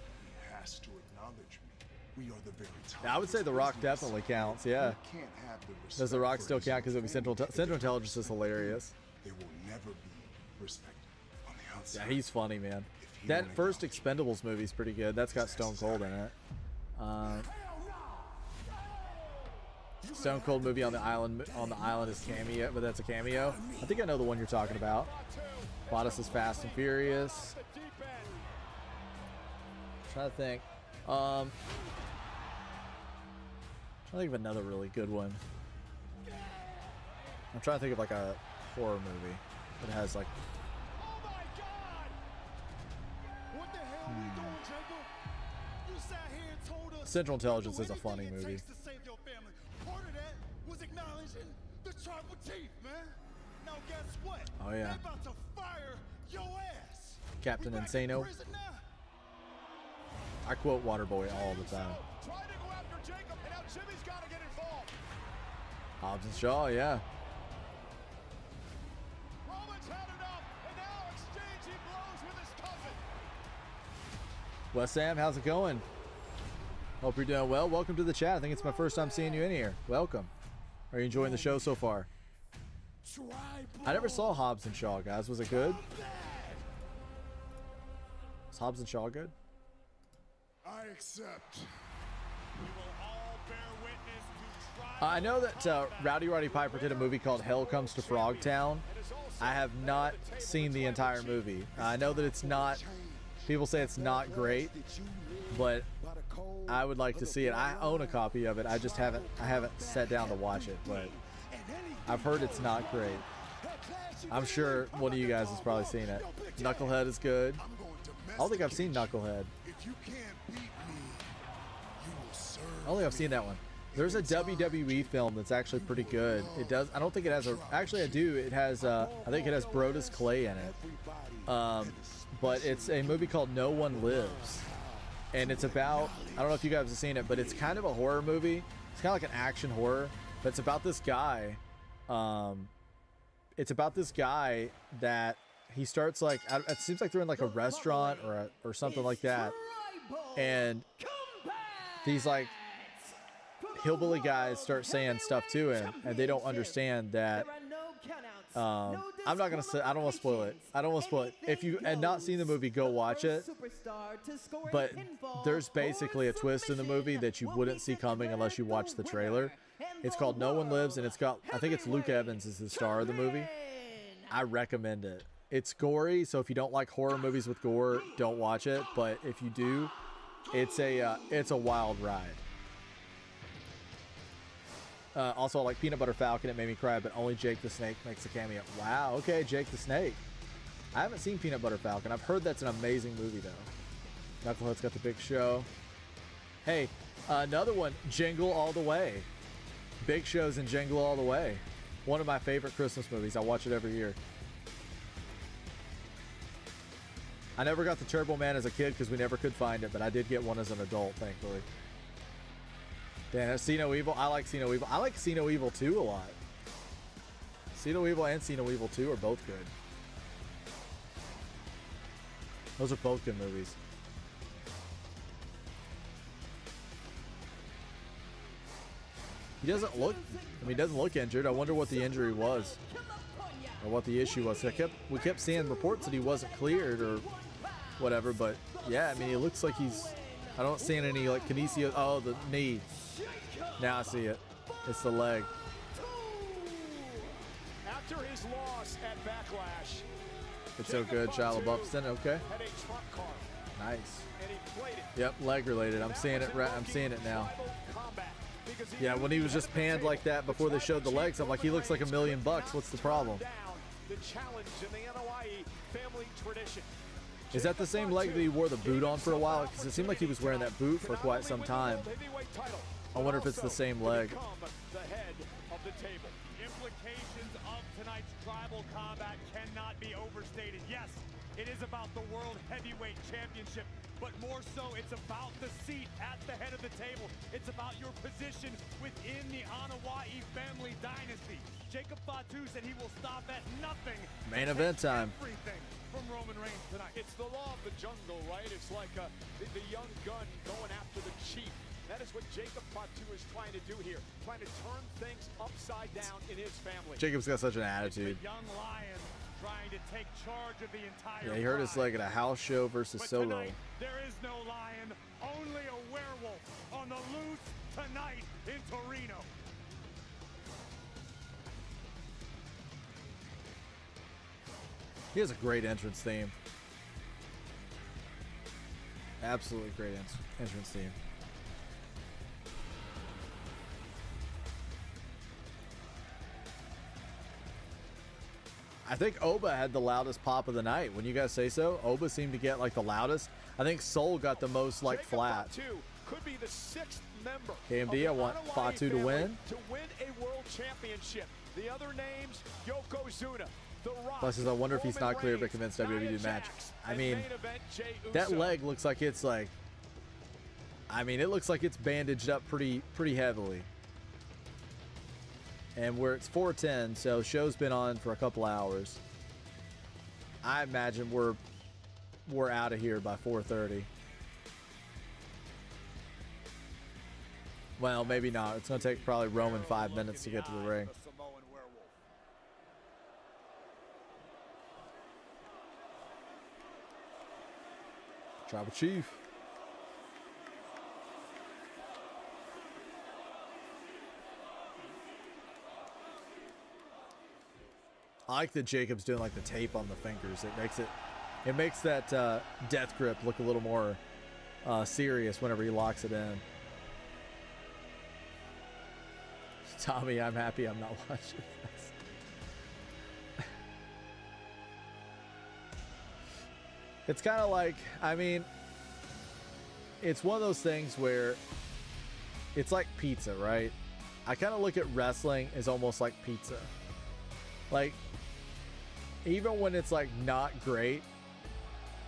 has to acknowledge me. We are the very top. Yeah, I would say The Rock definitely counts, yeah. We can't have the respect. Does The Rock still count? Because it would be Central Intelligence is hilarious. They will never be respected on the outside. Yeah, he's funny, man. That first Expendables movie is pretty good. That's got Stone Cold in it. Stone Cold movie on the island is cameo, but that's a cameo. I think I know the one you're talking about. Bottas is Fast and Furious. I'm trying to think. Trying to think of another really good one. I'm trying to think of like a horror movie that has like. What the hell we doing, Jacob? You sat here and told us Central Intelligence is a funny movie. to save your family. Part of that was acknowledging the tribal chief, man. Now guess what? Oh, yeah. They about to fire your ass. Captain We back in Insano. prison now? I quote Waterboy all the time. Trying to go after Jacob, and now Jimmy's got to get involved. Hobbs and Shaw, yeah. Roman's had enough, and now exchanging blows with his cousin. Wes Sam, how's it going? Hope you're doing well. Welcome to the chat. I think it's my first time seeing you in here. Welcome. Are you enjoying the show so far? I never saw Hobbs and Shaw, guys. Was it good? Is Hobbs and Shaw good? I accept. We will all bear witness to I know that Rowdy Roddy Piper did a movie called Hell Comes to Frogtown. I have not seen the entire movie. I know that it's not, people say it's not great, but I would like to see it. I own a copy of it. I just haven't sat down to watch it, but I've heard it's not great. I'm sure one of you guys has probably seen it. Knucklehead is good. I don't think I've seen Knucklehead. I don't think I've seen that one. There's a WWE film that's actually pretty good. It does. I don't think it has a. Actually, I do. It has. I think it has Brodus Clay in it. But it's a movie called No One Lives, and it's about. I don't know if you guys have seen it, but it's kind of a horror movie. It's kind of like an action horror, but it's about this guy. It's about this guy that he starts like. It seems like they're in like a restaurant or something like that, and these like hillbilly guys start saying stuff to him, and they don't understand that. I'm not gonna say. I don't want to spoil it. I don't want to spoil it. If you had not seen the movie, go watch it. But there's basically a twist in the movie that you wouldn't see coming unless you watch the trailer. It's called No One Lives, and it's got. I think it's Luke Evans is the star of the movie. I recommend it. It's gory, so if you don't like horror movies with gore, don't watch it. But if you do, it's a wild ride. Also, I like Peanut Butter Falcon. It made me cry, but only Jake the Snake makes a cameo. Wow, okay, Jake the Snake. I haven't seen Peanut Butter Falcon. I've heard that's an amazing movie, though. Knucklehead's got the big show. Hey, another one, Jingle All the Way. Big Show's in Jingle All the Way. One of my favorite Christmas movies. I watch it every year. I never got the Turbo Man as a kid because we never could find it, but I did get one as an adult, thankfully. Damn, See No Evil. I like See No Evil. I like See No Evil 2 a lot. See No Evil and See No Evil 2 are both good. Those are both good movies. He doesn't look, he doesn't look injured. I wonder what the injury was or what the issue was. We kept seeing reports that he wasn't cleared or whatever, but yeah, I mean, he looks like he's, I don't see any like kinesio. Oh, the knee. Now I see it. It's the leg. After his loss at Backlash, It's so good. Shia LaBeouf. Okay. had a trump card, Nice. and he played it. Yep, leg related. I'm seeing it. I'm seeing it now. Yeah, when he was just panned like that before they showed the legs, I'm like, he looks like $1 million. What's the problem? The challenge in the NOIE family tradition. Is that the same leg that he wore the boot on for a while? Because it seemed like he was wearing that boot for quite some time. I wonder if it's the same leg. The head of the table. Implications of tonight's tribal combat cannot be overstated. Yes, it is about the World Heavyweight Championship, but more so it's about the seat at the head of the table. It's about your position within the Anoa'i family dynasty. Jacob Fatu said he will stop at nothing. Main event time. Everything from Roman Reigns tonight. It's the law of the jungle, right? It's like the young gun going after the chief. That is what Jacob Fatu is trying to do here, trying to turn things upside down in his family. Jacob's got such an attitude. It's the young lion trying to take charge of the entire Yeah, he hurt his leg at a house show versus but Solo. Tonight, there is no lion, only a werewolf on the loose tonight in Torino. He has a great entrance theme. Absolutely great entrance theme. I think Oba had the loudest pop of the night. When you guys say so, Oba seemed to get like the loudest. I think Soul got the most like flat. Fatu could be the 6th member KMD, I want Fatu to win. To win a world championship. The other names, Yokozuna, The Rock. Plus, I wonder if he's not clear to convince WWE to match. I mean, that leg looks like it's like. I mean, it looks like it's bandaged up pretty heavily. And it's 4:10, so show's been on for a couple hours. I imagine we're out of here by 4:30. Well, maybe not. It's gonna take probably Roman 5 minutes to get to the ring. Tribal Chief. I like that Jacob's doing like the tape on the fingers. It makes that death grip look a little more serious whenever he locks it in. Tommy, I'm happy I'm not watching this. It's kind of like, I mean, it's one of those things where it's like pizza, right? I kind of look at wrestling as almost like pizza. Like, even when it's like not great,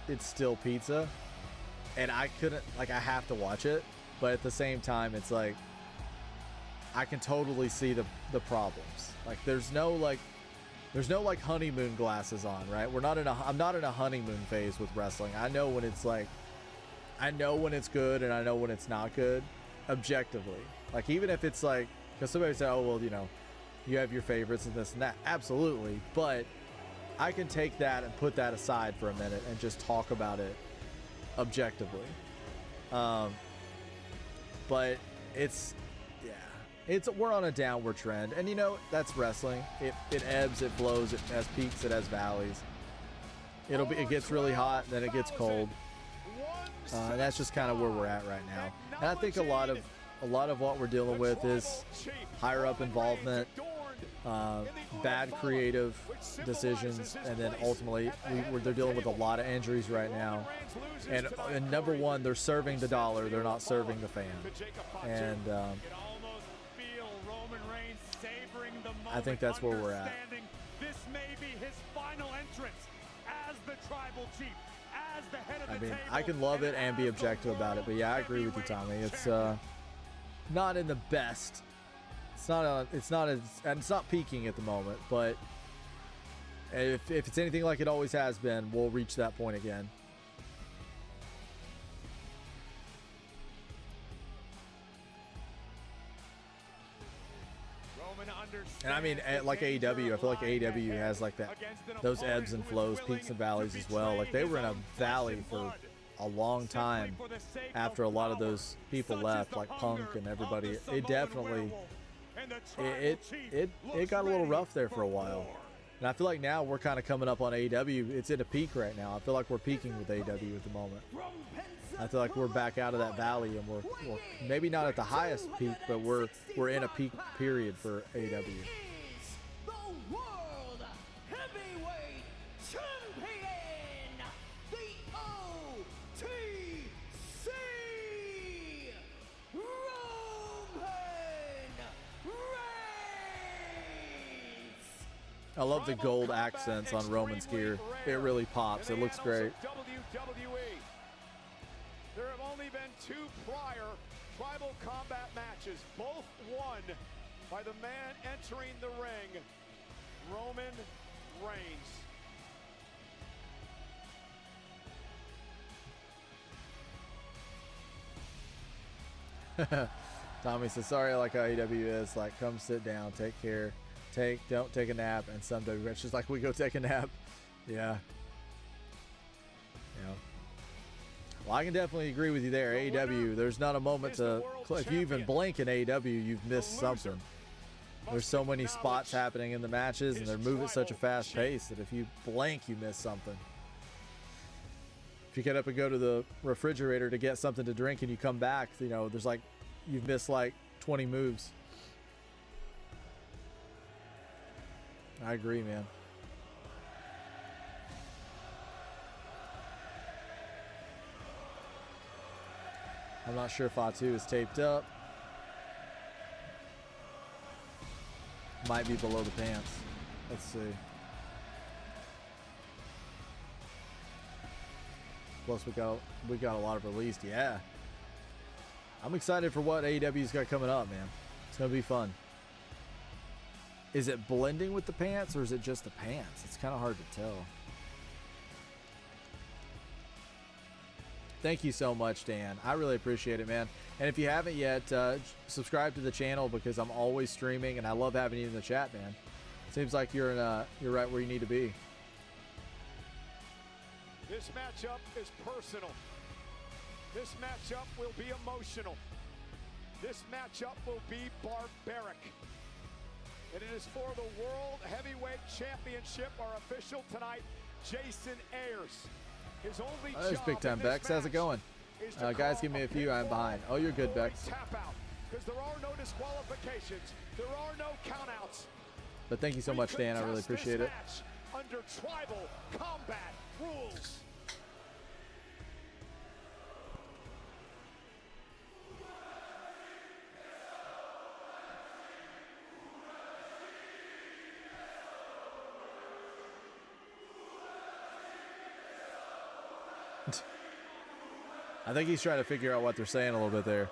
it's still pizza. And I couldn't, like, I have to watch it. But at the same time, it's like, I can totally see the problems. Like, there's no honeymoon glasses on, right? I'm not in a honeymoon phase with wrestling. I know when it's like, I know when it's good and I know when it's not good, objectively. Like, even if it's like, because somebody said, oh, well, you know, you have your favorites and this and that. Absolutely. But I can take that and put that aside for a minute and just talk about it objectively. But we're on a downward trend, and you know, that's wrestling. It ebbs, it flows, it has peaks, it has valleys. It gets really hot, then it gets cold. And that's just kind of where we're at right now. And I think a lot of what we're dealing with is higher up involvement, bad creative decisions, and then ultimately they're dealing with a lot of injuries right now. And number one, they're serving the dollar, they're not serving the fan. And I think that's where we're at. This may be his final entrance as the tribal chief, as the head of the I mean, table, I can love it and be objective about it, but yeah, I agree with you, Tommy. It's not in the best. It's not peaking at the moment, but if it's anything like it always has been, we'll reach that point again. And I mean, like AEW, I feel like AEW has like those ebbs and flows, peaks and valleys as well. Like, they were in a valley for a long time after a lot of those people left, like Punk and everybody. It definitely, it got a little rough there for a while. And I feel like now we're kind of coming up on AEW. It's at a peak right now. I feel like we're peaking with AEW at the moment. I feel like we're back out of that valley, and we're maybe not at the highest peak, but we're in a peak period for AEW. The World Heavyweight Champion, the OTC, Roman Reigns. I love the gold accents on Roman's gear. It really pops. It looks great. There have only been 2 prior tribal combat matches, both won by the man entering the ring, Roman Reigns. Tommy says, sorry, I like how AEW is. Like, come sit down, take care, don't take a nap, and some WWE. It's just like, we go take a nap. Yeah. Yeah. Well, I can definitely agree with you there. AEW, there's not a moment to, if you even blink in AEW, you've missed something. There's so many spots happening in the matches, and they're moving at such a fast pace that if you blink, you miss something. If you get up and go to the refrigerator to get something to drink and you come back, you know, there's like, you've missed like 20 moves. I agree, man. I'm not sure if Fatu is taped up. Might be below the pants. Let's see. Plus we got a lot of released. Yeah. I'm excited for what AEW's got coming up, man. It's gonna be fun. Is it blending with the pants or is it just the pants? It's kind of hard to tell. Thank you so much, Dan. I really appreciate it, man. And if you haven't yet, subscribe to the channel because I'm always streaming and I love having you in the chat, man. Seems like you're right where you need to be. This matchup is personal. This matchup will be emotional. This matchup will be barbaric. And it is for the World Heavyweight Championship. Our official tonight, Jason Ayers. His only There's Big Time Bex. How's it going? Guys, give me a few. I'm behind. Oh, you're good, Bex. Tap out, because there are no disqualifications. There are no countouts. But thank you so much, Dan. I really appreciate it. Under tribal combat rules. I think he's trying to figure out what they're saying a little bit there.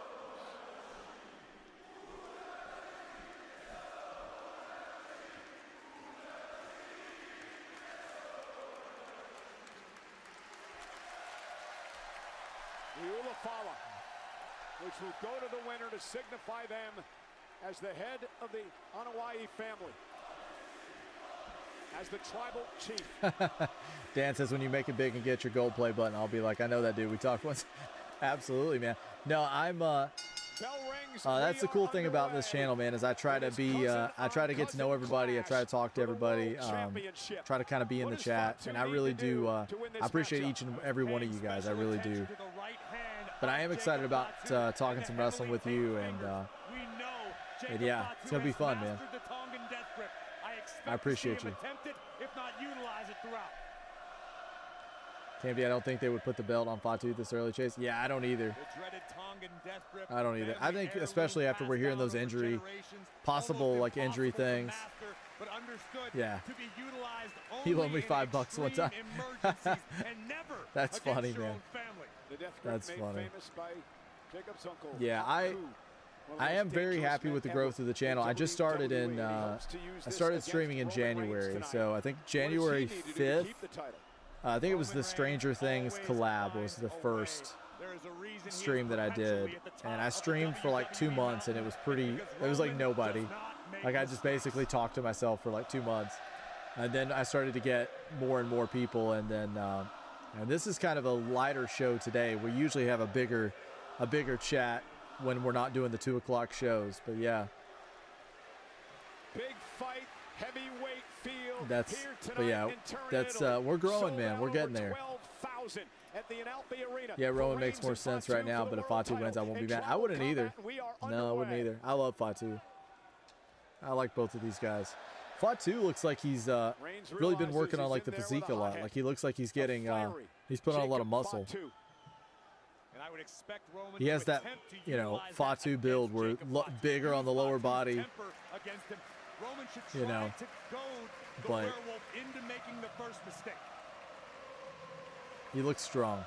The Ulafala, which will go to the winner to signify them as the head of the Anawai family, as the tribal chief. Dan says, when you make it big and get your gold play button, I'll be like, I know that, dude. We talked once. Absolutely, man. No, I'm that's the cool thing about this channel, man, is I try to be I try to get to know everybody. I try to talk to everybody, try to kind of be in the chat, and I really do I appreciate each and every one of you guys. I really do. But I am excited about talking some wrestling with you, and yeah, it's gonna be fun, man. I appreciate you. Candy, I don't think they would put the belt on Fatu this early, Chase. Yeah, I don't either. I don't either. I think especially after we're hearing those possible like injury things. Yeah. He loaned me $5 one time. That's funny, man. That's funny. Yeah, I am very happy with the growth of the channel. I just started I started streaming in January, so I think January 5th. I think it was the Stranger Things collab was the first stream that I did, and I streamed for like 2 months, and it was like nobody. Like I just basically talked to myself for like 2 months, and then I started to get more and more people, and then and this is kind of a lighter show today. We usually have a bigger chat when we're not doing the 2 o'clock shows, but yeah. Big fight, heavyweight field. We're growing, man. We're getting there. Yeah, Rowan makes more sense right now, but if Fatu wins, I won't be mad. I wouldn't either. No, I wouldn't either. I love Fatu. I like both of these guys. Fatu looks like he's really been working on like the physique a lot. Like he looks like he's getting he's putting on a lot of muscle. He has that, Fatu build where bigger on the lower body. But he looks strong.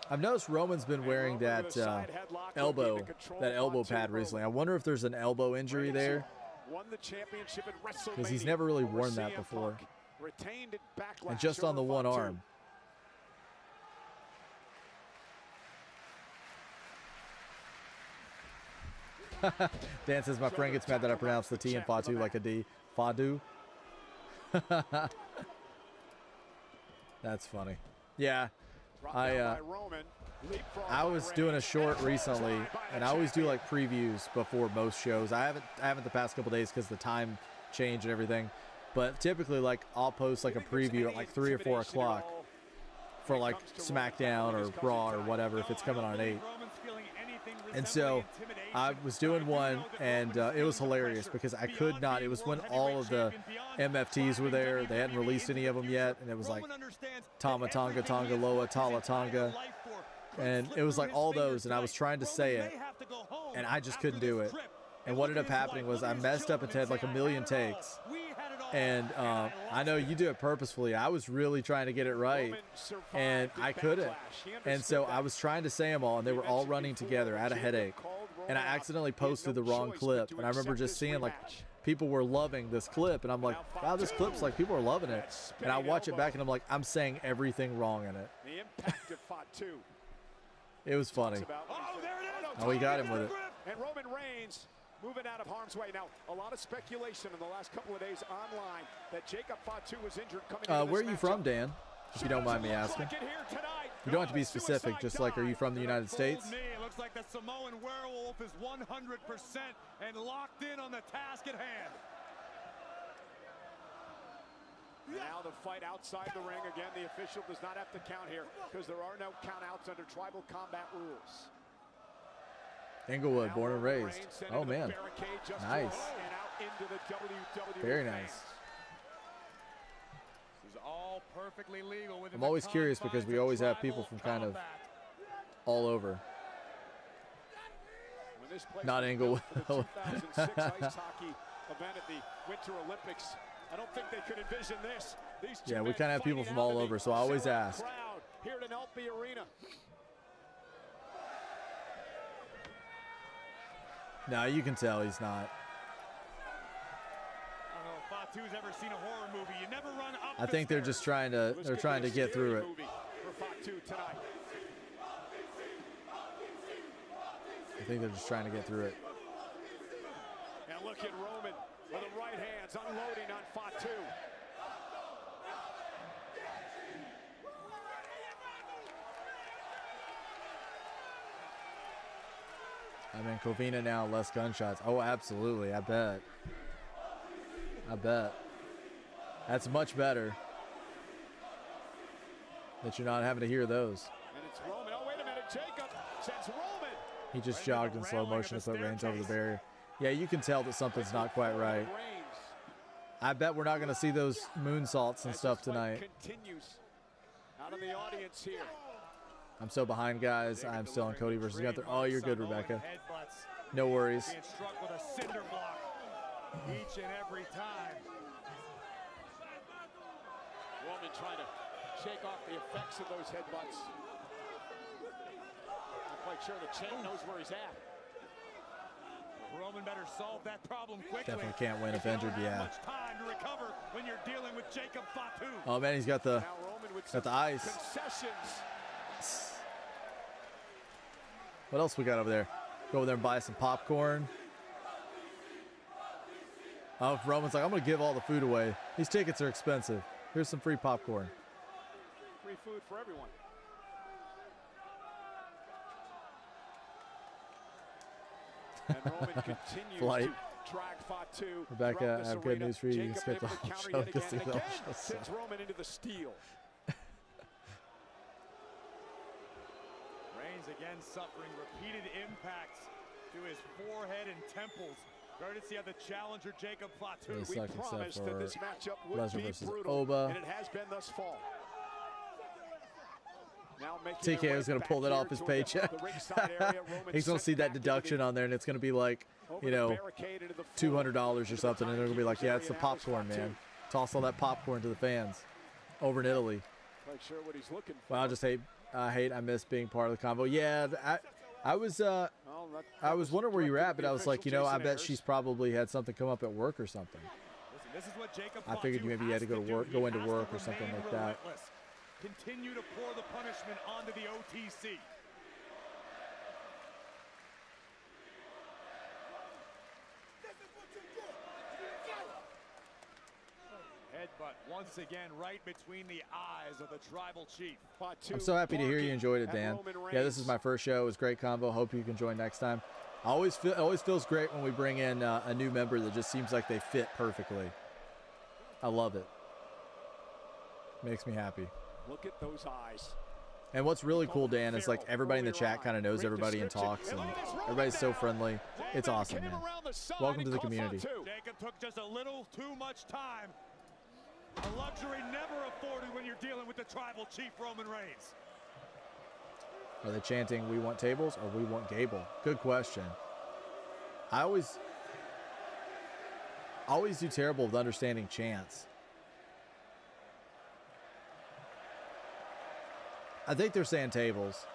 I've noticed Roman's been wearing that elbow pad recently. I wonder if there's an elbow injury there, because he's never really worn that before, and just on the one arm. Dan says my friend gets mad that I pronounce the T in Fatu like a D. Fadu. That's funny. Yeah, I was doing a short recently, and I always do like previews before most shows. I haven't the past couple days because the time change and everything. But typically, like I'll post like a preview at like 3 or 4 o'clock for like SmackDown or Raw or whatever if it's coming on at 8. And so I was doing one, and it was hilarious because I could not. It was when all of the MFTs were there. They hadn't released any of them yet, and it was like Tama Tonga, Tonga Loa, Tala Tonga. And it was like all those, and I was trying to say it, and I just couldn't do it. And what ended up happening was I messed up and had like a million takes. And I know you do it purposefully. I was really trying to get it right, and I couldn't. And so I was trying to say them all, and they were all running together. I had a headache, and I accidentally posted the wrong clip. And I remember just seeing like people were loving this clip, and I'm like, wow, this clip's like people are loving it. And I watch it back, and I'm like, I'm saying everything wrong in it. It was funny. Oh, he got him with it. And Roman Reigns moving out of harm's way. Now, a lot of speculation in the last couple of days online that Jacob Fatu was injured coming into where are you from, Dan? if you don't mind me asking. You don't have to be specific, just like, are you from the United States? It looks like the Samoan werewolf is 100% and locked in on the task at hand. Now the fight outside the ring. Again, the official does not have to count here because there are no countouts under tribal combat rules. Inglewood, born and raised. Oh, man. Nice. Very nice. This is all perfectly legal within I'm always curious because we always have people from kind of all over. Not Inglewood. 2006 ice hockey event at the Winter Olympics. I don't think they could envision this. Yeah, we kind of have people from all over, so I always ask. Here at LP Arena. No, you can tell he's not. I don't know if Fatu's ever seen a horror movie. You never run up. I think they're just trying to get through it. I think they're just trying to get through it. And look at Roman with the right hands unloading on Fatu. I mean, Covina now, less gunshots. Oh, absolutely. I bet. That's much better that you're not having to hear those. And it's Roman. Oh, wait a minute. Jacob sends Roman. He just jogged in slow motion to put Reigns over the barrier. Yeah, you can tell that something's not quite right. I bet we're not going to see those moonsaults and stuff tonight. Continues out of the audience here. I'm so behind, guys. I'm still on Cody versus Gunther. Oh, you're good, Rebecca. No worries. Being struck with a cinder block each and every time. Roman trying to shake off the effects of those headbutts. Not quite sure the champ knows where he's at. Roman better solve that problem quickly. Definitely can't win if injured, yeah. Much time to recover when you're dealing with Jacob Fatu. Oh man, he's got the ice. Concessions. What else we got over there? Go over there and buy some popcorn. Oh, Roman's like, I'm gonna give all the food away. These tickets are expensive. Here's some free popcorn. Free food for everyone. And Roman continues to drag Fatu. Rebecca, I have good news for you. You can skip the whole show because the whole show sends Roman into the steel. Reigns again suffering repeated impacts to his forehead and temples. Courtesy of the challenger Jacob Fatu. We promised that this matchup would Lesnar be versus brutal, Oba. and it has been thus far. TK was going to pull that off his paycheck. He's going to see that deduction on there, and it's going to be like, you know, $200 or something, and they're going to be like, yeah, it's the popcorn, man. Toss all that popcorn to the fans over in Italy. Quite sure what he's looking for. Well, I miss being part of the convo. Yeah, I was wondering where you were at, but I was like, you know, I bet she's probably had something come up at work or something. This is what Jacob I figured maybe you had to go into work or something like that. Continue to pour the punishment onto the OTC. Headbutt once again right between the eyes of the tribal chief. I'm so happy to hear you enjoyed it, Dan. Yeah, this is my first show. It was a great combo. Hope you can join next time. It always feels great when we bring in a new member that just seems like they fit perfectly. I love it. Makes me happy. Look at those eyes. And what's really cool, Dan, is like everybody in the chat kind of knows everybody and talks, and everybody's so friendly. It's awesome, man. Welcome to the community. Jacob took just a little too much time. A luxury never afforded when you're dealing with the tribal chief Roman Reigns. Are they chanting, "We want tables" or "We want Gable"? Good question. I always do terrible with understanding chants. I think they're saying tables.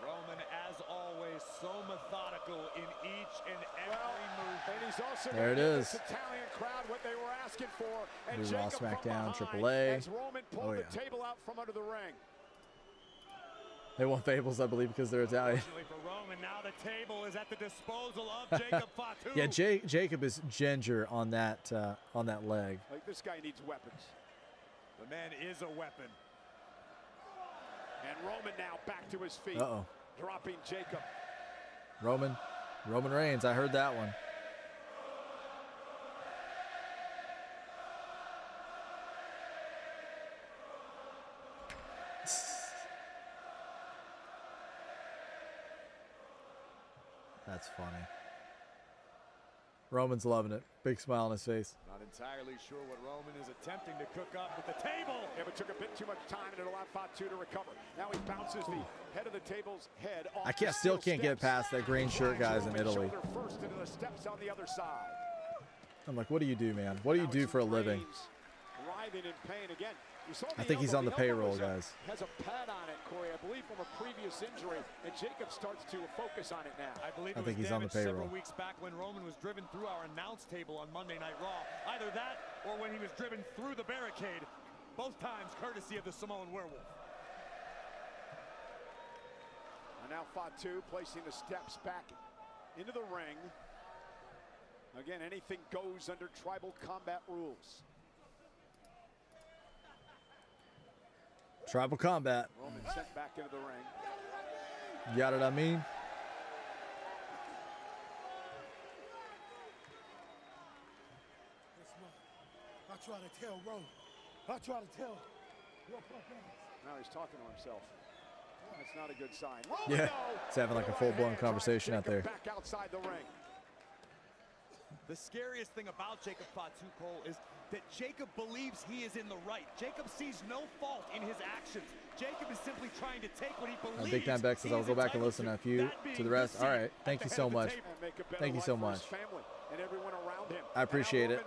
Roman, as always, so methodical in each and every move. And he's also there it is. Italian crowd what they were asking for. And New Raw, SmackDown, Triple A. A. As Roman pulled the table out from under the ring. They want fables, I believe, because they're Italian. For Roman, now the table is at the disposal of Jacob Fatu. Yeah, Jacob is ginger on that leg. Like this guy needs weapons. The man is a weapon. And Roman now back to his feet. Uh-oh. Dropping Jacob. Roman Reigns. I heard that one. That's funny. Roman's loving it. Big smile on his face. Not entirely sure what Roman is attempting to cook up with the table. Yeah, but took a bit too much time and it allowed Fatu to recover. Now he bounces the head of the table's head off. I still can't get past that green shirt guys in Italy. First into the steps on the other side. I'm like, what do you do, man? What do you do for a living? Writhing in pain again. I think he's on the payroll, guys. Has a pad on it, Corey, I believe from a previous injury, and Jacob starts to focus on it now. I believe I think he's on the payroll. Several weeks back when Roman was driven through our announce table on Monday Night Raw. Either that or when he was driven through the barricade, both times courtesy of the Samoan Werewolf. And now Fatu placing the steps back into the ring. Again, anything goes under tribal combat rules. Tribal combat. Roman sent back into the ring. You got what I mean? I try to tell Roman. I try to tell. Now he's talking to himself. That's not a good sign. Roman, yeah, he's having like a full-blown conversation out there. Back outside the ring. The scariest thing about Jacob Fatu, Cole, is that Jacob believes he is in the right. Jacob sees no fault in his actions. Jacob is simply trying to take what he believes. Big Time Beck says I'll go back and listen to the rest. All right, thank you so much. Thank you so much. I appreciate it.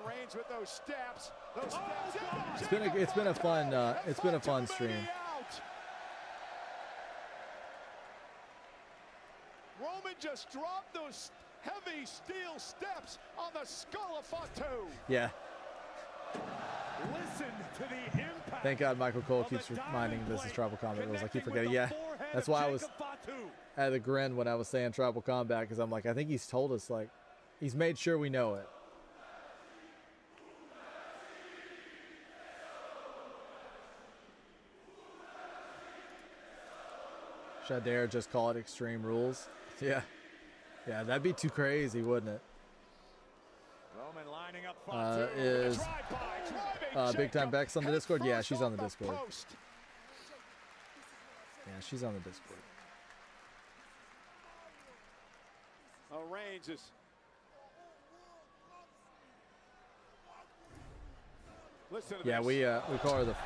It's been a fun stream. Roman just dropped those heavy steel steps on the skull of Fatu. Yeah. Listen to the impact. Thank God Michael Cole keeps reminding this is Tribal Combat rules. I keep forgetting. Yeah, that's why I had a grin when I was saying Tribal Combat, because I'm like, I think he's told us, like, he's made sure we know it. Should I dare just call it Extreme Rules? Yeah. Yeah, that'd be too crazy, wouldn't it? Roman lining up Fatu. Is Big Time Bex on the Discord? Yeah, she's on the Discord. Yeah, she's on the Discord. Reigns is. Listen to yeah, this. we call her the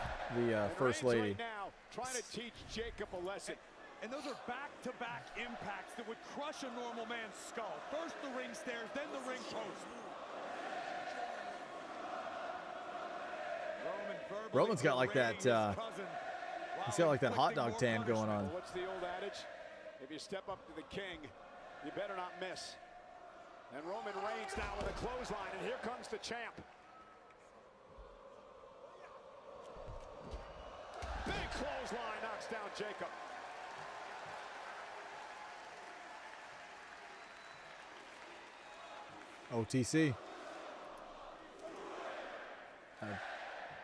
First Lady. Right now, trying to teach Jacob a lesson. And those are back-to-back impacts that would crush a normal man's skull. First the ring stairs, then the ring post. Roman's got like that. He's got like that hot dog tan going on. What's the old adage? If you step up to the king, you better not miss. And Roman Reigns now with a clothesline, and here comes the champ. Big clothesline knocks down Jacob. OTC.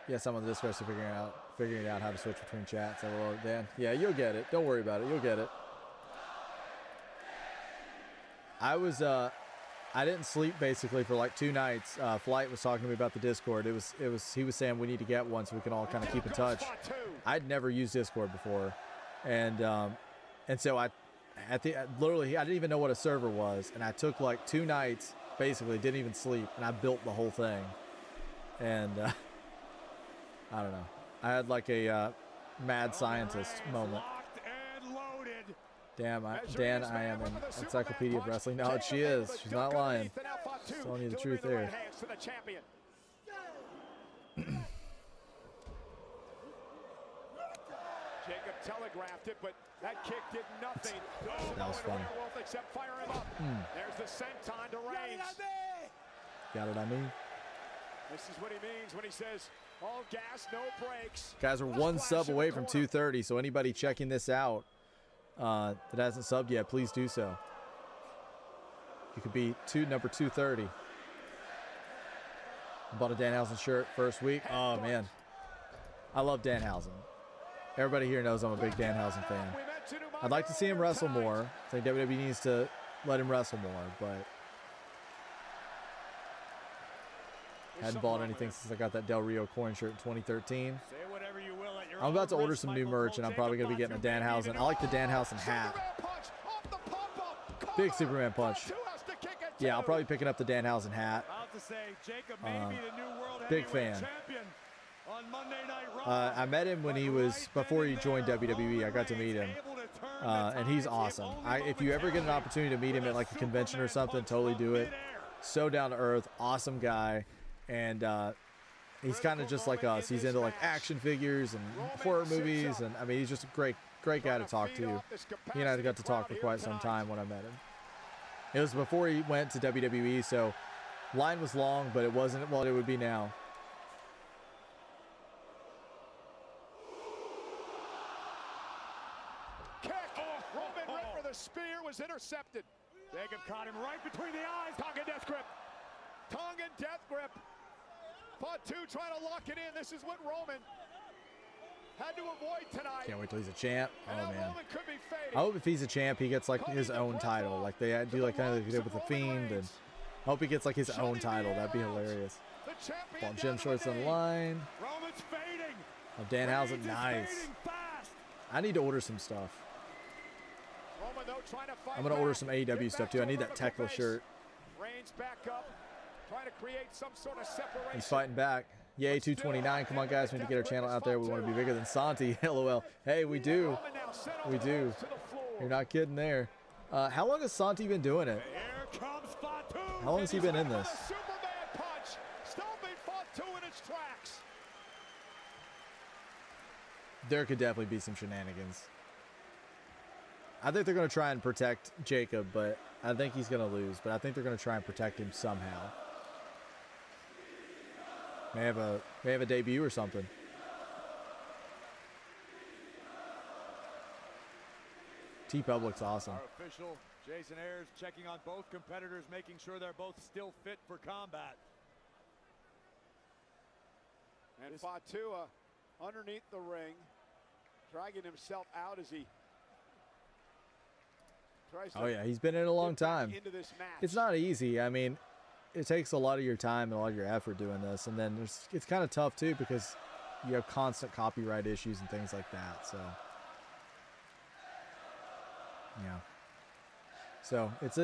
Yes, I'm on the Discord figuring out how to switch between chats. Well, Dan, yeah, you'll get it. Don't worry about it. You'll get it. I didn't sleep basically for like 2 nights. Flight was talking to me about the Discord. He was saying we need to get one so we can all kind of keep in touch. I'd never used Discord before, and so literally I didn't even know what a server was, and I took like 2 nights. Basically didn't even sleep, and I built the whole thing. And I don't know, I had like a mad scientist moment. Damn, Dan, I am an encyclopedia of wrestling knowledge. She is. She's not lying. She's telling you the truth there. Jacob telegraphed it, but that kick did nothing. That was funny. Except fire him up. There's the senton to Reigns. Got what I mean? This is what he means when he says, all gas, no brakes. Guys, we're 1 sub away from 230, so anybody checking this out that hasn't subbed yet, please do so. You could be number 230. Bought a Danhausen shirt first week. Oh, man. I love Danhausen. Everybody here knows I'm a big Danhausen fan. I'd like to see him wrestle more. I think WWE needs to let him wrestle more, but hadn't bought anything since I got that Del Rio coin shirt in 2013. I'm about to order some new merch, and I'm probably going to be getting a Danhausen. I like the Danhausen hat. Big Superman punch. Yeah, I'll probably be picking up the Danhausen hat. Big fan. I met him when he was, before he joined WWE. I got to meet him, and he's awesome. If you ever get an opportunity to meet him at like a convention or something, totally do it. So down to earth, awesome guy, and he's kind of just like us. He's into like action figures and horror movies, and I mean, he's just a great guy to talk to. He and I got to talk for quite some time when I met him. It was before he went to WWE, so line was long, but it wasn't what it would be now. The spear was intercepted. Jacob caught him right between the eyes. Tongan death grip. Tongan death grip. Fatu trying to lock it in. This is what Roman had to avoid tonight. Can't wait till he's a champ. Oh man. I hope if he's a champ, he gets like his own title. Like they do like kind of like they did with the Fiend, and I hope he gets like his own title. That'd be hilarious. Ball gym shorts on the line. Oh, Danhausen, nice. I need to order some stuff. I'm going to order some AEW stuff too. I need that Tekla shirt. He's fighting back. Yay, 229. Come on, guys. We need to get our channel out there. We want to be bigger than Santi. LOL. Hey, we do. We do. You're not kidding there. How long has Santi been doing it? How long has he been in this? There could definitely be some shenanigans. I think they're going to try and protect Jacob, but I think he's going to lose. But I think they're going to try and protect him somehow. May have a debut or something. T-Public's awesome. Our official, Jason Ayers, checking on both competitors, making sure they're both still fit for combat. And Fatu underneath the ring, dragging himself out as he tries to. Oh yeah, he's been in a long time. It's not easy. I mean, it takes a lot of your time and a lot of your effort doing this, and then it's kind of tough too because you have constant copyright issues and things like that. So yeah. So it's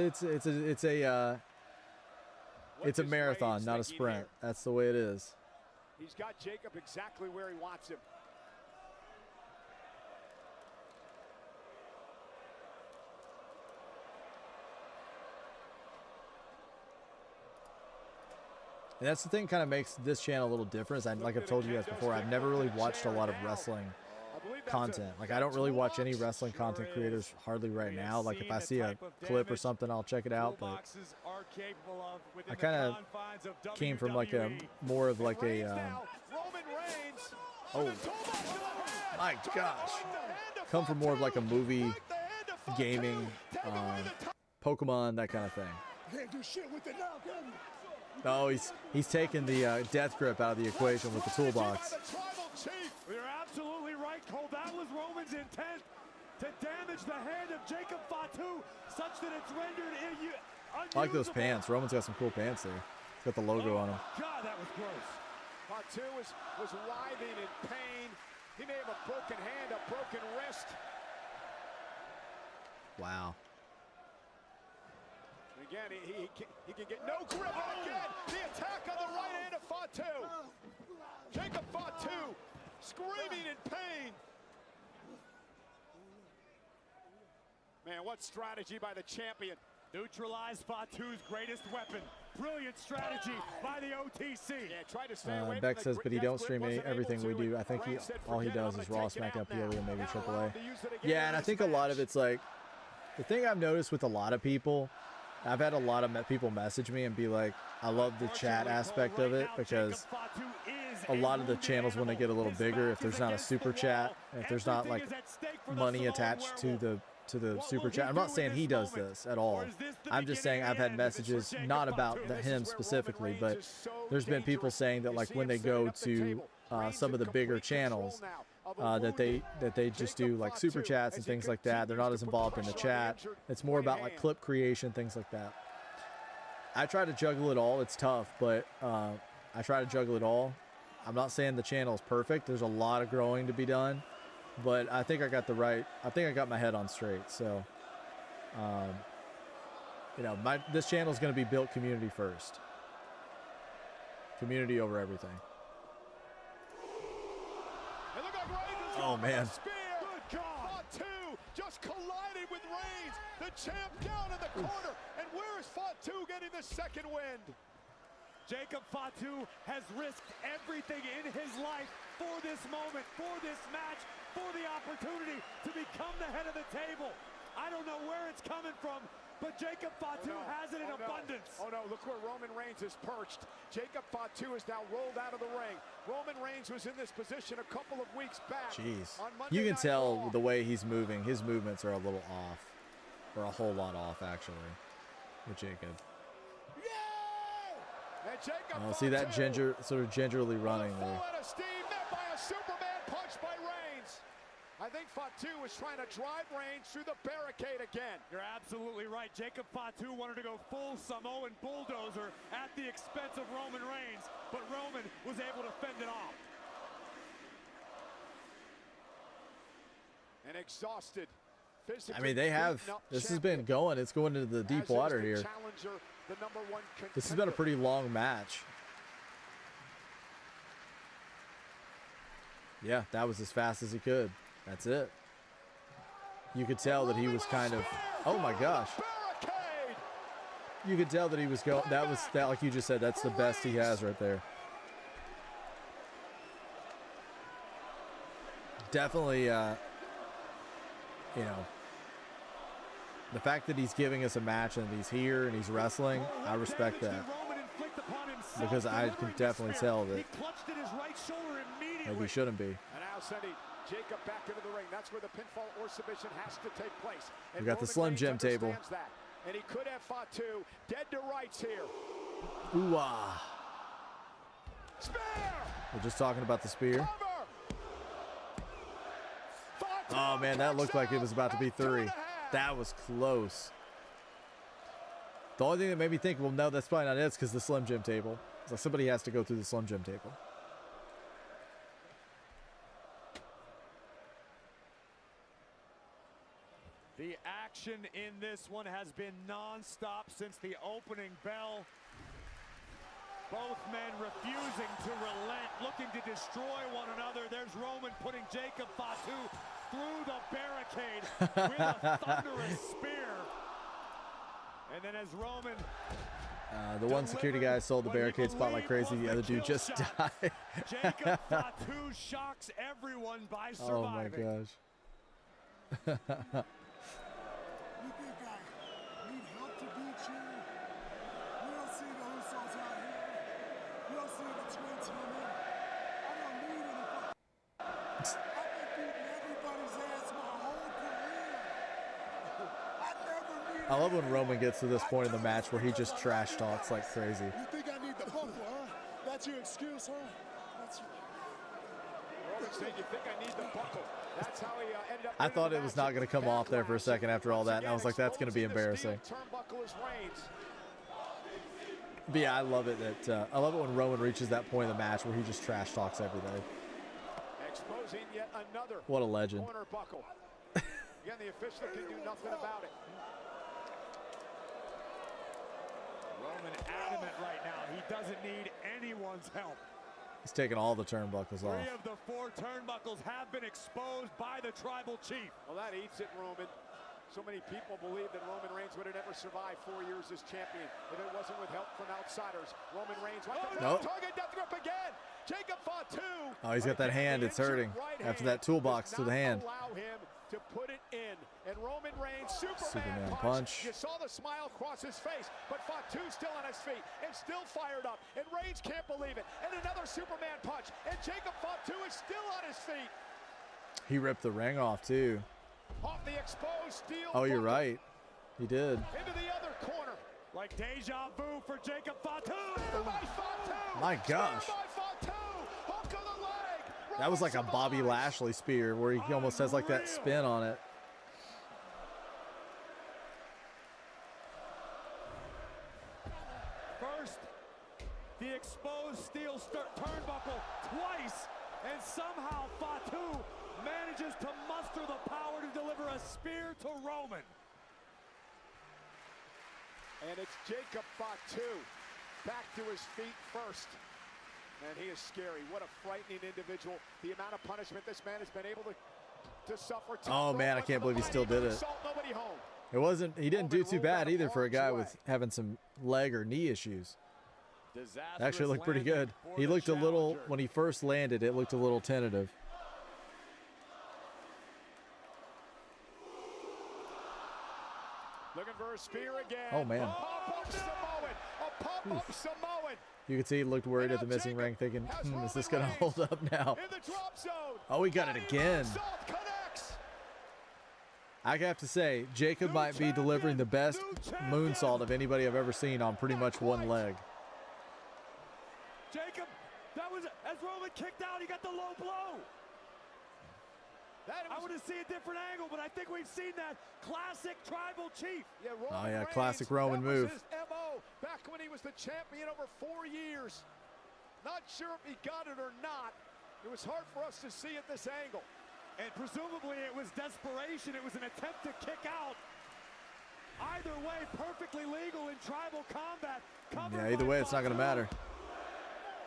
a marathon, not a sprint. That's the way it is. He's got Jacob exactly where he wants him. And that's the thing kind of makes this channel a little different. Like I've told you guys before, I've never really watched a lot of wrestling content. Like I don't really watch any wrestling content creators hardly right now. Like if I see a clip or something, I'll check it out. But I kind of came from like a more of like a oh my gosh, come from more of like a movie, gaming, Pokemon, that kind of thing. Can't do shit with it now, can you? Oh, he's taking the death grip out of the equation with the toolbox. You're absolutely right, Cole. That was Roman's intent to damage the hand of Jacob Fatu such that it's rendered unusable. I like those pants. Roman's got some cool pants there. He's got the logo on them. God, that was gross. Fatu was writhing in pain. He may have a broken hand, a broken wrist. Wow. Again, he can get no grip. Again, the attack on the right hand of Fatu. Jacob Fatu screaming in pain. Man, what strategy by the champion. Neutralize Fatu's greatest weapon. Brilliant strategy by the OTC. Yeah, try to stay away Beck says, but he don't stream everything we do. I think all he does is Raw, SmackDown, PLE, and maybe AAA. Yeah, and I think a lot of it's like, the thing I've noticed with a lot of people, I've had a lot of people message me and be like, I love the chat aspect of it, because a lot of the channels, when they get a little bigger, if there's not a super chat, if there's not like money attached to the super chat, I'm not saying he does this at all. I'm just saying I've had messages, not about him specifically, but there's been people saying that like when they go to some of the bigger channels that they just do like super chats and things like that. They're not as involved in the chat. It's more about like clip creation, things like that. I try to juggle it all. It's tough, but I try to juggle it all. I'm not saying the channel is perfect. There's a lot of growing to be done, but I think I got my head on straight. So, you know, this channel is going to be built community first. Community over everything. Oh man. Good God. Fatu just collided with Reigns. The champ down in the corner. And where is Fatu getting the second wind? Jacob Fatu has risked everything in his life for this moment, for this match, for the opportunity to become the head of the table. I don't know where it's coming from, but Jacob Fatu has it in abundance. Oh no, look where Roman Reigns is perched. Jacob Fatu is now rolled out of the ring. Roman Reigns was in this position a couple of weeks back. Jeez. You can tell the way he's moving. His movements are a little off, or a whole lot off actually, with Jacob. Oh, see that sort of gingerly running there. Full out of steam, met by a Superman punch by Reigns. I think Fatu was trying to drive Reigns through the barricade again. You're absolutely right. Jacob Fatu wanted to go full Samoan bulldozer at the expense of Roman Reigns, but Roman was able to fend it off. And exhausted. I mean, they have. This has been going. It's going into the deep water here. This has been a pretty long match. Yeah, that was as fast as he could. That's it. You could tell that he was kind of. Oh my gosh. You could tell that he was going. That was that, like you just said. That's the best he has right there. Definitely. You know. The fact that he's giving us a match and he's here and he's wrestling, I respect that. Because I can definitely tell that maybe he shouldn't be. And now sending Jacob back into the ring. That's where the pinfall or submission has to take place. We got the Slim Jim table. And he could have Fatu dead to rights here. Ooh-ah. Spear! We're just talking about the spear. Oh man, that looked like it was about to be 3. That was close. The only thing that made me think, well, no, that's probably not it, is because the Slim Jim table. It's like somebody has to go through the Slim Jim table. The action in this one has been non-stop since the opening bell. Both men refusing to relent, looking to destroy one another. There's Roman putting Jacob Fatu through the barricade with a thunderous spear. And then as Roman... the one security guy sold the barricade spot like crazy. The other dude just died. Jacob Fatu shocks everyone by surviving. Oh my gosh. You think I need help to beat you? You don't see the Usos out here. You don't see the twin women. I don't need any fuck. I've been beating everybody's ass my whole career. I never need. I love when Roman gets to this point in the match where he just trash talks like crazy. You think I need the buckle, huh? That's your excuse, huh? That's your... Roman saying, you think I need the buckle. That's how he ended up. I thought it was not going to come off there for a second after all that, and I was like, that's going to be embarrassing. But yeah, I love it that I love it when Roman reaches that point in the match where he just trash talks everything. Exposing yet another. What a legend. Corner buckle. Again, the official can do nothing about it. Roman adamant right now. He doesn't need anyone's help. He's taking all the turnbuckles off. 3 of the 4 turnbuckles have been exposed by the tribal chief. Well, that eats it, Roman. So many people believe that Roman Reigns would have never survived 4 years as champion if it wasn't with help from outsiders. Roman Reigns went target death grip again. Jacob Fatu. Oh, he's got that hand. It's hurting after that toolbox to the hand. Allow him to put it in. And Roman Reigns, Superman punch. You saw the smile cross his face, but Fatu still on his feet and still fired up. And Reigns can't believe it. And another Superman punch. And Jacob Fatu is still on his feet. He ripped the ring off too. Off the exposed steel. Oh, you're right. He did. Into the other corner. Like deja vu for Jacob Fatu. By Fatu. My gosh. By Fatu. Hook of the leg. That was like a Bobby Lashley spear where he almost has like that spin on it. First, the exposed steel turnbuckle twice, and somehow Fatu manages to muster the power to deliver a spear to Roman. And it's Jacob Fatu back to his feet first. And he is scary. What a frightening individual. The amount of punishment this man has been able to suffer. Oh man, I can't believe he still did it. It wasn't, he didn't do too bad either for a guy with having some leg or knee issues. Actually looked pretty good. He looked a little, when he first landed, it looked a little tentative. Looking for a spear again. Oh man. A pop-up Samoan. You could see he looked worried at the missing ring, thinking, is this going to hold up now? Oh, he got it again. I have to say, Jacob might be delivering the best moonsault of anybody I've ever seen on pretty much one leg. Jacob, that was, as Roman kicked out, he got the low blow. I want to see a different angle, but I think we've seen that classic tribal chief. Yeah, oh yeah, classic Roman move. His MO back when he was the champion over 4 years. Not sure if he got it or not. It was hard for us to see at this angle. And presumably it was desperation. It was an attempt to kick out. Either way, perfectly legal in tribal combat. Yeah, either way, it's not going to matter.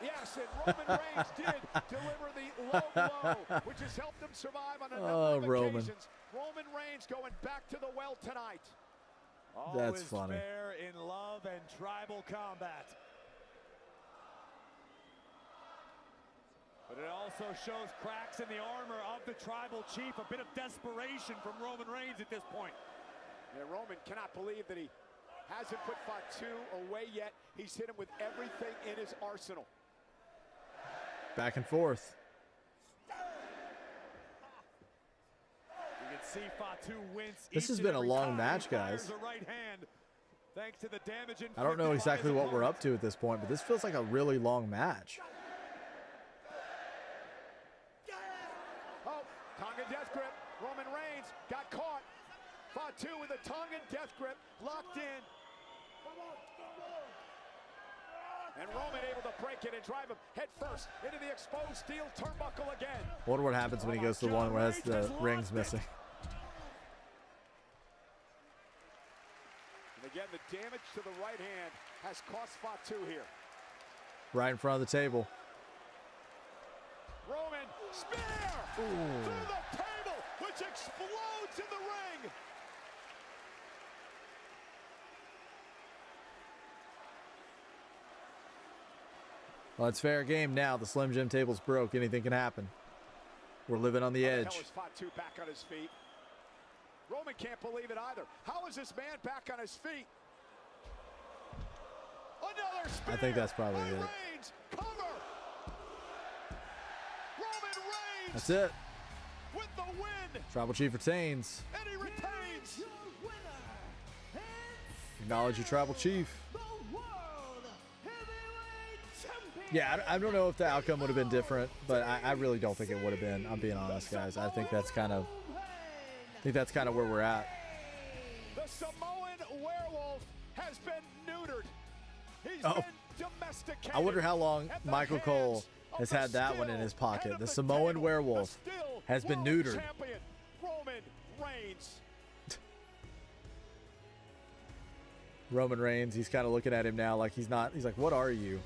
Yes, and Roman Reigns did deliver the low blow, which has helped him survive on a number of occasions. Roman Reigns going back to the well tonight. That's Always funny. fair in love and tribal combat. But it also shows cracks in the armor of the tribal chief, a bit of desperation from Roman Reigns at this point. Yeah, Roman cannot believe that he hasn't put Fatu away yet. He's hit him with everything in his arsenal. Back and forth. You can see Fatu wince. This has been a long match, guys. Thanks to the damage. I don't know exactly what we're up to at this point, but this feels like a really long match. Oh, Tongan death grip. Roman Reigns got caught. Fatu with a Tongan death grip, locked in. And Roman able to break it and drive him head first into the exposed steel turnbuckle again. Wonder what happens when he goes to the one where has the rings missing. And again, the damage to the right hand has cost Fatu here. Right in front of the table. Roman, spear! Through the table, which explodes in the ring. Well, it's fair game now. The Slim Jim table's broke. Anything can happen. We're living on the edge. How is Fatu back on his feet? Roman can't believe it either. How is this man back on his feet? Another spear. I think that's probably it. Reigns, cover. Roman Reigns. That's it. With the win. Tribal Chief retains. And he retains. Acknowledge your Tribal Chief. Yeah, I don't know if the outcome would have been different, but I really don't think it would have been. I'm being honest, guys. I think that's kind of where we're at. The Samoan werewolf has been neutered. He's been domesticated. I wonder how long Michael Cole has had that one in his pocket. The Samoan werewolf has been neutered. Champion, Roman Reigns. Roman Reigns, he's kind of looking at him now like he's not. He's like, what are you?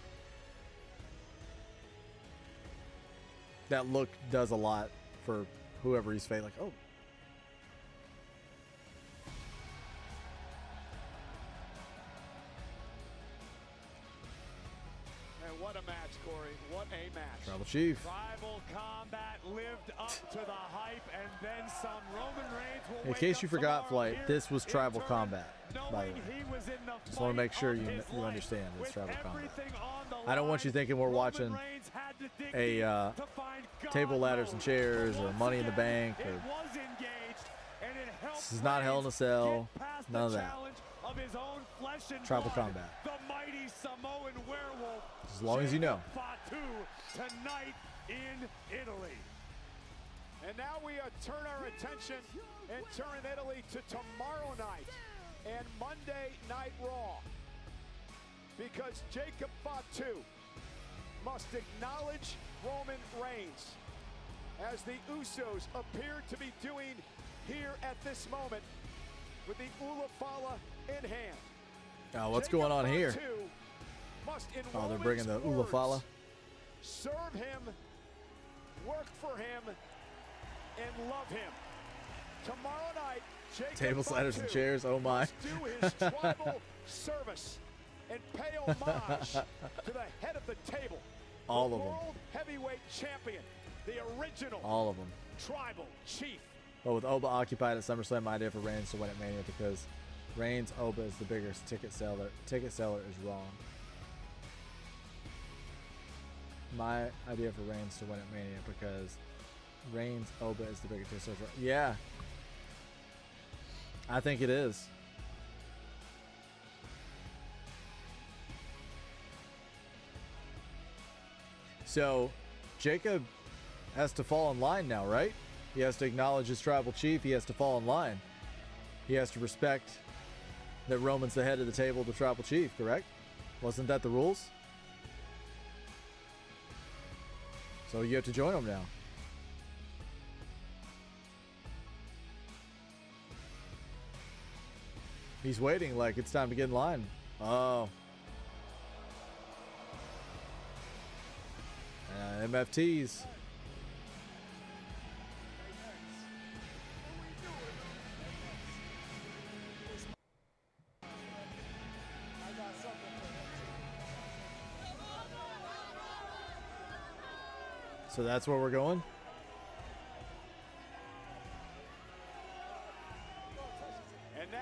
That look does a lot for whoever he's facing. Like, oh. And what a match, Corey. What a match. Tribal Chief. Tribal combat lived up to the hype and then some. Roman Reigns will In case you forgot, Flight, this was Tribal Combat, by the way. Just want to make sure you understand it's Tribal Combat. I don't want you thinking we're watching a table, ladders, and chairs, or Money in the Bank, or this is not Hell in a Cell, none of that. Tribal Combat. The mighty Samoan werewolf. As long as you know. Fatu tonight in Italy. turn our attention and turn Italy to tomorrow night and Monday Night Raw. Because Jacob Fatu must acknowledge Roman Reigns, as the Usos appear to be doing here at this moment with the Ulafala in hand. Oh, what's going on here? Must, in oh, they're bringing the Ulafala. Serve him, work for him, and love him. Tomorrow night, Jacob Table sliders and chairs. Oh my. do his tribal service and pay homage to the head of the table. All the of them. World Heavyweight Champion, the original All of them. Tribal Chief. But with Oba occupied at SummerSlam, my idea for Reigns to win at Mania because Reigns Oba is the biggest ticket seller. Ticket seller is wrong. My idea for Reigns to win at Mania because Reigns Oba is the biggest ticket seller. Yeah, I think it is. So Jacob has to fall in line now, right? He has to acknowledge his tribal chief. He has to fall in line. He has to respect that Roman's the head of the table, the tribal chief, correct? Wasn't that the rules? So you have to join him now. He's waiting like it's time to get in line. Oh. MFTs. So that's where we're going? And now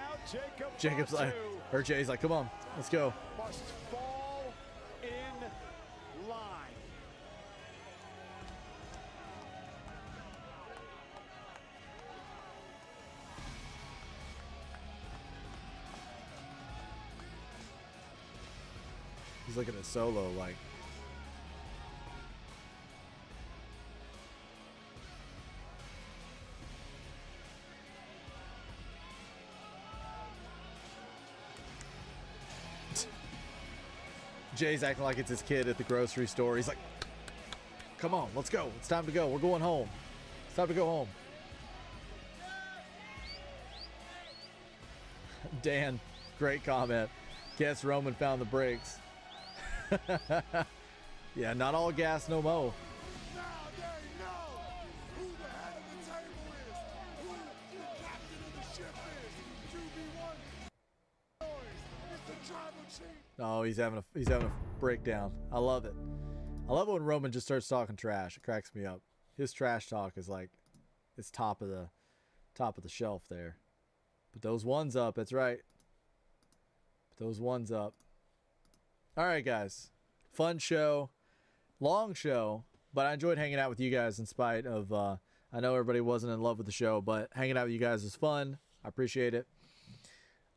Jacob's like, or Jay's like, come on, let's go. Must fall in line. He's looking at Solo like, Jay's acting like it's his kid at the grocery store. He's like, come on, let's go. It's time to go. We're going home. It's time to go home. Dan, great comment. Guess Roman found the brakes. Yeah, not all gas, no mo. Now they know who the head of the table is, who the captain of the ship is. 2v1 it's the tribal chief. Oh, he's having a breakdown. I love it. I love it when Roman just starts talking trash. It cracks me up. His trash talk is like, it's top of the shelf there. Put those ones up. That's right. Put those ones up. All right, guys. Fun show, long show, but I enjoyed hanging out with you guys in spite of. I know everybody wasn't in love with the show, but hanging out with you guys was fun. I appreciate it.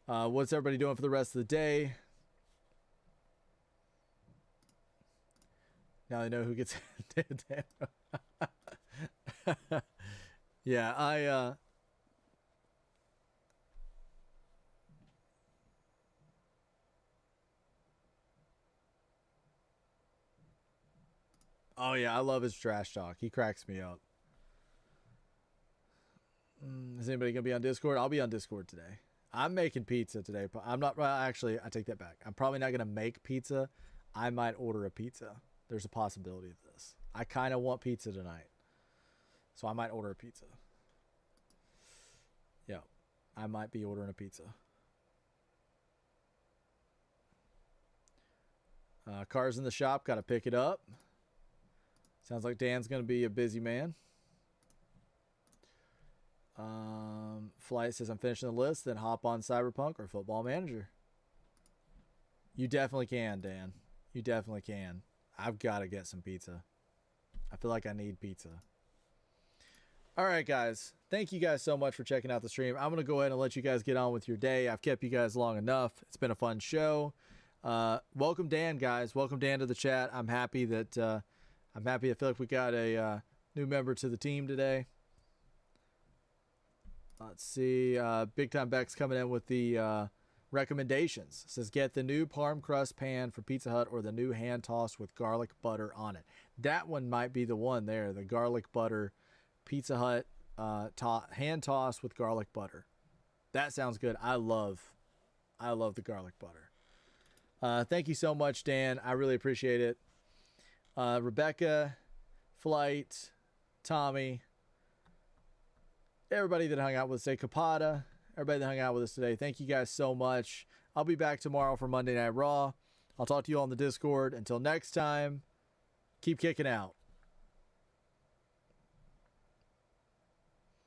What's everybody doing for the rest of the day? Now I know who gets. Yeah, oh yeah, I love his trash talk. He cracks me up. Is anybody gonna be on Discord? I'll be on Discord today. I'm making pizza today, but I'm not. Well, actually, I take that back. I'm probably not gonna make pizza. I might order a pizza. There's a possibility of this. I kind of want pizza tonight, so I might order a pizza. Yeah, I might be ordering a pizza. Car's in the shop. Got to pick it up. Sounds like Dan's going to be a busy man. Flight says I'm finishing the list, then hop on Cyberpunk or Football Manager. You definitely can, Dan. You definitely can. I've got to get some pizza. I feel like I need pizza. All right, guys. Thank you guys so much for checking out the stream. I'm going to go ahead and let you guys get on with your day. I've kept you guys long enough. It's been a fun show. Welcome Dan, guys. Welcome Dan to the chat. I'm happy that I feel like we got a new member to the team today. Let's see. Big Time Beck's coming in with the recommendations. It says, get the new parm crust pan for Pizza Hut or the new hand tossed with garlic butter on it. That one might be the one there. The garlic butter Pizza Hut hand tossed with garlic butter. That sounds good. I love the garlic butter. Thank you so much, Dan. I really appreciate it. Rebecca, Flight, Tommy, everybody that hung out with us today, Kapata, everybody that hung out with us today, thank you guys so much. I'll be back tomorrow for Monday Night Raw. I'll talk to you all on the Discord. Until next time, keep kicking out.